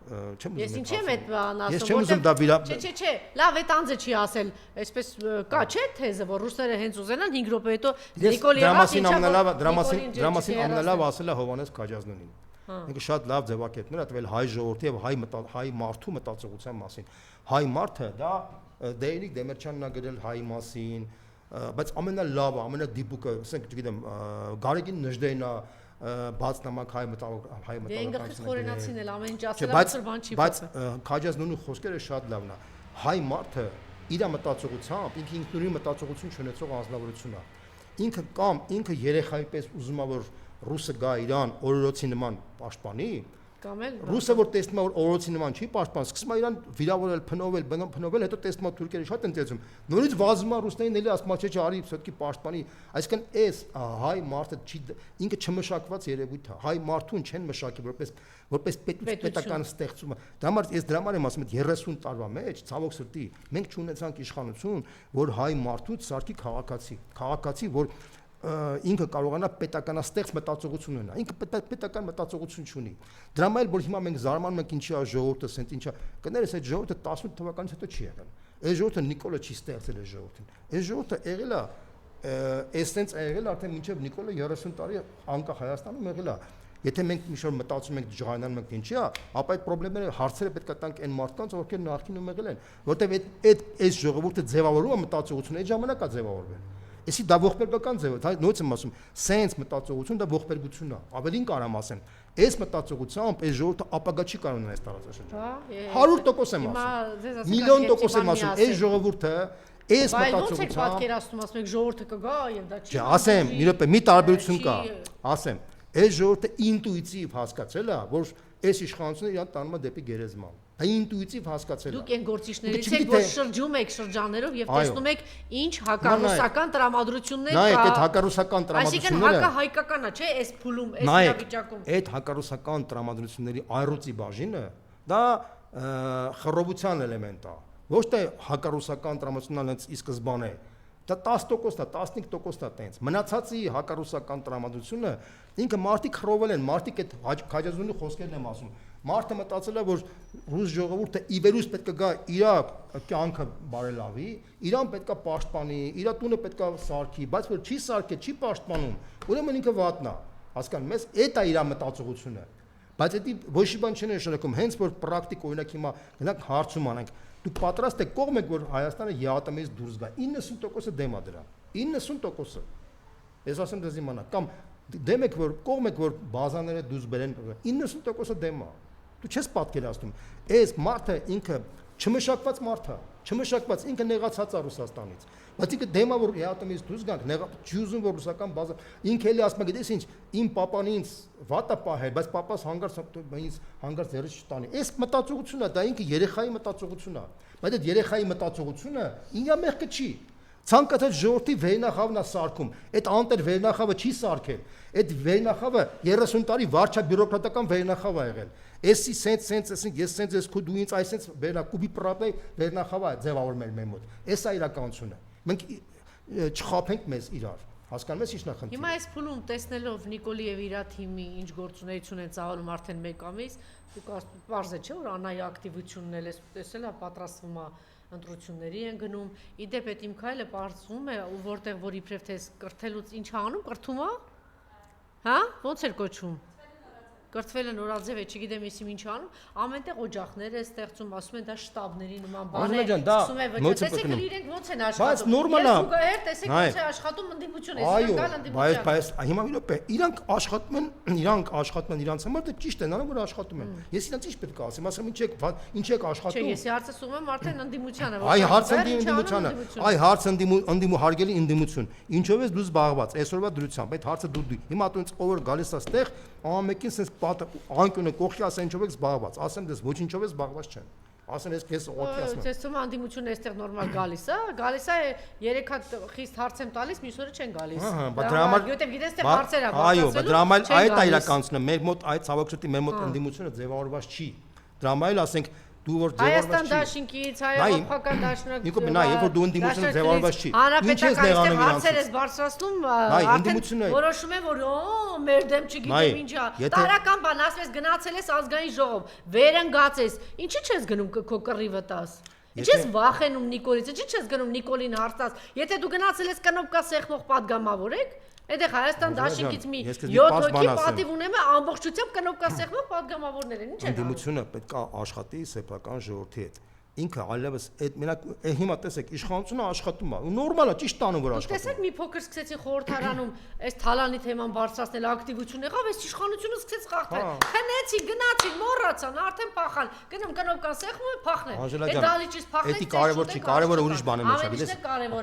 չեմ ուզում։ Ես ինչ եմ այդ բան ասում, ես չեմ ուզում դա վիրա։ Չէ, լավ, այդ անձը չի ասել, այսպես կա չէ թեզը, որ ռուսները հենց ուզենան 5 րոպե հետո Նիկոլի դրա մասին ամենալավ ասել է Հովհաննես Քաջազնունին։ Ինքը շատ լավ ձևակերպներ է տվել հայ ժողովրդի եւ հայ մարդու մտածողության մասին։ Հայ մարդը դա Դեյնիկ Դեմիրճյանն է գրել հայ մասին, բայց ամենալավը, ամենադիպուկը, ասենք, չգիտեմ, Գարեգին Նժդեյնն է բաց նամակ հայ մտածողականին։ Դե ինքը խորենացին էլ ամեն ինչ ասել է, բան չի բայց Քաջազնունի խոսքերը շատ լավն է։ Հայ մարդը իր մտածողությամբ, ինքը ինքնուրույն մտածողություն չունեցող անձնավորություն է։ Ինքը երեխայի պես ուզում է որ ռուսը գա Իրան օրորոցի նման պաշտպանի, կամ էլ ռուսը որ տեսնում է որ օրորոցի նման չի պաշտպան, սկսում է Իրան վիրավորել, փնովել, հետո տեսնում է թուրքերը շատ են ծեծում։ Նորից վազում է ռուսներին էլի ասում է, չէ, արի սոտկի պաշտպանի, այսինքն այս հայ մարդը ինքը չմշակված երևույթ է։ Հայ մարդուն չեն մշակի որպես պետական ստեղծումը։ Դա համար ես դրա համար եմ ասում, 30 տարվա մեջ ցավոք սրտի մենք չունեցանք իշխանություն, որ հայ մարդուց սարքի քաղաքացի, որ ինքը կարողանա պետականաստեղծ մտածողություն ունենա։ Ինքը պետական մտածողություն չունի։ Դրա համար որ հիմա մենք զարմանում ենք ինչի է ժողովուրդը, ասենք ինչա։ Կներես այդ ժողովուրդը 18 թվականից հետո չի եղել։ Այս ժողովուրդը Նիկոլը չի ստեղծել այս ժողովրդին։ Այս ժողովուրդը եղել է էսենց եղել արդեն մինչև Նիկոլը 30 տարի անկախ Հայաստանում եղել է։ Եթե մենք մի շուտ մտածում ենք ջղայնանում ենք ինչի է, ապա այդ խնդիրները հարցերը պետք է տանք այն մարդկանց, ովքեր նախկինում եղել են, որտեղ այս ժողովուրդը ձևավորումը մտածողությունը այդ ժամանակ է ձևավորվել։ Էսի դա ողբերգական ձև է, նույնց եմ ասում, սենց մտածողություն դա ողբերգություն է։ Ավելին կարամ ասեմ, այս մտածողությամբ այս ժողովուրդը ապագա չի կարող ունենալ այս տարածաշրջանում։ 100% եմ ասում։ Միլիոն տոկոս եմ ասում, այս ժողովուրդը այս մտածողությամբ ոնց է պատկերացնում, ասում եք ժողովուրդը կգա եւ դա չի։ Ասեմ, մի րոպե, մի տարբերություն կա։ Ասեմ, այս ժողովուրդը ինտուիտիվ հասկացել է, որ այս իշխանությունը իրան տանում է դեպի գերեզման։ Ինտուիտիվ հասկացել է։ Դուք այն գործիչներից եք, որ շրջում եք շրջաններով եւ տեսնում եք ինչ հակառուսական տրամադրություններ կա։ Նայեք այդ հակառուսական տրամադրությունները։ Այսինքն հակահայկականա, չէ՞, այս փուլում, այս իրավիճակում։ Այդ հակառուսական տրամադրությունների այռուցի բաժինը դա խռովության էլեմենտ է։ Ոչ թե հակառուսական տրամադրությունն ի սկզբանե։ Դա 10% է, 15% է տենց։ Մնացածի հակառուսական տրամադրությունը ինքը մարդիկ խռովել են, մարդիկ այդ քաջազունի խոսքերն եմ ասում։ Մարդը մտածել է, որ ռուս ժողովուրդը ի վերուս պետք է գա իր կյանքը բարելավի, իրան պետք է պաշտպանի, իր տունը պետք է սարքի, բայց որ չի սարքել, չի պաշտպանում, ուրեմն ինքը վատն է։ Հասկանում ես, այդ է իր մտածողությունը։ Բայց դա ոչ մի բան չի նշանակում, հենց որ պրակտիկ օրինակ հիմա գնանք հարցում անենք, դուք պատրաստ եք կողմ եք, որ Հայաստանը ԵԱՏՄ-ից դուրս գա։ 90%-ը դեմ է դրա։ 90%-ը։ Ես ասեմ դες իմանա, կամ դեմ եք, որ կողմ եք, որ բազաները դուրս բերեն, 90%-ը դեմ է։ Դու չես պատկերացնում։ Այս մարդը ինքը չմշակված մարդ է, չմշակված, ինքը նեղացած է Ռուսաստանից։ Բայց ինքը դեմա որ ԵԱՏՄ-ից դուրս գանք, չի ուզում որ ռուսական բազա, ինքը էլի ասում է, գիտես ինչ, իմ papan ինձ վատ է պահել, բայց papas հանգարց հերս չտանի։ Այս մտածողությունն է, դա ինքը երեխայի մտածողությունն է։ Բայց այդ երեխայի մտածողությունը ինքա մեղքը չի։ Ցանկացած ժողովրդի վերնախավն է սարքում։ Այդ անտեր վերնախավը չի սարքել։ Այդ վերնախավը 30 տարի վարչա բյուրոկրատական վերնախավ է եղել։ Էսի սենց ասենք ես սենց ես քո դու ինձ այսենց վերնակուբի պրապե վերնախավա ձևավորում մեր մոտ։ Էսա իրականությունը։ Մենք չխափենք մեզ իրար։ Հասկանում ես ինչ նախնդիրը։ Հիմա այս փուլում տեսնելով Նիկոլի եւ իր թիմի ինչ գործունեություն են ծավալում արդեն 1 ամիս, դուք պարզ է չէ որ Անայի ակտիվությունն էլ տեսել է պատրաստվում է ընտրությունների են գնում։ Իդեպ այդ իմ քայլը բարձվում է ու որտեղ որ իբրև թե կրթելուց ինչ անում, կրթում է։ Հա? Ոնց էր կոչում։ Կրթվել են նորաձև է, չգիտեմ եսի ինչ անում, ամենտեղ օջախներ է ստեղծում, ասում են դա շտաբների նման բան է, ասում է ոչ, տեսեք իրենք ոնց են աշխատում։ Ես ուղղահեր տեսեք ոնց է աշխատում ընդդիմություն է, սիրակալ ընդդիմություն։ Բայց հիմա մի րոպե, իրանք աշխատում են իրանց համար, դա ճիշտ է, նրանք որ աշխատում են։ Ես իրանց ինչ պետք է ասեմ, ասեմ ինչ եք աշխատում։ Չէ, ես հարցը ասում եմ արդեն ընդդիմությանը, այ հարցը ընդդիմությանը, այ հարցը ընդդիմու հարգելի ընդդիմություն։ Ինչով ես դու զբաղված այսօրվա դրությամբ, այդ հարցը դու։ Հիմա դու ինձ ով գալիս է ստեղ, ամենքին sense անկյունը կողքի ասեն ինչով եք զբաղված, ասեմ դες ոչինչով ես զբաղված չեմ, ասեմ ես քեզ օդի ասում եմ։ Ես թվում անդիմությունը այստեղ նորմալ գալիս է 3 հատ խիստ հարց եմ տալիս, մյուս օրը չեն գալիս։ Բայց դրա համար գիտեմ գիտես թե հարցեր է բարձրացելու։ Այո, բայց դրա համար այդ է իրականությունը, մեր մոտ այդ ցավոքսուտի մեր մոտ ընդդիմությունը ձևավորված չի։ Դրա համար էլ ասենք դու որ Հայաստան դաշինքից, հայ-ափական դաշնակ։ Նիկո նա երբ որ դու ընդդիմությունը ձևավորված չի։ Ինչ ես նեղանում իրանց։ Հարցեր ես բարձրացնում, արդեն որոշում է որ մեր դեմ չգիտեմ ինչա։ Տարական բան ասես գնացել ես ազգային ժողով, վերընկած ես։ Ինչի՞ չես գնում քո կռիվը տաս։ Ինչ ես վախենում Նիկոլից, ինչի՞ չես գնում Նիկոլին հարցած։ Եթե դու գնացել ես կնոպկա սեղմող падգամավոր եք, այդեղ Հայաստան դաշինքից մի 7 հոգի պատիվ ունեմ ամբողջությամբ կնոպկա սեղմող падգամավորներ են, ինչ են։ Ընդդիմությունը պետք է աշխատի սեփական ժողովրդի հետ։ Ինքը այլևս այդ մենակ հիմա տեսեք իշխանությունը աշխատում է նորմալ է ճիշտ տանում որ աշխատում տեսեք մի փոքր սկսեցի խորհրդարանում այս թալանի թեման բարձրացնել ակտիվություն եղավ այս իշխանությունը սկսեց խախտել քնեցի գնացի մոռացան արդեն փախան գնում կնոպկան սեղմում է փախնել այդ դալիճից փախնել դա կարևոր չի կարևորը ուրիշ բան է մեջ գիտես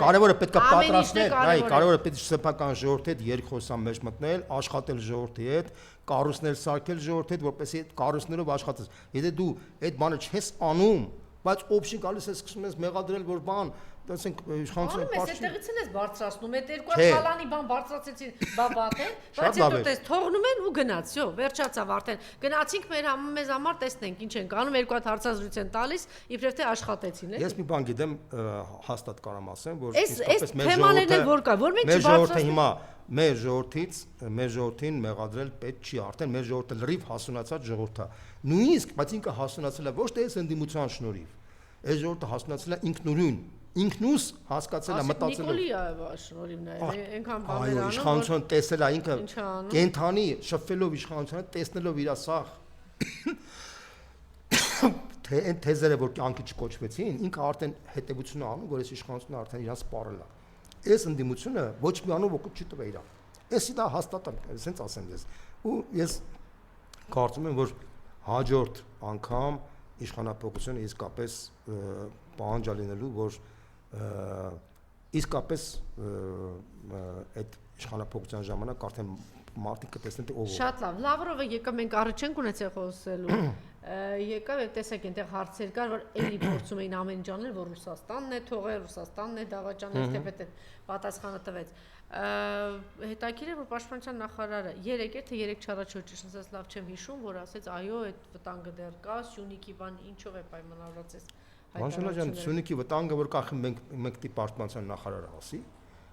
կարևորը պետք է պատրաստել այ կարևորը պետք է սեփական ժողովրդի հետ երկխոսան մեջ մտնել աշխատել ժողովրդի հետ կառույցներ սարքել ժողովրդի հետ որպեսզի այդ կառույցներով աշխատես եթե դու այդ բանը չես անում բայց օպշին գալիս է սկսում ես մեղադրել որ բան ասենք իշխանությունը Անում ես պարզ չի։ այդտեղից են ես բարձրացնում, այդ երկու հատ խալանի բան բարձրացեցին, վատեն, բայց հետո տես թողնում են ու գնաց, վсё, վերջացավ արդեն։ Գնացինք մեզ համար տեսնենք ինչ են անում, երկու հատ հարցազրույց են տալիս, իբրև թե աշխատեցին, Ես մի բան գիտեմ, հաստատ կարամ ասեմ, որ իսկապես մեր թեմաներն են որ կա, որ մենք չբարձրացնենք։ Հիմա մեր ժողովրդին մեղադրել պետք չի, արդեն մեր ժողովուրդը լրիվ հասունացած ժողովուրդ է։ Նույնիսկ, բայց ինքը հասունացել է ոչ թե այս ընդդիմության շնորհիվ, այս ժողովուրդը հասունացել է ինքնուրույն, ինքնուս հասկացել է, մտածել է։ Նիկոլի շնորհիվ նաև, այնքան բաներ անում։ Այո, իշխանությունը տեսել է ինքը կենթանի շփվելով իշխանությունը, տեսնելով իր սախ թե այն թեզերը, որ կյանքի չկոչվեցին, ինքը արդեն հետևություն անում, որ այս իշխանությունը արդեն իրան սպառել է։ Այս ընդդիմությունը ոչ մի անով օգուտ չի տվել իրան։ Էսի դա հաստատ եմ, ասենց ասեմ ես։ Ու ես կարծում եմ, որ հաջորդ անգամ իշխանապողությունը իսկապես պահանջ լինելու, որ իսկապես այդ իշխանապողության ժամանակ արդեն մարդիկ կտեսնեն թե ով է։ Շատ լավ։ Լավրովը եկավ, մենք առաջ չենք ունեցել խոսելու։ Եկավ եւ տեսեք այնտեղ հարցեր կար, որ էլի փորձում էին ամեն ինչ անել, որ Ռուսաստանն է թողել, Ռուսաստանն է դավաճանել, թեպետ պատասխանը տվեց։ Հետաքրիր է, որ Պաշտպանության նախարարը 3 էր, թե 3 չառաջ ասած լավ չեմ հիշում, որ ասեց այո, այդ վտանգը դեռ կա, Սյունիքի բան ինչով է պայմանավորված էս։ Մանշալա ջան, Սյունիքի վտանգը որ կա, մենք դի Պաշտպանության նախարարը ասի։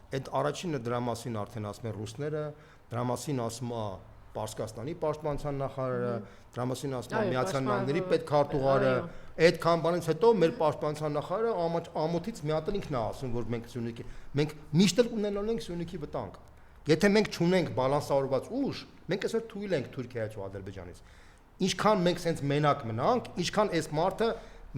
Այդ առաջինը դրա մասին արդեն ասում են ռուսները, դրա մասին ասում է Պարսկաստանի պաշտպանության նախարարը, դրա մասին ասում է Միացյալ Նահանգների պետքարտուղարը, այդքան բանից հետո մեր պաշտպանության նախարարը ամոթից մի հատ ինքն է ասում, որ մենք միշտ ունենալու ենք Սյունիքի վտանգ։ Եթե մենք չունենք բալանսավորված ուժ, մենք այսօր թույլ ենք Թուրքիայից ու Ադրբեջանից։ Ինչքան մենք սենց մենակ մնանք, ինչքան այս մարդը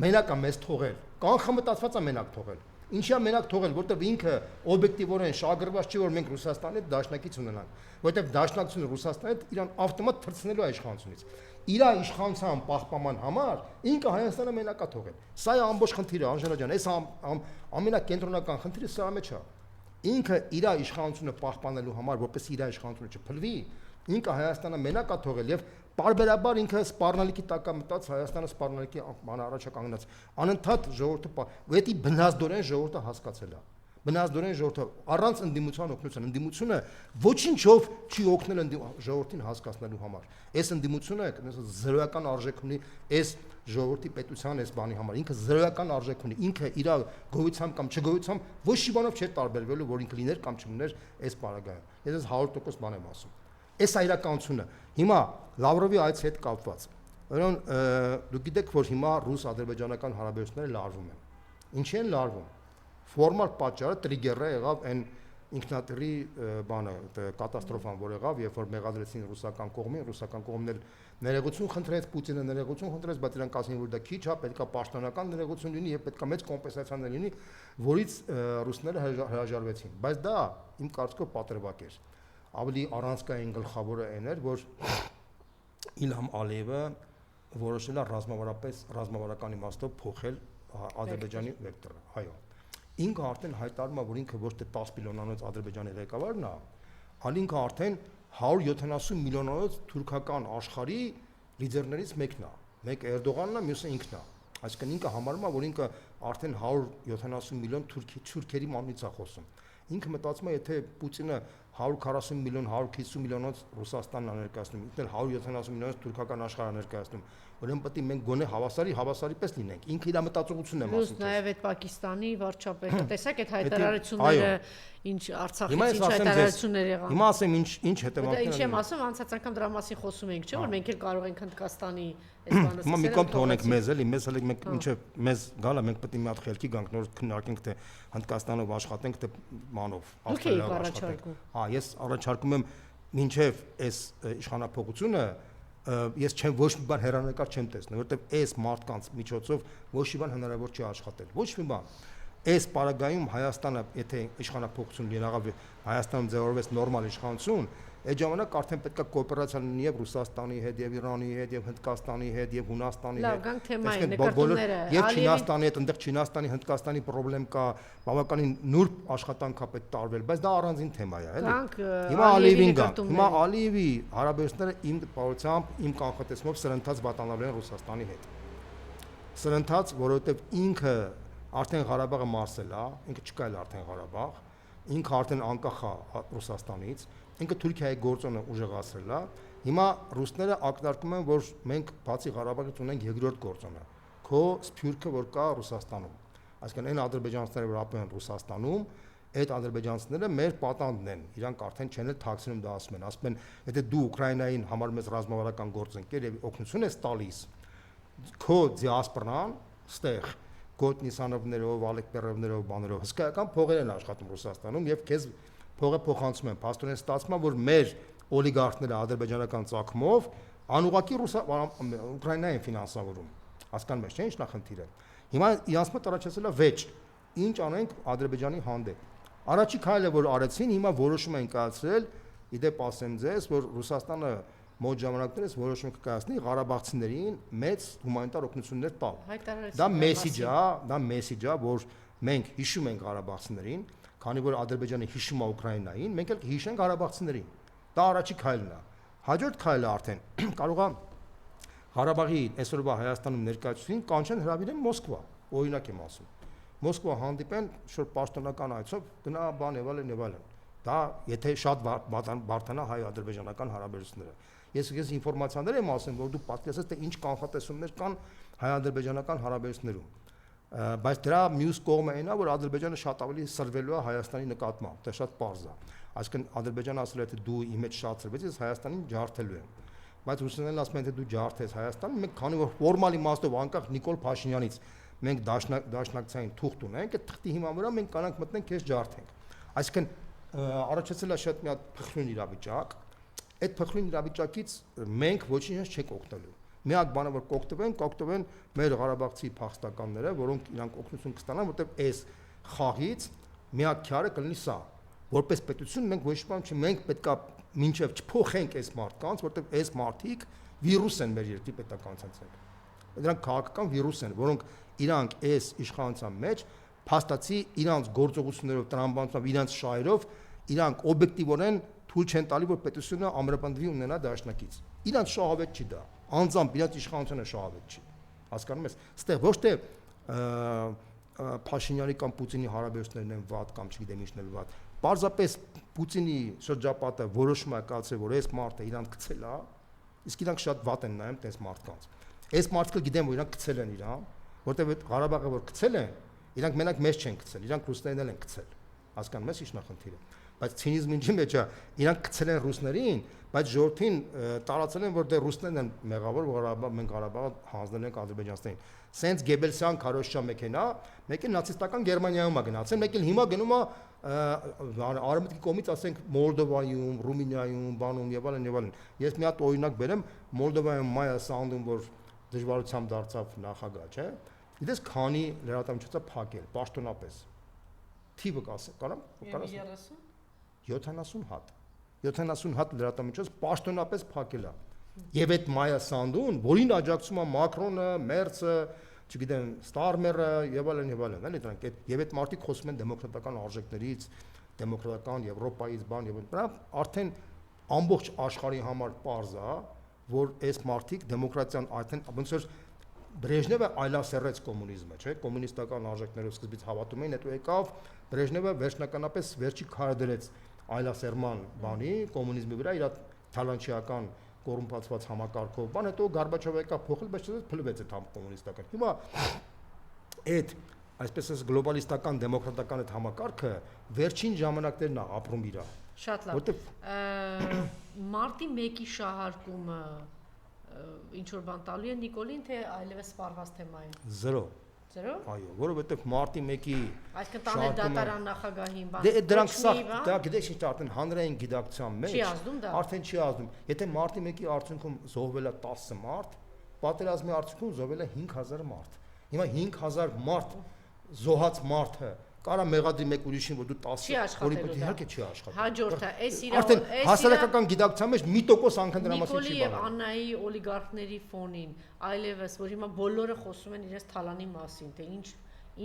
մենակ է մեզ թողել, կանխը մտածված է մենակ թողել։ Ինչի է մենակ թողել, որտեղ ինքը օբյեկտիվորեն շահագրգռված չի, որ մենք Ռուսաստանի հետ դաշնակից ունենանք, որտեղ դաշնակցությունը Ռուսաստանի հետ իրան ավտոմատ թռցնելու է իշխանությունից։ Իր իշխանության պահպանման համար ինքը Հայաստանը մենակ է թողել։ Սա է ամբողջ խնդիրը, Անժելա ջան, այս ամենակենտրոնական խնդիրը սա մեջ է։ Ինքը իր իշխանությունը պահպանելու համար, որպես իր իշխանությունը չփլվի, ինքը Հայաստանը մենակ է թողել եւ Պարբերաբար ինքը սպառնալիքի տակ է մտած, Հայաստանը սպառնալիքի առաջ կանգնած։ Անընդհատ ժողովուրդը, դա բնազդորեն ժողովուրդը հասկացել է։ Բնազդորեն ժողովուրդը առանց ընդդիմության օգնության, ընդդիմությունը ոչինչով չի օգնել ժողովրդին հասկացնելու համար։ Այս ընդդիմությունը զրոյական արժեք ունի այս ժողովրդի պետության այս բանի համար։ Ինքը զրոյական արժեք ունի, ինքը իր գոյությամբ կամ չգոյությամբ ոչ մի բանով չէ տարբերվելու, որ ինքը լիներ կամ չլիներ այս պարագայում։ Ես 100% բան եմ ասում։ Այս է իրականությունը։ Հիմա Լավրովի այցի հետ կապված։ Ուրեմն դուք գիտեք, որ հիմա ռուս-ադրբեջանական հարաբերությունները լարվում են։ Ինչի են լարվում։ Ֆորմալ պատճառը տրիգերը եղավ այն ինքնատիռի բանը, կատաստրոֆան, որ եղավ, երբ որ մեղադրեցին ռուսական կողմն էլ ներեգություն խնդրեց, Պուտինը ներեգություն խնդրեց, բայց իրանք ասին, որ դա քիչ է, պետք է պաշտոնական ներեգություն լինի եւ պետք է մեծ կոմպենսացիաներ լինի, որից ռուսները հրաժարվեցին։ Բայց դա իմ կարծիքով պատրվակ էր։ Ավելի առանցքային գլխավորը այն էր, որ Իլհամ Ալիևը որոշել է ռազմավարական իմաստով փոխել Ադրբեջանի վեկտորը։ Այո։ Ինքը արդեն հայտարարում է, որ ինքը ոչ թե 10 միլիոնանոց Ադրբեջանի ղեկավարն է, այլ ինքը արդեն 170 միլիոնանոց թուրքական աշխարհի լիդերներից մեկն է։ Մեկ Էրդողանն է, մյուսը ինքն է։ Այսինքն ինքը համարում է, որ ինքը արդեն 170 միլիոն թուրքերի մանից է խոսում։ Ինքը մտածում է, եթե Պուտինը 140 միլիոն, 150 միլիոնոց Ռուսաստանն է ներկայացնում, ինքն էլ 170 միլիոնոց թուրքական աշխարհը ներկայացնում, ուրեմն պետք է մենք գոնե հավասարի պես լինենք։ Ինքը իր մտածողությունն է ասում։ Նաև այդ Պակիստանի վարչապետը, տեսեք այդ հայտարարությունները, ինչ Արցախից ինչ հայտարարություններ եղան։ Հիմա ասեմ ինչ հետևանքներ։ Ինչ եմ ասում, անցած անգամ դրա մասին խոսում էինք, չէ՞ որ մենք էլ կարող ենք Հնդկաստանի այս բանը ասել։ Հիմա մի կողմ թողնենք մեզ էլի, մեզ էլ մենք ինչեւ մեզ գալա, մենք պետք է մի հատ խելքի գանք, նոր քննարկենք թե Հնդկաստանով աշխատենք, թե մանով Ավստրալիայով աշխատենք։ Ես առաջարկում եմ մինչև այս իշխանապողությունը ես չեմ ոչ մի բան հերանեկար չեմ տեսնում, որովհետև այս մարդկանց միջոցով ոչ մի բան հնարավոր չի աշխատել։ Ոչ մի բան։ Այս պարագայում Հայաստանը, եթե իշխանապողություն լինի, Հայաստանում ձևավորվեց նորմալ իշխանություն, այդ ժամանակ արդեն պետք է կոոպերացիա լինի եւ Ռուսաստանի հետ, եւ Իրանի հետ, եւ Հնդկաստանի հետ, եւ Հունաստանի հետ։ Լավ, գանք թեմային նկարտումները։ Եվ Չինաստանի հետ, այնտեղ Չինաստանի, Հնդկաստանի խնդրեմ կա, բավականին նուրբ աշխատանք է պետք տարվել, բայց դա առանձին թեմա է, էլի։ Հիմա Ալիևին գանք։ Հիմա Ալիևի հարաբերությունները իմ տպավորությամբ, իմ կանխատեսումով սրընթաց վատանալու են Ռուսաստանի հետ։ Սրընթաց, որովհետեւ ինքը Արդեն Ղարաբաղը մարսել է, ինքը չկա էլ արդեն Ղարաբաղ, ինքը արդեն անկախ է Ռուսաստանից, ինքը Թուրքիայի գործոնը ուժեղացրել է։ Հիմա ռուսները ակնարկում են, որ մենք բացի Ղարաբաղից ունենք երկրորդ գործոնը, քո սփյուռքը, որ կա Ռուսաստանում։ Այսինքն այն ադրբեջանցիները, որ ապրում են Ռուսաստանում, այդ ադրբեջանցիները մեր պատանդն են, իրանք արդեն չեն էլ թաքցնում դա ասում են, եթե դու Ուկրաինային համարում ես ռազմավարական գործընկեր եւ օգնություն ես տալիս, քո դիասպորան ստեղ Գոտ Նիսանովներով, Ալեկպերովներով, բաներով հսկայական փողեր են աշխատում Ռուսաստանում եւ քեզ փողը փոխանցում են։ Փաստորեն ստացվում է, որ մեր օլիգարխները ադրբեջանական ծագումով անուղակի Ուկրաինային են ֆինանսավորում։ Հասկանում ես, չէ՞, ինչ նախնդիրը։ Հիմա իրանց մոտ առաջացել է վեճ։ Ինչ անենք Ադրբեջանի հանդեպ։ Առաջի քայլը որ արեցին, հիմա որոշում են կայացրել, իդեպ ասեմ ձեզ, որ Ռուսաստանը մոտ ժամանակներս որոշում կկայացնի Ղարաբաղցիներին մեծ հումանիտար օգնություններ տալ։ Դա մեսիջ է, որ մենք հիշում ենք Ղարաբաղցիներին, քանի որ Ադրբեջանը հիշում է Ուկրաինային, մենք էլ հիշենք Ղարաբաղցիներին։ Դա առաջի քայլն է։ Հաջորդ քայլը արդեն կարող է Ղարաբաղի այսօրվա Հայաստանում ներկայացուցին կանչեն հրավիրեն Մոսկվա, օրինակ եմ ասում։ Մոսկվա հանդիպեն շուտ պաշտոնական այցով գնա բան եւ այլն։ Դա եթե շատ բարդանա հայ-ադրբեջանական հարաբերությունները։ Ես ինֆորմացիաներ եմ ասում, որ դու պատկերացրես թե ինչ կանխատեսումներ կան հայ-ադրբեջանական հարաբերություններում։ Բայց դրա մյուս կողմը այն է, որ Ադրբեջանը շատ ավելի սրվելու է Հայաստանի նկատմամբ, դա շատ պարզ է։ Այսինքն Ադրբեջանը ասել է թե դու իմ հետ շատ սրվեցի, ես Հայաստանին ջարդելու եմ։ Բայց ռուսներն ասում են թե դու ջարդես Հայաստանը, մենք քանի որ ֆորմալ իմաստով անկախ Նիկոլ Փաշինյանից մենք դաշնակցային թուղթ ունենք, այդ թղթի հիման վրա մենք կանանք մտնենք քեզ ջարդենք։ Այսինքն առաջացել է շատ մի հատ փխրուն իրավիճակ, այդ փխրուն իրավիճակից մենք ոչինչ չենք օգտվելու։ Միակ բանը որ կօգտվեն մեր Ղարաբաղցի փախստականները, որոնք իրանք օգնություն կստանան, որտեղ այս խաղից միակ քյարը կլինի սա։ Որպես պետություն մենք ոչ մի բան չի, մենք պետքա մինչև չփոխենք այս մարդկանց, որտեղ այս մարդիկ վիրուս են մեր երկրի պետականության ցած։ Դրանք քաղաքական վիրուս են, որոնք իրանք այս իշխանության մեջ փաստացի իրանք գործողություններով, տրամաբանությամբ, իրանք շահերով, իրանք օբյեկտիվորեն թույլ չեն տալի, որ պետությունը ամրապնդվի ունենա դաշնակից։ Իրանք շահավետ չի դա, անձամբ իրանք իշխանությունը շահավետ չի։ Հասկանում ես, ստեղ ոչ թե Փաշինյանի կամ Պուտինի հարաբերություններն են վատ կամ չգիտեմ ինչն էլ վատ։ Պարզապես Պուտինի շրջապատը որոշում է կայացրել, որ այս մարդը իրանք գցել է, իսկ իրանք շատ վատ են նայում այս մարդկանց։ Այս մարդը գիտեմ, որ իրանք գցել են իրան, որտեղ Ղարաբաղը որ գցել են, իրանք մենակ մեզ չեն գցել, իրանք ռուսներն են գցել։ Հասկանում ես ինչ նախնդիրը։ Բայց ցինիզմը ինչի մեջ է, իրանք գցել են ռուսներին, բայց ժողովրդին տարածել են, որ դե ռուսներն են մեղավոր, որ մենք Ղարաբաղը հանձնել ենք ադրբեջանցիներին։ Սենց Գեբելսյան քարոշչա մեքենա, մեկ էլ նացիստական Գերմանիայում է գնացել, մեկ էլ հիմա գնում է արևմուտքի կողմից ասենք Մոլդովայում, Ռումինիայում, բանում եւ այլն։ Ես մի հատ օրինակ բերեմ, Մոլդովայում Մայա Սանդում, որ դժվարությամբ դարձավ նախագահ, չէ՞։ Գիտես քանի լրատվամիջոցը փակել, պաշտոնապես։ Թիվը կարամ 70 հատ։ 70 հատ լրատվամիջոց պաշտոնապես փակել է։ Եվ այդ Մայա Սանդուն, որին աջակցում է Մակրոնը, Մերցը, չգիտեմ, Ստարմերը եւ այլն, էլի դրանք եւ այդ մարդիկ խոսում են դեմոկրատական արժեքներից, դեմոկրատական Եվրոպայից բան եւ դա արդեն ամբողջ աշխարհի համար պարզ է, որ այս մարդիկ դեմոկրատիան արդեն ոնց որ Բրեժնևը այլասերեց կոմունիզմը, չէ՞, կոմունիստական արժեքներով սկզբից հավատում էին, հետո եկավ Բրեժնևը վերջնականապես վերջի քարը դրեց այլասերման բանի, կոմունիզմի վրա իր թալանչիական կոռումպացված համակարգով, բան հետո Գորբաչովը եկավ փոխել, բայց փլվեց այդ կոմունիստական։ Հիմա այդ այսպես ասած գլոբալիստական դեմոկրատական այդ համակարգը վերջին ժամանակներն է ապրում իրա։ Շատ լավ։ Մարտի 1-ի շահարկումը ինչ որ բան տալու է Նիկոլին, թե այլևս սպառված թեմա է։ 0։ Այո, որովհետև մարտի 1-ի այսինքն տանել դատարան նախագահին, բան։ Դե դրանք սա, դա գիտես ինչ արդեն հանրային գիտակցության մեջ արդեն չի ազդում։ Եթե մարտի 1-ի արդյունքում զոհվել է 10 մարդ, պատերազմի արդյունքում զոհվել է 5000 մարդ։ Հիմա 5000 մարդ զոհած մարդը կարա մեղադրի մեկ ուրիշին, որ դու 10 որի պետք է իհարկե չի աշխատի։ Հաջորդը, արդեն հասարակական գիտակցության մեջ 1% անգամ դրա մասին չի բանում։ Նիկոլի եւ Աննայի օլիգարխների ֆոնին այլևս, որ հիմա բոլորը խոսում են իրենց թալանի մասին, թե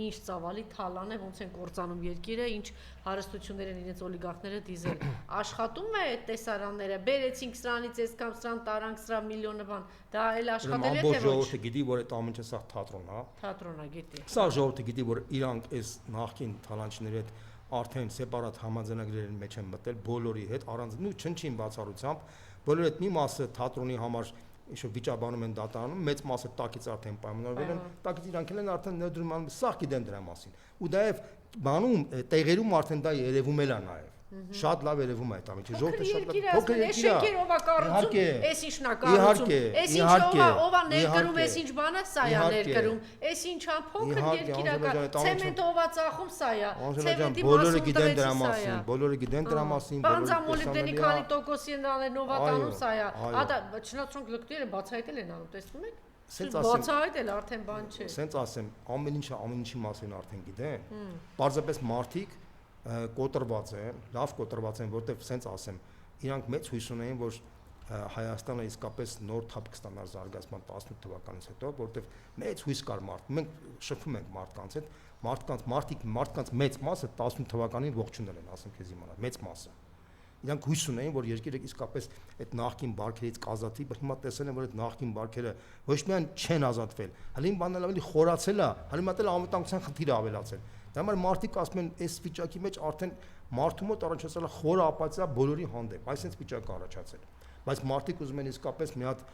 ինչ ծավալի թալան է, ոնց են կործանում երկիրը, ինչ հարստություններ են իրենց օլիգարխները դիզել։ Աշխատում է այդ տեսարանները, բերեցինք սրանից, այսքան սրան տարանք, սրա միլիոնը բան։ Դա էլ աշխատել է թե ոչ։ Ժողովուրդը գիտի, որ այդ ամենը սա թատրոն է։ Թատրոն է, գիտի։ Սա ժողովուրդը գիտի, որ իրանք այս նախկին թալանչիների հետ արդեն սեպարատ համաձայնագրերի մեջ են մտել բոլորի հետ առանց նույն չնչին բացառությամբ, բոլորի հետ մի մասը թատրոնի համար ինչ-որ վիճաբանում են դատարանում, մեծ մասը տակից արդեն պայմանավորվել են, տակից իրանք են արդեն ներդրում անում, սա գիտեն դրա մասին։ Ու դայև բանում տեղերում արդեն դա երևում էլ է նաև։ Շատ լավ երևում է այդ ամենը, ժողովուրդը շատ լավ։ Փոքր երկիր ով է կառուցում, այս ինչն է կառուցում, այս ինչը ով է ներկրում, այս ինչ բանը սա է ներկրում, այս ինչա փոքր երկիր է, ցեմենտ ով է ծախում սա է, ցեմենտի բոլորը գիտեն դրա մասին, բոլորը գիտեն դրա մասին, բանձամոլիբդենի քանի տոկոսի են անում նովատանում սա է, ադա չնայած լուկտերը բացահայտել են անում, տեսնում եք։ Բացահայտել արդեն բան չէ։ Սենց ասեմ, ամեն ինչի մասին արդեն գիտեն։ Պարզապես մարդիկ կոտրված են, լավ կոտրված են, որտեղ սենց ասեմ, իրանք մեծ հույս ունեն, որ Հայաստանը իսկապես նոր թափ կստանար զարգացման 18 թվականից հետո, որտեղ մեծ հույս կար մարդ։ Մենք շփվում ենք մարդկանց հետ, մարդկանց մեծ մասը 18 թվականին ողջունել են, ասեմ քեզ իմանալ, մեծ մասը։ Իրանք հույս ունեն, որ երկիրը իսկապես այդ նախկին բարքերից կազատվի, բայց հիմա տեսել են, որ այդ նախկին բարքերը ոչ միայն չեն ազատվել, հələ բանն ավելի խորացել է, հələ մտել անվտանգության խնդիրը ավելացել։ Դա համար մարդիկ ասում են, այս վիճակի մեջ արդեն մարդու մոտ առաջացել է խորը ապաթիա բոլորի հանդեպ, այսպես վիճակ է առաջացել։ Բայց մարդիկ ուզում են իսկապես մի հատ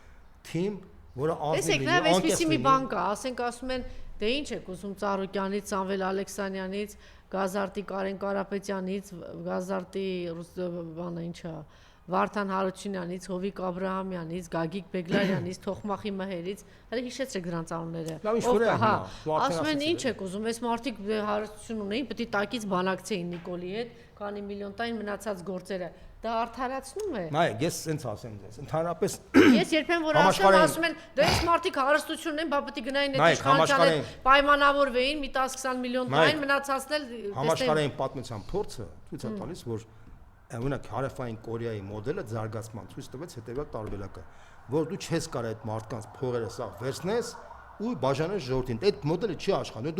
թիմ, որը ազնիվ լինի, անկեղծ մի բան կա, ասենք ասում են, դե ինչ եք ուզում Ծառուկյանից, Սամվել Ալեքսանյանից, Գազարտի Կարեն Կարապետյանից, Գազարտի բանը ինչա, Վարդան Հարությունյանից, Հովիկ Աբրահամյանից, Գագիկ Բեգլարյանից, Թոխմախի Մհերից, հələ հիշեցրեք դրանց անունները։ Ասում են ինչ եք ուզում, այս մարդիկ հարստություն ունեին, պետք է տակից բանակցեին Նիկոլի հետ, քանի միլիոն տային մնացած գործերը։ Դա արդարացնում է։ Նայեք, ես սենց ասեմ ձեզ, ընդհանրապես ես երբեմն որ ասում են, դե այս մարդիկ հարստություն ունեն, բա պետք է գնային այդ իշխանությանը պայմանավորվեին, մի 10-20 միլիոն տային մնացածնել, համաշխարհային պատմության փորձը ցույց է տալիս, որ Օրինակ Հարավային Կորեայի մոդելը զարգացման ցույց տվեց հետևյալ տարբերակը, որ դու չես կարող այդ մարդկանց փողերը սաղ վերցնես ու բաժանես ժողովրդին։ Այդ մոդելը չի աշխատում։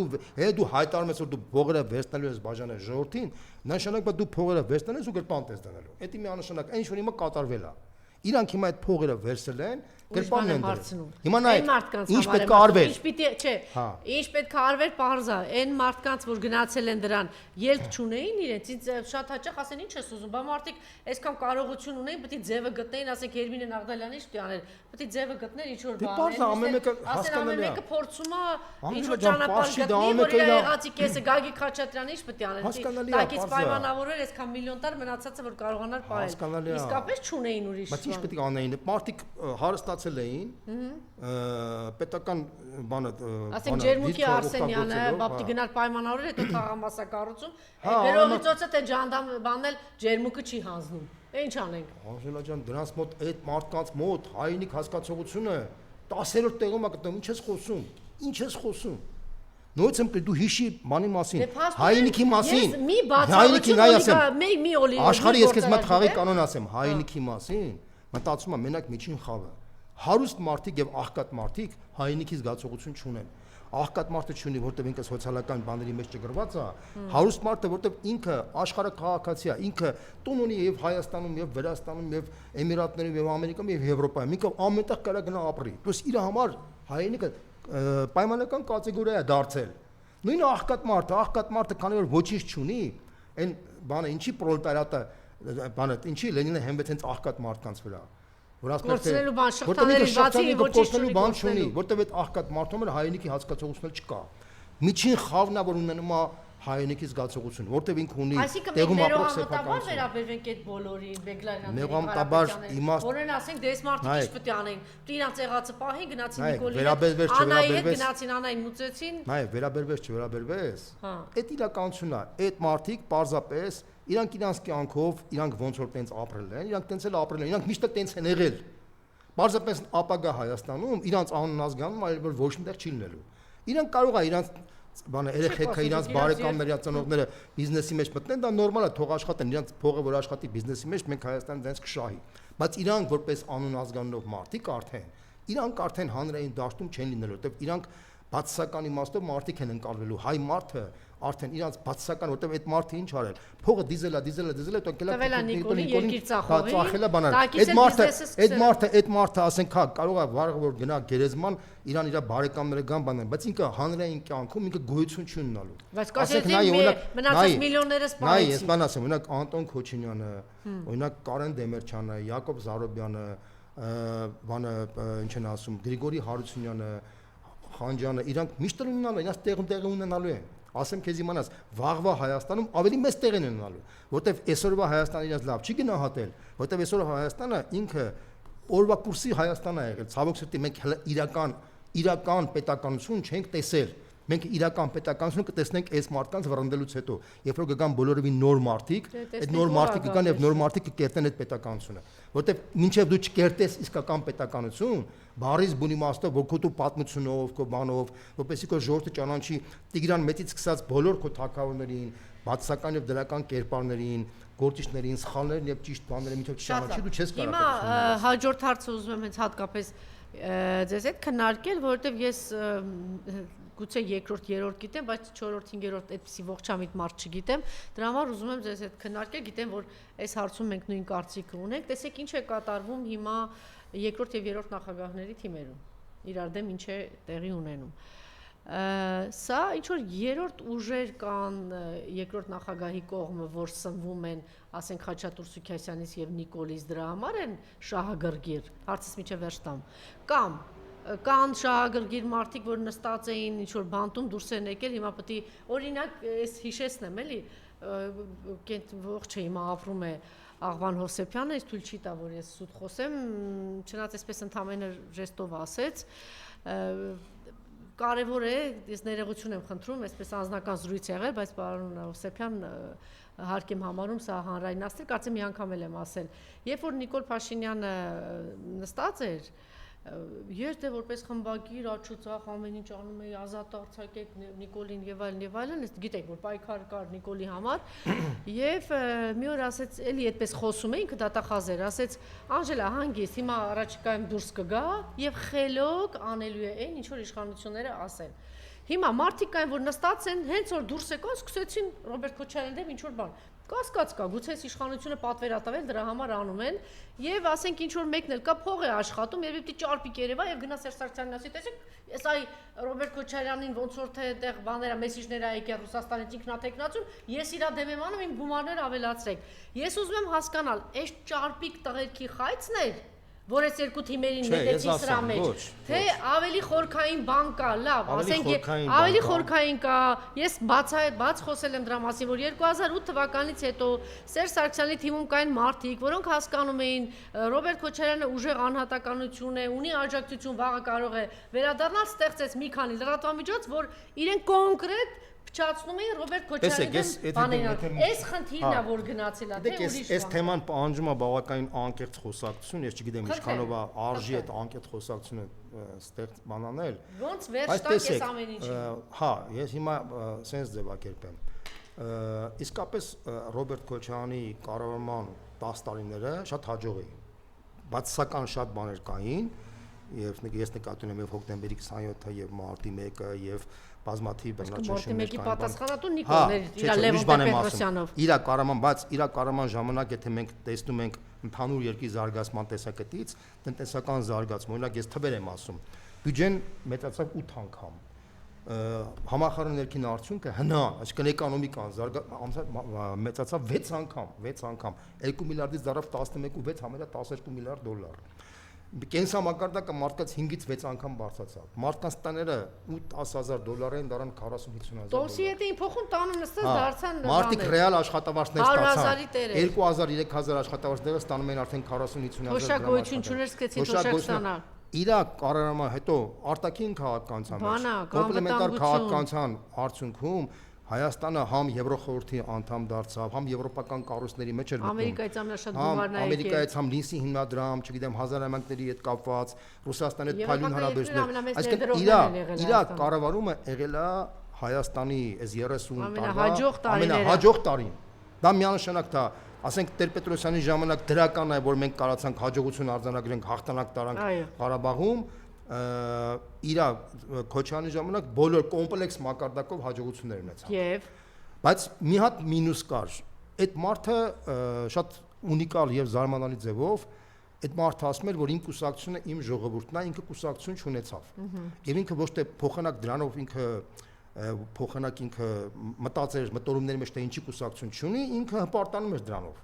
Դու հայտարարում ես, որ դու փողերը վերցնելու ես բաժանես ժողովրդին, նշանակում է դու փողերը վերցնես ու գրպան ես դնելու։ Դա միանշանակ այն ինչ որ հիմա կատարվել է։ Իրանք հիմա այդ փողերը վերցրել են, գրպանն են դրել։ Հիմա նայեք, ինչ պետք է արվեր։ Ինչ պիտի, չէ, ինչ պետք է արվեր պարզա, այն մարդկանց որ գնացել են դրան, ելք չունեին իրենց, ինձ շատ հաճախ ասեն ինչ ես ուզում, բա մարդիկ այսքան կարողություն ունեին, պետք է ձևը գտնեին, ասենք Երմինե Նաղդալյանը ինչ պետք է աներ, պետք է ձևը գտներ ինչ որ բան։ Ամեն մեկը փորձում է ինչ որ ճանապարհ գտնի, որ իր եղածի կեսը Գագիկ Խաչատրյանը ինչ պետք է աներ։ Տակից պայմանավորել այսքան միլիոն տար մնացածը որ կարողանար պահել։ Իսկապես չունեին ուրիշ։ Բայց ինչ պետք է անեին, մարդիկ հարստացել էին, պետական բանը, ասենք Ջերմուկի Արսենյանը, բապտի գնալ պայմանավորել, հետո թաղամասակառուցում, գրողիցոցը թե ջանդամ բանել Ջերմուկը չի հանձնում։ Ինչ անենք։ Անժելա ջան, դրանց մոտ այդ մարդկանց մոտ հայինիք հասկացողությունը 10-րդ տեղում է գտնում, ինչ ես խոսում։ Ինչ ես խոսում։ Նույնիսկ եմ դու հիշի բանի մասին, հայինիքի մասին, հայինիքի նայ ասեմ, աշխարհի ես քեզ մոտ խաղի կանոն ասեմ, հայինիքի մասին, մտածում եմ մենակ միջին խավը, հարուստ մարդիկ եւ աղքատ մարդիկ հայինիքի զգացողություն չունեն, աղքատ մարդը չունի, որտեղ ինքը սոցիալական բաների մեջ չգրված է, հարուստ մարդը, որտեղ ինքը աշխարհը քաղաքացի է, ինքը տուն ունի եւ Հայաստանում եւ Վրաստանում եւ Էմիրատներում եւ Ամերիկայում եւ Եվրոպայում, ինքը ամենտեղ կարա գնա ապրի, plus իր համար հայինիքը պայմանական կատեգորիա է դարձել։ Նույն աղքատ մարդը, քանի որ ոչինչ չունի, այն բանը ինչի պրոլետարիատը, բանը ինչի Լենինը հենվեց հենց աղքատ մարդկանց վրա, որ ասել բան շղթաների բացի ոչինչ չունի, որտեղ այդ աղքատ մարդու համար հայինիքի հասկացողություն չկա։ Միջին խավն է, որ ունենում է հայինիքի զգացողություն, որտեղ ինքը ունի տեղում ապրող սեփականություն։ Վերաբերվենք այդ բոլորին, Բեգլարյանին, Մեղամտաբար իմաստ, որն ասենք դες մարդիկ ինչ պետք է անեն, դրանց եղածը պահին գնացին Նիկոլի հետ, Անայի հետ գնացին, Անային մուծեցին։ Նայ, վերաբերվես։ Այդ իրականությունն է, այդ մարդիկ պարզապես իրանք իրանց կյանքով, իրանք ոնց որ տենց ապրել են, իրանք տենց էլ ապրել են, իրանք միշտ տենց են եղել։ Պարզապես ապագա Հայաստանում իրանց անուն ազգանում այլ որ ոչ մտեղ չի լինելու։ Իրանք կարող է իրանց բանը երեխեքը իրանց բարեկամները, ծնողները բիզնեսի մեջ մտնեն, դա նորմալ է, թող աշխատեն, իրանց փողը որ աշխատի բիզնեսի մեջ, մենք Հայաստանը դրանց կշահի։ Բայց իրանք որպես անուն ազգանունով մարդիկ իրանք արդեն հանրային դաշտում չեն լինելու, որտեղ իրանք բացասական իմաստով մարդիկ են ընկալվելու հայ մարդը արդեն իրանց բացասական որտեվ այդ մարդը ինչ արել փողը դիզելա հետո կելա երկիր ծախողի ծախելա բանալ այդ մարդը ասենք հա կարող է վաղը որ գնա գերեզման իրան իր բարեկամները գան բանան բայց ինքը հանրային կյանքում ինքը գոյություն չի ունենալու բայց կասեցին մնացած միլիոնները սպանեցին ես բան ասեմ օրինակ Անտոն Քոչինյանը օրինակ Կարեն Դեմերչյանը Յակոբ Զարոբյանը բանը ինչ են ասում Գրիգորի Հարությունյանը Խանջյանը իրանք միշտ ունենալու են իրաց տեղում ունենալու են ասեմ քեզ իմանաս վաղվա Հայաստանում ավելի մեծ տեղ են ունենալու որտեվ այսօրվա Հայաստանը իրաց լավ չի գնահատել որտեվ այսօրվա Հայաստանը ինքը օրվա կուրսի Հայաստան է եղել ցավոք սրտի մենք իրական պետականություն չենք տեսել մենք իրական պետականությունը կտեսնենք այս մարդկանց վռնդելուց հետո երբ որ կգան բոլորովին նոր մարդիկ այդ նոր մարդիկ կգան եւ նոր մարդիկ կկերտեն այդ պետականությունը որտեվ մինչեւ դու չկերտես իսկական պետականություն բարիս բուն իմաստով ոգու պատմությունով քո բանով որպեսզի քո ժողովուրդը ճանաչի Տիգրան Մեծից սկսած բոլոր քո թագավորներին բացասական եւ դրական կերպարներին գործիչներին սխալներին եւ ճիշտ բաները մինչեւ չճանաչի դու չես կարող հիմա հաջորդ հարցը ուզում եմ հենց հատկապես ձեզ հետ քննարկել որովհետեւ ես գուցե երկրորդ, երրորդ գիտեմ, բայց 4-րդ, 5-րդ այդպիսի ողջամիտ մարդ չգիտեմ։ Դրա համար ուզում եմ ձեզ հետ քննարկել, գիտեմ, որ այս հարցում մենք նույն կարծիքը ունենք։ Տեսեք ինչ է կատարվում հիմա երկրորդ եւ երրորդ նախագահների թիմերում։ Իրար դեմ ինչ է տեղի ունենում։ Սա ինչ որ երրորդ ուժեր կան երկրորդ նախագահի կողմը, որ սնվում են, ասենք Խաչատուր Սուքիասյանից եւ Նիկոլից դրա համար են շահագրգիռ, հարցս միջև վերջ տամ, կամ կան շահագրգիռ մարդիկ, որ նստած էին ինչ որ բանտում դուրս են եկել, հիմա պետք է օրինակ այս հիշեցնեմ, էլի, ողջ է հիմա ապրում է Աղվան Հովսեփյանը, ես թույլ չի տա, որ ես սուտ խոսեմ, չնայած այսպես ընդամենը ժեստով ասեց, կարևոր է, ես ներողություն եմ խնդրում, այսպես անձնական զրույց եղել, բայց պարոն Հովսեփյան հարկ եմ համարում սա հանրայնացնել, կարծեմ մի անգամ եմ ասել, երբ որ Նիկոլ Փաշինյանը նստած էր, ես դե որպես խմբագիր աչուծախ ամեն ինչ անում էի ազատ արձակեք Նիկոլին եւ այլն, գիտեք որ պայքար կար Նիկոլի համար եւ մի օր ասեց էլի այդպես խոսում էինք դատախազեր ասեց Անժելա հանգիստ հիմա առաջիկայում դուրս կգա եւ խելոք անելու է այն ինչ որ իշխանությունները ասեն հիմա մարդիկ կային որ նստած են հենց որ դուրս եկան սկսեցին Ռոբերտ Քոչարյանի դեմ ինչ որ բան կասկած կա, գուցե իշխանությունը պատվերատվել դրա համար անում են եւ ասենք ինչ որ մեկն էլ կա փող է աշխատում եւ պիտի ճարպիկ Երևա եւ գնա Սերժ Սարգսյանին ասի տեսեք ես այ Ռոբերտ Քոչարյանին ոնց որ թե այդտեղ բաները մեսիջներ ա եկել Ռուսաստանից ինքնաթեկնածուն ես իրա դեմ եմ անում իմ գումարները ավելացրեք ես ուզում եմ հասկանալ այս ճարպիկ տղերքի խայծն է որ այս երկու թիմերին մտեցին սրա մեջ թե ավելի խորքային բան կա լավ ասենք ավելի խորքային կա ես բաց խոսել եմ դրա մասին որ 2008 թվականից հետո Սերժ Սարգսյանի թիմում կային մարդիկ որոնք հասկանում էին Ռոբերտ Քոչարյանը ուժեղ անհատականություն է ունի աջակցություն վաղը կարող է վերադառնալ ստեղծեց մի քանի լրատվամիջոց որ իրեն կոնկրետ փչացնում էին Ռոբերտ Քոչարյանի բաներն այս խնդիրն է որ գնացել է թե ուրիշ այս թեման պահանջում է բավականին անկեղծ խոսակցություն ես չգիտեմ ինչքանով է արժի այդ անկեղծ խոսակցությունը ստեղծ բանանել ոնց վերջ տակ ես ամեն ինչի հա ես հիմա սենց ձևակերպեմ իսկապես Ռոբերտ Քոչարյանի կառավարման 10 տարիները շատ հաջող էին բացասական շատ բաներ կային եւ ես նկատի ունեմ եւ հոկտեմբերի 27-ը եւ մարտի 1-ը եւ բազմաթիվ բռնաճնշումներ կային։ Պատասխանատու Նիկոլներ իր Լևոն Տեր-Պետրոսյանով։ Իրա կառավարման, բայց իրա կառավարման ժամանակ եթե մենք տեսնում ենք ընդհանուր երկրի զարգացման տեսակետից, տնտեսական զարգացում, օրինակ ես թվեր եմ ասում, բյուջեն մեծացավ 8 անգամ։ Համախառն ներքին արդյունքը հնա, այսինքն էկոնոմիկան մեծացավ 6 անգամ, 2 միլիարդից դարավ 11.6 համարյա 12 միլիարդ դոլար։ Կենսամակարդակը մարդկանց 5-ից 6 անգամ բարձրացավ։ Մարդկանց տաները 8-10,000 դոլար են, դառան 40-50,000 դոլար։ Տոմսի հետ էին փոխում տանում նստած դարձան մարդիկ ռեալ աշխատավարձներ ստացան։ 2000-3000 աշխատավարձները ստանում են արդեն 40-50,000 դրամ։ Թոշակ գոյություն չուներ սկսեցին թոշակ ստանալ։ Իրա կառավարման հետո արտաքին քաղաքականության մեջ կոմպլեմենտար քաղաքականության արդյունքում Հայաստանը համ Եվրոխորհրդի անդամ դարձավ, համ եվրոպական կառույցների մեջ էր մտնում։ Ամերիկայից ամենաշատ գումարն է եկել։ Ամերիկայից համ Լինսի հիմնադրամ, չգիտեմ, հազարամյակների հետ կապված, Ռուսաստանի հետ փայլուն հարաբերություններ։ Այսինքն իրա կառավարումը եղել է Հայաստանի այս 30 տարվա ամենահաջող տարին։ Դա միանշանակ դա, ասենք Տեր-Պետրոսյանի ժամանակ դրական է, որ մենք կարացանք հաջողություն արձանագրենք, հաղթանակ տարանք Ղարաբաղում, իր Քոչարյանի ժամանակ բոլոր կոմպլեքս մակարդակով հաջողություններ ունեցավ։ Եվ Բայց մի հատ մինուս կար։ Այդ մարդը շատ ունիկալ եւ զարմանալի ձևով այդ մարդը ասում էր, որ իմ կուսակցությունը իմ ժողովուրդն է, ինքը կուսակցություն չունեցավ։ Եվ ինքը ոչ թե փոխանակ դրանով ինքը մտածեր մտորումների մեջ թե ինչի կուսակցություն չունի, ինքը հպարտանում էր դրանով։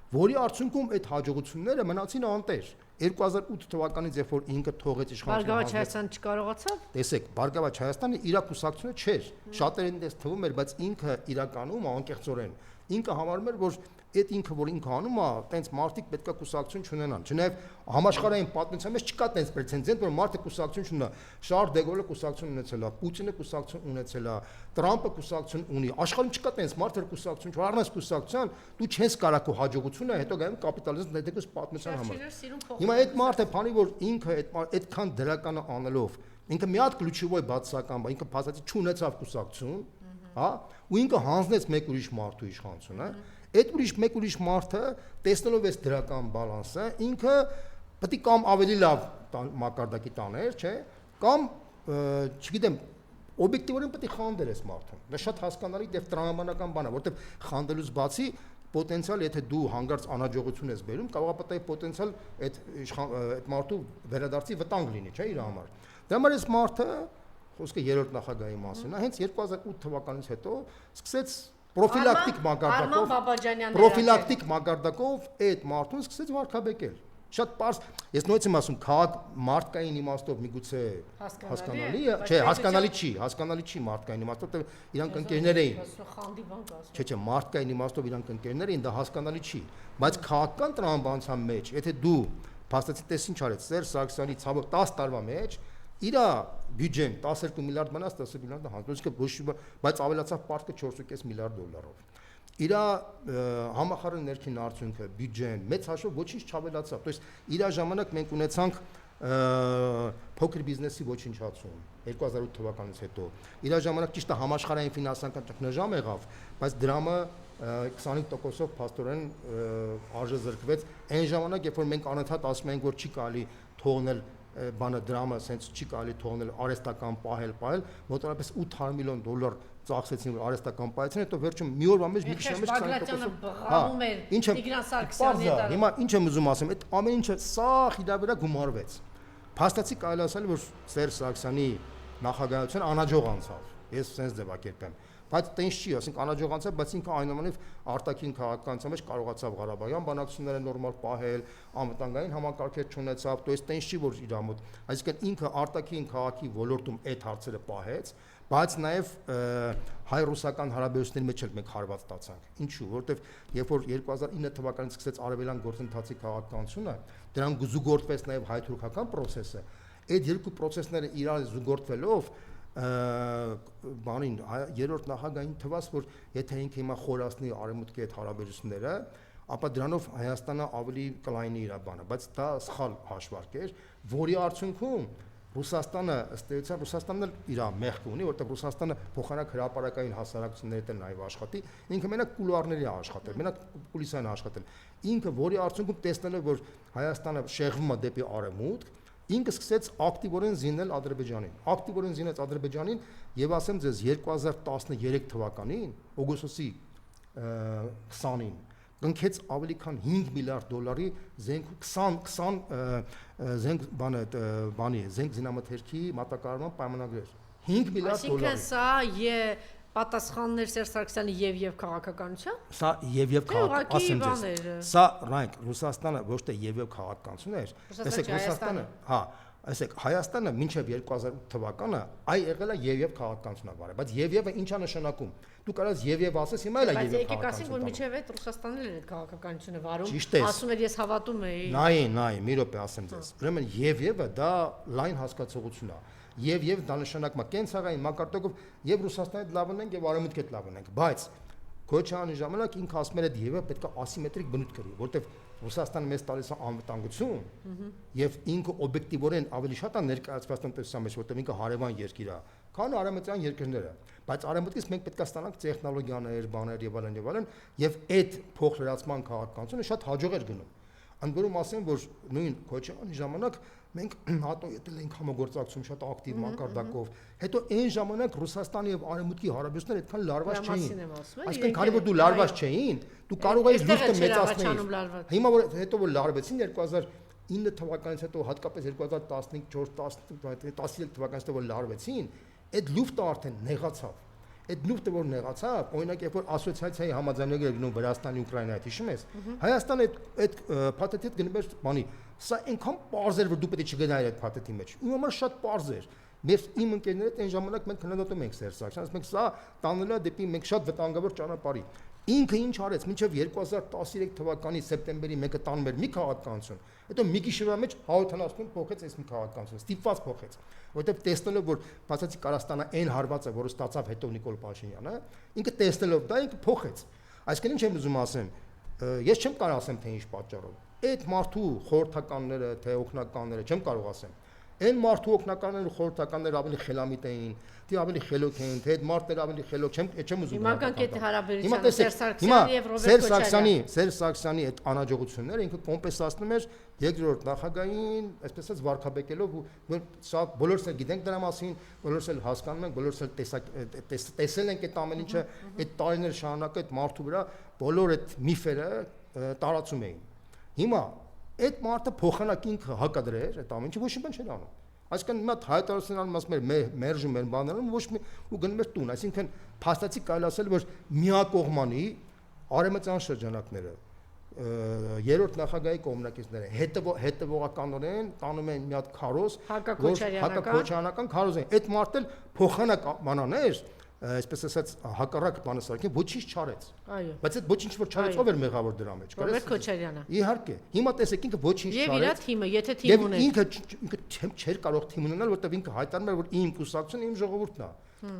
Որի արդյունքում այդ հաջողությունները մնացին անտեր։ 2008 թվականից երբ որ ինքը թողեց իշխանությունը, Բարգավաճ Հայաստանը չկարողացավ։ Տեսեք, Բարգավաճ Հայաստանը իր կուսակցությունը չէր։ Շատերին դες թվում էր, բայց ինքը իրականում անկեղծորեն ինքը համարում էր, որ այդ ինքը որ ինքը անում է, տենց մարդիկ պետքա կուսակցություն չունենան։ Չնայև համաշխարհային պատմության մեջ չկա տենց պրեցեդենտ, որ մարդը կուսակցություն չունենա։ Շարլ դե Գոլը կուսակցություն ունեցել է, Պուտինը կուսակցություն ունեցել է, Տրամպը կուսակցություն ունի։ Աշխարհում չկա տենց մարդ, որ կուսակցություն չունի։ Առանց կուսակցության դու չես կարող քո հաջողությունը, հետո գայում կապիտալիզմ դեպս պատմության համար։ Հիմա այդ մարդը, քանի որ ինքը այդքան դրականը անելով, ինքը մի հատ ключевой բացական բան, ինքը փաստացի չունեցավ կուսակցություն, հա, ու ինքը հանձնեց մեկ ուրիշ մարդու իշխանությունը, այդ մեկ ուրիշ մարդը տեսնելով այս դրական բալանսը, ինքը պետք է կամ ավելի լավ մակարդակի տաներ, չէ, կամ չգիտեմ, օբյեկտիվորեն պետք է խանդեր այս մարդուն։ Դա շատ հասկանալի եւ տրամաբանական բան է, որովհետեւ խանդելուց բացի պոտենցիալ, եթե դու հանգարց անհաջողություն ես բերում, կարող է պետք է պոտենցիալ այդ մարդու վերադարձի վտանգ լինի, չէ, իր համար։ Դրա համար այս մարդը, խոսքը երրորդ նախագահի մասին է, հենց 2008 թվականից հետո սկսեց պրոֆիլակտիկ մակարդակով այդ մարդուն սկսեց վարկաբեկել։ Շատ պարզ, ես նույնիսկ եմ ասում, քաղաք մարդկային իմաստով միգուցե հասկանալի է, չէ, հասկանալի չի մարդկային իմաստով, իրանք ընկերներ էին։ Չէ, մարդկային իմաստով իրանք ընկերներ էին, դա հասկանալի չի, բայց քաղաքական տրամաբանության մեջ, եթե դու փաստացի տես ինչ արեց, Սերժ Սարգսյանի ցավոք 10 տարվա մեջ իր բյուջեն 12 միլիարդ մնաց 10 միլիարդ հանձնեցին, բայց ավելացավ պարտքը 4.5 միլիարդ դոլարով։ Իր համախառն ներքին արդյունքը, բյուջեն, մեծ հաշվով ոչինչ չավելացավ։ То есть իր ժամանակ մենք ունեցանք փոքր բիզնեսի ոչնչացում 2008 թվականից հետո։ Իր ժամանակ ճիշտ է համաշխարհային ֆինանսական ճգնաժամ եղավ, բայց դրամը 25%-ով փաստորեն արժե զրկվեց։ Այն ժամանակ, երբ որ մենք անընդհատ ասում ենք, որ չի կարելի թողնել բանը դրամը sense չի կարելի թողնել արհեստական պահել, մոտավորապես $800 միլիոն ծախսեցին որ արհեստական պահեցին, հետո վերջում մի օրվա մեջ մի քիչ մեջ 20%-ով Տիգրան Սարգսյանի հետ։ Հիմա ինչ եմ ուզում ասեմ, այդ ամեն ինչը սա իր վրա գումարվեց։ Փաստացի կարելի ասել որ Սերժ Սարգսյանի նախագահությունը անհաջող անցավ։ Ես sense ձևակերպեմ։ Բայց տենց չի, ասենք անհաջող անցավ, բայց ինքը այնուամենայնիվ արտաքին քաղաքականության մեջ կարողացավ Ղարաբաղյան բանակցությունները նորմալ պահել, անվտանգային համակարգեր չունեցավ, то есть տենց չի որ իր մոտ, այսինքն ինքը արտաքին քաղաքի ոլորտում այդ հարցերը պահեց, բայց նաև հայ-ռուսական հարաբերությունների մեջ էլ մենք հարված ստացանք։ Ինչու՞, որովհետև երբ որ 2009 թվականից սկսեց արևելյան գործընթացի քաղաքականությունը, դրան զուգորդվեց նաև հայ-թուրքական process-ը, այդ երկու process-ները իրար զուգորդվելով բանին երրորդ նախագահին թվաց որ եթե ինքը հիմա խորացնի արևմուտքի հետ հարաբերությունները, ապա դրանով Հայաստանը ավելի կլայնի իր բանը, բայց դա սխալ հաշվարկ էր, որի արդյունքում Ռուսաստանը ըստ էության Ռուսաստանն իր մեղքը ունի, որտեղ Ռուսաստանը փոխանակ հրապարակային հասարակությունների հետ նաև աշխատի, ինքը մենակ կուլուարների է աշխատել, մենակ կուլիսային աշխատել, ինքը որի արդյունքում տեսնելով որ Հայաստանը շեղվում է դեպի արևմուտք, ինքը սկսեց ակտիվորեն զինել Ադրբեջանին։ Ակտիվորեն զինեց Ադրբեջանին եւ ասեմ ձեզ 2013 թվականին օգոստոսի 20-ին կնքեց ավելի քան $5 միլիարդ զենք 20 զենք զինամթերքի մատակարարման պայմանագրեր։ $5 միլիարդ։ Այսինքն սա պատասխաններ Սերժ Սարգսյանի եւ քաղաքականության։ Սա եւ քաղաքականություն ասեմ ձեզ։ Սա ռայք Ռուսաստանը ոչ թե եւ քաղաքականություն էր։ Տեսեք Ռուսաստանը, հա, այսեք Հայաստանը մինչև 2008 թվականը այ եղել է եւ քաղաքականություն ա վարել, բայց եւ-ը ի՞նչ է նշանակում։ Դու կարաս եւ ասես հիմա էլ է եւ քաղաքականություն։ Բայց եկեք ասենք որ մինչև այդ Ռուսաստանն էլ այդ քաղաքականությունը վարում, ասում էր ես հավատում էի։ Նայ, մի րոպե ասեմ ձեզ։ Ուրեմն եւ-ը դա լայն հասկացողություն է։ Եվ դա նշանակում է կենցաղային մակարդակով եւ Ռուսաստանի հետ լավ ունենք եւ Արևմուտքի հետ լավ ունենք, բայց Քոչարյանի ժամանակ ինքը ասում էր այդ եւ պետք է ասիմետրիկ բնույթ կրի, որտեվ Ռուսաստանը մեզ տալիս է անվտանգություն եւ ինքը օբյեկտիվորեն ավելի շատ է ներկայացված տնտեսության մեջ, որտեվ ինքը հարևան երկիր է, քան արևմտյան երկրները, բայց արևմուտքից մենք պետք է ստանանք տեխնոլոգիաներ, բաներ եւ այլն եւ այդ փոխլրացման քաղաքականությունը շատ հաջող էր գնում։ Ընդ որում ասեմ, որ նույն Քոչարյանի ժամանակ մենք ՆԱՏՕ ետել ենք համագործակցություն շատ ակտիվ մակարդակով, հետո այն ժամանակ Ռուսաստանի եւ Արևմուտքի հարաբերությունները այդքան լարված չէին։ Այսինքն քանի որ դու լարված չէին, դու կարող էիր լուրջ մեծացնել։ Հիմա որ հետո որ լարվեցին 2009 թվականից հետո հատկապես 2014-15 թվականից հետո որ լարվեցին, այդ լուֆտը արդեն նեղացավ։ Այդ լուֆտը որ նեղացավ, օրինակ երբ որ ասոցիացիայի համաձայնագիրը գնում Վրաստանի Ուկրաինայի, հիշում ես, Հայաստանը այդ փաթեթի հետ գնում էր բանի, սա այնքան պարզ էր որ դու պետք է չգնայր այդ փաթեթի մեջ։ Իմ համար շատ պարզ էր։ Մեր իմ ընկերներդ այն ժամանակ մենք քննադատում ենք Սերժ Սարգսյանից, մենք սա տանելու է դեպի մենք շատ վտանգավոր ճանապարհի։ Ինքը ինչ արեց, մինչև 2013 թվականի սեպտեմբերի 1-ը տանում էր մի քաղաքականություն, հետո մի գիշերվա մեջ 170 փոխեց այս մի քաղաքականությունը, ստիպված փոխեց, որովհետև տեսնելով որ բացացի Կարաստանը այն հարվածը, որը ստացավ հետո Նիկոլ Փաշինյանը, ինքը տեսնելով դա ինքը փոխեց։ Այսինքն ինչ եմ ուզում ասեմ, ես չեմ կարող ասեմ թե ինչ պատճառով։ Այդ մարդու խորհրդականները, թե օգնականները չեմ կարող ասեմ։ Այն մարդու օգնականները խորհրդականները ավելի խելամիտ էին, թե ավելի խելոք էին, թե այդ մարդները ավելի խելոք չեմ ուզում։ Հիմա կան այդ հարաբերությունը Սերժ Սարգսյանի եւ Ռոբերտ Քոչարյանի։ Սերժ Սարգսյանի այդ անհաջողությունները ինքը կոմպենսացնում էր երկրորդ նախագահային, այսպես ասած վարկաբեկելով ու սա բոլորս էլ գիտենք դրա մասին, բոլորս էլ հասկանում ենք, բոլորս էլ տեսել ենք այդ ամեն ինչը, այդ տարիներ շարունակ այդ մարդու վրա բոլոր այդ միֆերը տարածում էին։ Հիմա այդ մարդը փոխանակ ինքը հակադրեր, այդ ամեն ինչը ոչ մի բան չէր անում։ Այսինքն մի հատ հայտարարություն անում ասում էր մերժում են բաներում ոչ մի ու գնում էր տուն, այսինքն փաստացի կարելի ասել որ միակողմանի արևմտյան շրջանակները երրորդ նախագահի կողմնակիցները հետևողականորեն տանում են մի հատ քարոզ, հակակոչարանական քարոզ են։ Այդ մարդը փոխանակ բանաներ այսպես ասած հակառակ բանը սարքին ոչինչ չարեց։ Այո։ Բայց այդ ոչինչ որ չարեց ով էր մեղավոր դրա մեջ։ Ռոբերտ Քոչարյանը։ Իհարկե։ Հիմա տեսեք ինքը ոչինչ չարեց։ Եվ իր թիմը, եթե թիմ ուներ։ Ինքը չէր կարող թիմ ունենալ, որտեղ ինքը հայտարարում էր որ իմ կուսակցությունը իմ ժողովուրդն է։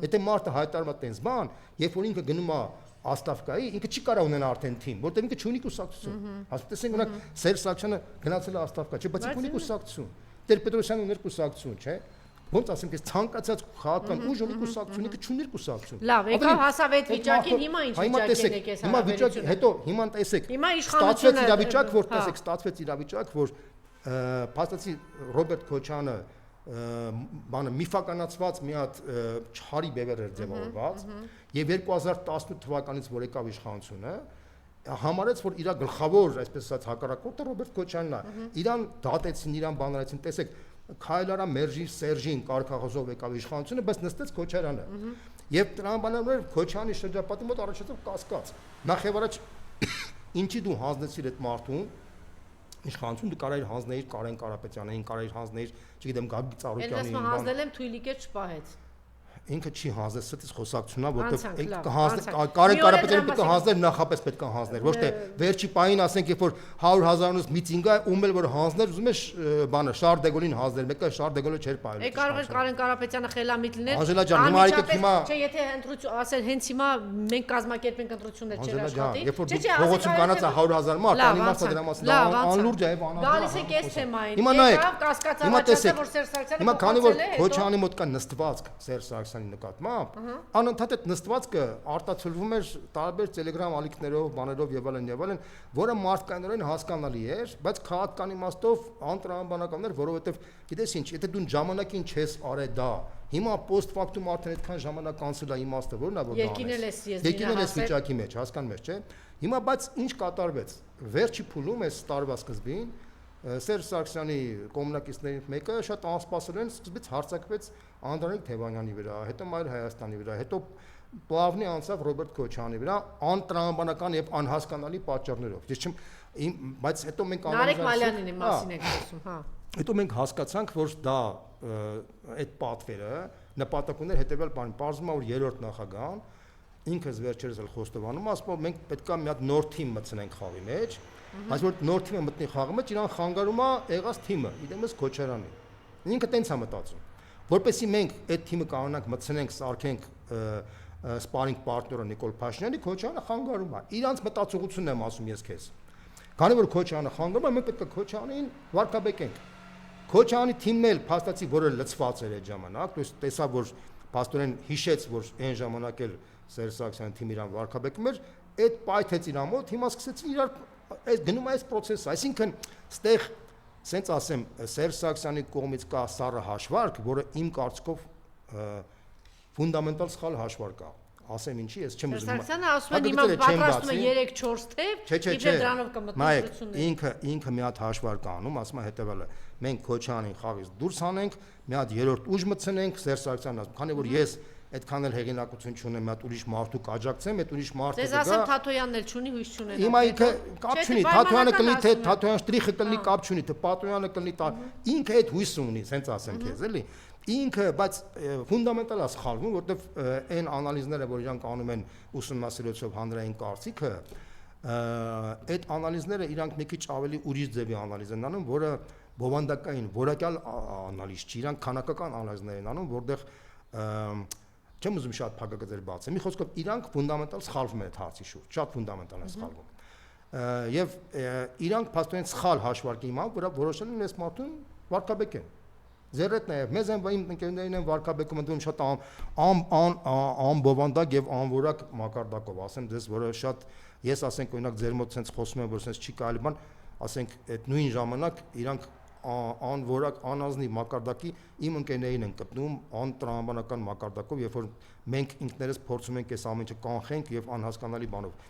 Եթե մարդը հայտարարում է տենց բան, երբ որ ինքը գնում է Աստավկայի, ինքը չի կարող ունենալ արդեն թիմ, որտեղ ինքը չունի կուսակցություն։ Հասկացեք, օրինակ Սերժ Սարգսյանը գնացել է Աստավկա, չէ, բայց ինքը ունի կուսակցություն։ Տեր-Պետրոսյանը ուներ կուսակցություն, չէ։ Ոնց ասեմ, ես ցանկացած քաղաքական ուժ ունի կուսակցություն, ինքը չուներ կուսակցություն։ Լավ, եկավ հասավ այդ վիճակին, հիմա ինչ վիճակին եք ես հիմա վիճակ, հետո հիմա տեսեք։ Հիմա իշխանությունը ստացվեց իրավիճակ, որ տեսեք, ստացվեց իրավիճակ, որ փաստացի Ռոբերտ Քոչյանը բանը միֆականացված մի հատ չարի բևեր էր ձևավորված եւ 2018 թվականից որ եկավ իշխանությունը համարեց որ իր գլխավոր այսպես ասած հակառակորդը Ռոբերտ Քոչյանն է իրան դատեցին իրան բանալեցին տեսեք Քայլարա Մերժի Սերժին կարգախոսով եկավ իշխանությունը բայց նստեց Քոչարյանը եւ տրամաբաններ Քոչյանի շրջապատի մոտ առաջացավ կասկած նախ եւ առաջ ինչի դու հանձնեցիր այդ մարդուն իշխանություն դու կարայր հանձնեիր Կարեն Կարապետյանին, կարայր հանձնեիր, չգիտեմ, Գագիկ Ծառուկյանին։ Ես հանձնել եմ Թույլիկեր չպահեց։ Ինքը չի հանձնել, սրտից խոսակցությունա, որտեղ Կարեն Կարապետյանը պետք է հանձներ, նախապես պետք է հանձներ, ոչ թե վերջի պահին ասենք, երբ որ 100,000-ից միտինգ է, ում էլ որ հանձներ, ուզում է բանը Շարլ դե Գոլին հանձներ, մեկը Շարլ դե Գոլը չէր պահել։ Կարող է Կարեն Կարապետյանը խելամիտ լիներ։ Անժելա ջան, հիմա եկեք հիմա չէ, եթե ընտրություն, ասել հենց հիմա մենք կազմակերպենք ընտրություններ չէր աշխատի։ Երբ որ փողոցում կանած 100,000 մարդ, անիմաստ դրա մասին անլուրջ է եւ անհավատ։ Գալիս է այս թեմային։ Հիմա նայեք, կասկածավաճառը, որ Սերժ Սարգսյանը հիմա քանի որ Քոչյանի մոտ կա նստվածք Սերժ Սարգսյանի նկատմամբ, անընդհատ այդ նստվածքը արտացոլվում էր տարբեր Telegram ալիքներով, բաներով եւ այլն, որը մարդկայնորեն հասկանալի էր, բայց քաղաքական իմաստով անտրամաբանական էր, որովհետեւ գիտես ինչ, եթե դու ժամանակին չես արել դա, հիմա post factum արդեն այդքան ժամանակ անցել է իմաստը, որն է որ դա է։ Եկին ես վիճակի մեջ, հասկանում ես, չէ։ Հիմա բայց ինչ կատարվեց։ Վերջի փուլում էս տարվա սկզբին Սերժ Սարգսյանի կոմունակիցներից մեկը շատ անսպասելիորեն սկզբից հարձակվեց Անդրանիկ Թևանյանի վրա, հետո Մայր Հայաստանի վրա, հետո պլավնի անցավ Ռոբերտ Քոչյանի վրա անտրամաբանական եւ անհասկանալի պատճառներով։ Ես չեմ, բայց հետո մենք Նարեկ Մալյանինի մասին եք խոսում, հա։ Հետո մենք հասկացանք, որ դա այդ պատվերը նպատակ ուներ հետեւյալ բան, բարձում որ երրորդ նախագահան ինքս վերջերս էլ խոստովանում, ասում որ մենք պետքա մի հատ նոր թիմ մտցնենք խաղի մեջ, բայց որ նոր թիմը մտնի խաղի մեջ, իրան խանգարում է եղած թիմը, իրենից Քոչարյանի։ Ինքը տենց է մտածում, որպեսզի մենք այդ թիմը կանոնանք մտցնենք, սարքենք սպարինգ պարտները Նիկոլ Փաշինյանի, Քոչյանը խանգարում է։ Իրանց մտածողությունն եմ ասում ես քեզ։ Քանի որ Քոչյանը խանգարում է, մենք պետք է Քոչյանին վարկաբեկենք։ Քոչյանի թիմն էլ փաստացի, որը լցված էր այդ ժամանակ, դու տեսա որ փաստորեն հիշեց, որ այն ժամանակ էլ Սերժ Սարգսյանի թիմը իրան վարկաբեկում էր, այդ պայթեց իր մոտ, հիմա սկսեցին իրար այս գնում է այս process-ը, այսինքն ստեղ Սենց ասեմ, Սերժ Սարգսյանի կողմից կա սառը հաշվարկ, որը իմ կարծիքով ֆունդամենտալ սխալ հաշվարկ է։ Ասեմ ինչի, ես չեմ ուզում։ Սարգսյանը ասում է հիմա պատրաստում է 3-4 թեւ, իբր դրանով կմտնություններ։ Ինքը մի հատ հաշվարկ անում, ասում է հետեւելը, մենք Քոչյանին խաղից դուրս հանենք, մի հատ երրորդ ուժ մտցնենք, Սերժ Սարգսյանն ասում, քանի որ ես այդքան էլ հեղինակություն չունեմ, մի հատ ուրիշ մարդու կաջակցեմ, այդ ուրիշ մարդը դες ասեմ Թաթոյանն էլ չունի, հույս չունենա։ Հիմա ինքը կապ չունի, Թաթոյանը կլինի թե Թաթոյան շտրիխը կլինի կապ չունի, թե Պատոյանը կլինի, ինքը այդ հույսը ունի, սենց ասեմ քեզ, էլի։ Ինքը, բայց ֆունդամենտալ է սխալվում, որովհետև այն անալիզները, որ իրանք անում են ուսումնասիրությունով հանրային կարծիքը, այդ անալիզները իրանք մի քիչ ավելի ուրիշ ձևի անալիզ են անում, որը բովանդակային, որակյալ անալիզ չի, իրանք քանակական անալիզներ են անում, որտեղ չեմ ուզում շատ փակագծեր բացեմ։ Մի խոսքով իրանք ֆունդամենտալ սխալվում են այդ հարցի շուրջ, շատ ֆունդամենտալ են սխալվում։ Եվ իրանք փաստորեն սխալ հաշվարկի հիմա, որը որոշել են այս մարդուն վարկաբեկեն։ Ձեր հետ նաև մեզ են իմ ընկերներին են վարկաբեկում ընդդեմ շատ անբովանդակ եւ անորակ մակարդակով, ասեմ դες, որը շատ ես ասենք օրինակ ձեր մոտ sense խոսում եմ, որ sense չի կարելի բան, ասենք այդ նույն ժամանակ իրանք անորակ անազնիվ մակարդակի իմ ընկերներին են կպնում անտրամաբանական մակարդակով, երբ որ մենք ինքներս փորձում ենք այս ամեն ինչը կանխենք եւ անհասկանալի բանով։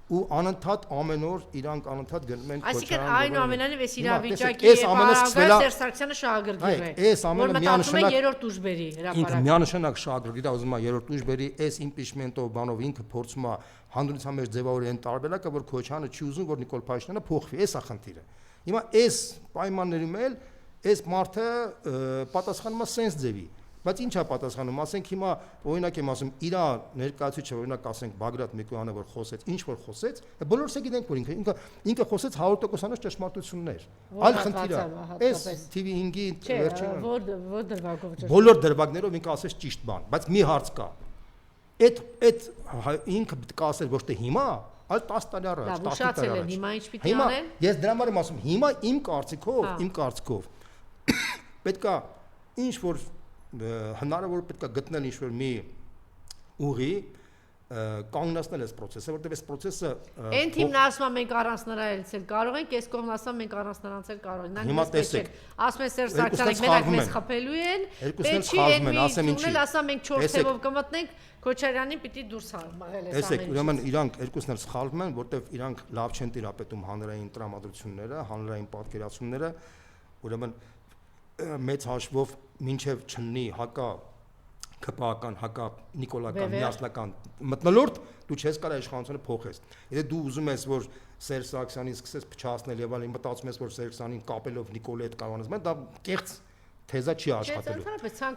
Ու անընդհատ ամեն օր իրանք անընդհատ գնում են Այսինքն այնուամենայնիվ այս իրավիճակի Սերժ Սարգսյանը շահագրգիռ է։ Այս ամենը միանշանակ երրորդ ուժբերի հրապարակ։ Ինքը միանշանակ շահագրգիռ է, ուզում է երրորդ ուժբերի այս իմպիչմենտով բանով ինքը փորձում է հանդուրժության մեջ ձևավորել այն տարբերակը, որ Քոչյանը չի ուզում, որ Նիկոլ Փաշինյանը փոխվի, այս է խնդիրը։ Հիմա այս պայմաններում էլ այս մարդը պատասխանում է sense ձևի, բայց ինչ է պատասխանում, ասենք հիմա օրինակ եմ ասում, իր ներկայացուցիչը օրինակ ասենք Բագրատ Միկոյանը որ խոսեց, ինչ որ խոսեց, բոլորս էլ գիտենք որ ինքը խոսեց 100%-անոց ճշմարտություններ։ Այլ խնդիր է, այս TV5-ի վերջին որ դրվագով ճշմարտ։ Բոլոր դրվագներով ինքը ասեց ճիշտ բան, բայց մի հարց կա։ Այդ ինքը պետք է ասել ոչ թե հիմա, այլ 10 տարի առաջ, 10 տարի առաջ։ Հիմա ինչ պիտի անեն։ Ես դրա համար եմ ասում, հիմա իմ կարծիքով պետք է ինչ որ հնարավոր պետք է գտնել ինչ որ մի ուղի կանգնեցնել այս process-ը, որտեղ այս process-ը Այն թիմն ասում է մենք առանց նրա էլ կարող ենք, այս կողմն ասում մենք առանց նրանց էլ կարող ենք։ Հիմա տեսեք, ասում են Սերժ Սարգսյանը մենակ մեզ խփելու են, երկուսն էլ խաղում են, ասեմ ինչի։ Ասա մենք 4 թևով կմտնենք, Քոչարյանին պիտի դուրս մղել այս ամենը։ Տեսեք, ուրեմն իրանք երկուսն էլ սխալվում են, որտեղ իրանք լավ չեն տիրապետում հանրային տրամադրությունները, հանրային պատկերացումները, ուրեմն մեծ հաշվով մինչև չնի հակա քպական հակա նիկոլական միասնական մտնոլորտ դու չես կարող իշխանությունը փոխես։ Եթե դու ուզում ես որ Սերժ Սարգսյանին սկսես փչացնել եւ այլն, մտածում ես որ Սերժ Սարգսյանին կապելով Նիկոլի հետ կարողանաս, դա կեղծ թեզա չի աշխատելու։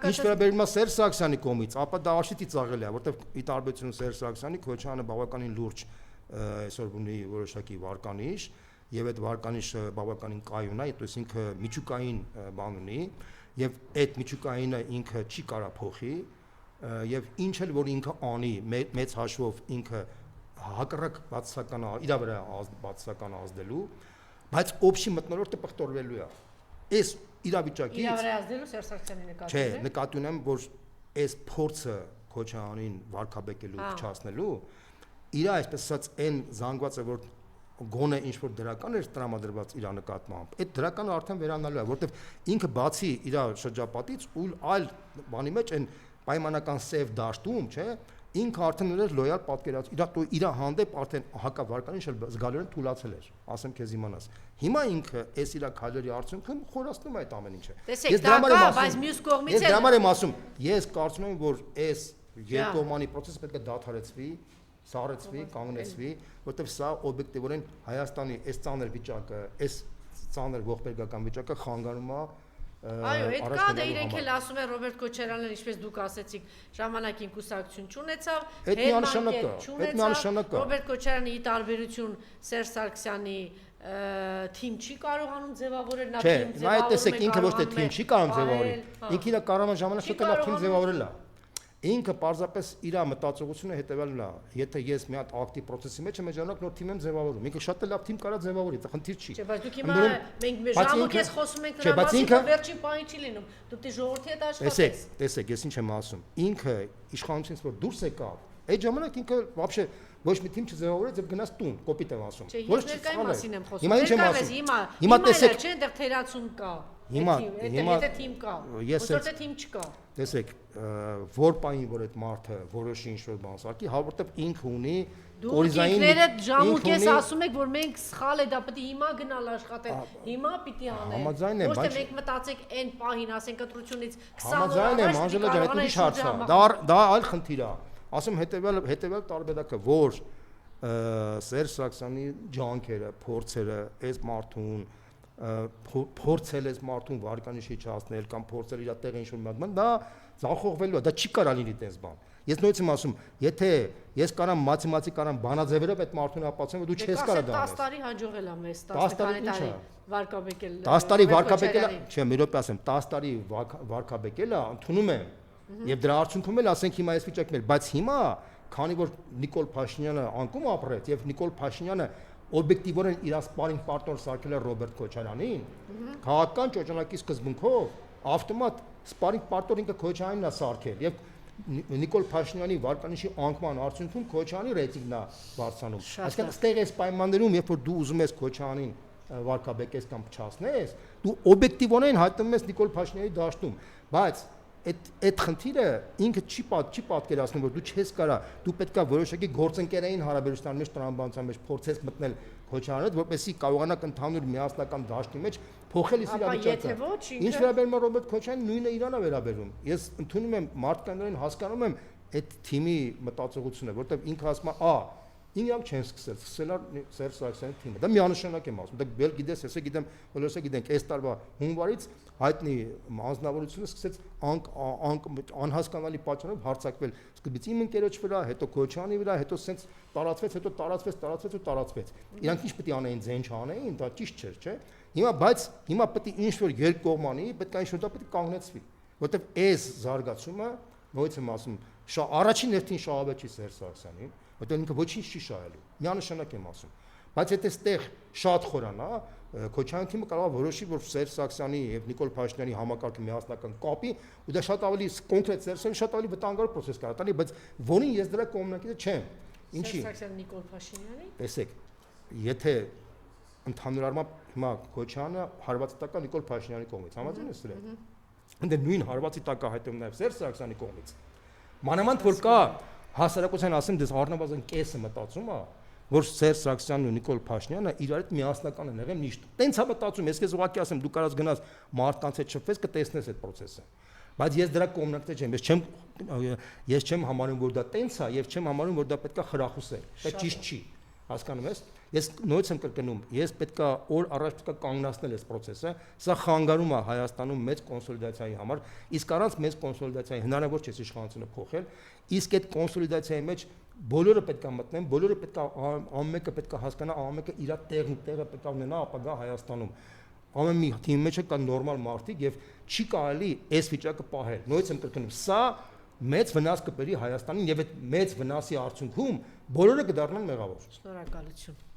Ինչ վերաբերում է Սերժ Սարգսյանի կողմից, ապա դա աշիտի ծաղել է, որտեղ ի տարբերություն Սերժ Սարգսյանի Քոչյանը բավականին լուրջ այսօր ունի որոշակի վարկանիշ եւ այդ վարկանիշը բավականին կայուն է, այդպես ինքը միջուկային բան ունի եւ այդ միջուկայինը ինքը չի կարա փոխի եւ ինչ էլ որ ինքը անի մեծ հաշվով ինքը հակառակ բացասական իր վրա բացասական ազդելու, բայց օբշի մտնոլորտը պղտորվելու է։ Այս իրավիճակից իր վրա ազդելու Սերժ Սարգսյանի նկատի։ Չէ, նկատի ունեմ, որ այս փորձը Քոչյանին վարկաբեկելու, փչացնելու, իր այսպես ասած այն զանգվածը, որ գոնե ինչ որ դրական էր տրամադրված իր նկատմամբ, այդ դրականը արդեն վերանալու է, որովհետև ինքը բացի իր շրջապատից ու այլ բանի մեջ այն պայմանական սև դաշտում, չէ, ինքը արդեն ուներ լոյալ պատկերացում, իր հանդեպ արդեն հակավարկանիշը զգալիորեն թուլացել էր, ասեմ քեզ իմանաս։ Հիմա ինքը այս իր քայլերի արդյունքում խորացնում է այդ ամեն ինչը։ Տեսեք, դա կա, բայց մյուս կողմից Ես դրա համար եմ ասում, ես կարծում եմ, որ այս երկկողմանի process-ը պետք է դադարեցվի, սառեցվի, կանգնեցվի, որտեղ սա օբյեկտիվորեն Հայաստանի այս ծանր վիճակը, այս ծանր ողբերգական վիճակը խանգարում է Այո, այդ կա, դա իրենք էլ ասում են Ռոբերտ Քոչարյանն, ինչպես դուք ասեցիք, ժամանակին կուսակցություն չունեցավ, Ռոբերտ Քոչարյանը ի տարբերություն Սերժ Սարգսյանի թիմ չի կարողանում ձևավորել, նա թիմ ձևավորում է։ Նա տեսեք, ինքը ոչ թե թիմ չի կարող ձևավորել, ինքը իր կարողանա ժամանակ շուտ լավ թիմ ձևավորել է։ Ինքը պարզապես իր մտածողությունը հետևյալն է, եթե ես մի հատ ակտիվ process-ի մեջ եմ, ժամանակ նոր թիմ եմ ձևավորում։ Ինքը շատ լավ թիմ կարա ձևավորի, դա խնդիր չի։ Չէ, բայց դուք հիմա մենք ժամանակից խոսում ենք նրա մասին, որ վերջին պահին չի լինում։ Դու դե ժողովրդի հետ աշխատես։ Տեսեք, ես ինչ եմ ասում։ Ինքը իշխանությունից որ դուրս եկավ, Այդ ժամանակ ինքը вообще ոչ մի թիմ չձևավորեց եւ գնաց տուն, կոպիտ եմ ասում։ Ոչ ներկայի մասին եմ խոսում։ Հիմա ինչ եմ ասում։ Հիմա տեսեք, չէ, այնտեղ թերացում կա։ Հիմա եթե թիմ կա, որտեղ թիմ չկա։ Տեսեք, որ պահին որ այդ մարդը որոշի ինչ-որ բան սարքի, որտեղ ինքը ունի կորիզային ինքներդ ժամուկես ասում եք, որ մենք սխալ է դա պետք է հիմա գնալ աշխատել, հիմա պիտի անենք։ Համաձայն եմ, ոչ թե մենք մտածենք այն պահին, ասենք ընտրությունից 20 օր համաձայն եմ, Անժելա ջան, այդ ուրիշ հարց է։ Դա այլ խնդիր է։ Ասում հետեւյալ տարբերակը, որ Սերժ Սարգսյանի ջանքերը, փորձերը այս մարդուն փորձել այս մարդուն վարկանիշի չհասնել կամ փորձել իր տեղը ինչ-որ մատման, դա ձախողվելու է, դա չի կարա լինի այդպես բան։ Ես նույնիսկ եմ ասում, եթե ես կարամ մաթեմատիկական բանաձևերով այդ մարդուն ապացուցեմ, որ դու չես կարա դա անես։ 10 տարի հաջողել եմ ես, 10 տարի վարկաբեկել։ 10 տարի վարկաբեկելը, չէ, մի րոպե ասեմ, 10 տարի վարկաբեկելը ընդունում եմ։ Եվ դրա արդյունքում էլ ասենք հիմա այս վիճակում էլ, բայց հիմա, քանի որ Նիկոլ Փաշինյանը անկում ապրեց եւ Նիկոլ Փաշինյանը օբյեկտիվորեն իր սպարինգ պարտներ սարքել է Ռոբերտ Քոչարյանին, քաղաքական ճոճանակի սկզբունքով ավտոմատ սպարինգ պարտներ ինքը Քոչարյանին է սարքել եւ Նիկոլ Փաշինյանի վարկանիշի անկման արդյունքում Քոչարյանի ռեյտինգն է բարձրանում։ Այսինքն ստեղ այս պայմաններում, երբ որ դու ուզում ես Քոչարյանին վարկաբեկես կամ փչացնես, դու օբյեկտիվորեն հայտնվում ես Նիկոլ Փաշինյանի դաշտում, բայց այդ խնդիրը ինքը չի պատկերացնում, որ դու չես կարա, դու պետքա որոշակի գործընկերային հարաբերության մեջ տրամաբանության մեջ փորձես մտնել Քոչարյանդ, որպեսզի կարողանաք ընդհանուր միասնական դաշտի մեջ փոխել իրավիճակը։ Ինչ վերաբերում է Ռոբերտ Քոչարյանին, նույնը իրան է վերաբերում։ Ես ընդունում եմ մարդկանցին հասկանում եմ այդ թիմի մտածողությունը, որտեղ ինքը ասում է, ինքնամ չեն սկսել Սերժ Սարգսյանի թիմը։ Դա միանշանակ եմ ասում։ Դա վել գիտես, ես գիտեմ, բոլորս գիտենք, այս տարվա հունվարից հայտնի անձնավորությունը սկսեց անհասկանալի պատճառով հարձակվել սկզբից իմ ընկերոջ վրա, հետո Քոչարյանի վրա, հետո սենց տարածվեց, հետո տարածվեց։ Իրանք ինչ պետք է անեին, ձեն չանեին, դա ճիշտ չէր, չէ՞։ Հիմա պետք է ինչ-որ երկկողմանի, պետք է ինչ-որ դա պետք է կանգնեցվի, որովհետև այս զարգացումը, ոնց եմ ասում, առաջին հերթին շահավետ չի Սերժ Սարգսյանին, որտեղ ինքը ոչինչ չի շահելու։ Միանշանակ եմ ասում։ Բայց եթե այստեղ շատ խորանա, Քոչարյանի թիմը կարող է որոշի, որ Սերժ Սարգսյանի եւ Նիկոլ Փաշինյանի համակարգը միասնական կապի, ու դա շատ ավելի կոնկրետ Սերժը շատ ավելի վտանգավոր process կարող տանի, բայց որին ես դրա կողմնակիցը չեմ։ Ինչի։ Սերժ Սարգսյանը Նիկոլ Փաշինյանի։ Տեսեք, եթե ընդհանուր առմամբ հիմա Քոչարյանը հարվածի տակ է Նիկոլ Փաշինյանի կողմից, համաձայն ես դրա։ Ընդ նույն հարվածի տակ է հայտնվում նաեւ Սերժ Սարգսյանի կողմից։ Մանավանդ որ կա հասարակության ասեմ, դες առնվազն կեսը մտածում է, որ Սերժ Սարգսյանն ու Նիկոլ Փաշինյանը իրար հետ միասնական են եղել միշտ։ Տենց է մտածում, ես քեզ ուղղակի ասեմ, դու կարաս գնաս մարդկանց հետ շփվես, կտեսնես այդ process-ը։ Բայց ես դրա կողմնակից չեմ, ես չեմ համարում, որ դա տենց է, եւ չեմ համարում, որ դա պետքա խրախուսել։ Դա ճիշտ չի։ Հասկանում ես։ Ես նույնպես եմ կրկնում, ես պետքա օր առաջ պետքա կանգնացնել այս process-ը, սա խանգարում է Հայաստանում մեծ կոնսոլիդացիայի համար, իսկ առանց մեծ կոնսոլիդացիայի հնարավոր չէ իշխանությունը փոխել, իսկ այդ կոնսոլիդացիայի մեջ բոլորը պետքա մտնեն, բոլորը պետքա ամեն մեկը պետքա հասկանա, ամեն մեկը իր տեղը պետքա ունենա ապագա Հայաստանում։ Ամեն մի թիմի մեջ կա նորմալ մարդիկ եւ չի կարելի այս վիճակը պահել։ Նույնպես եմ կրկնում, սա մեծ վնաս կբերի Հայաստանին եւ այդ մեծ վնասի արդյունքում բոլորը կդառնան մեղավոր։ Շնորհակալություն։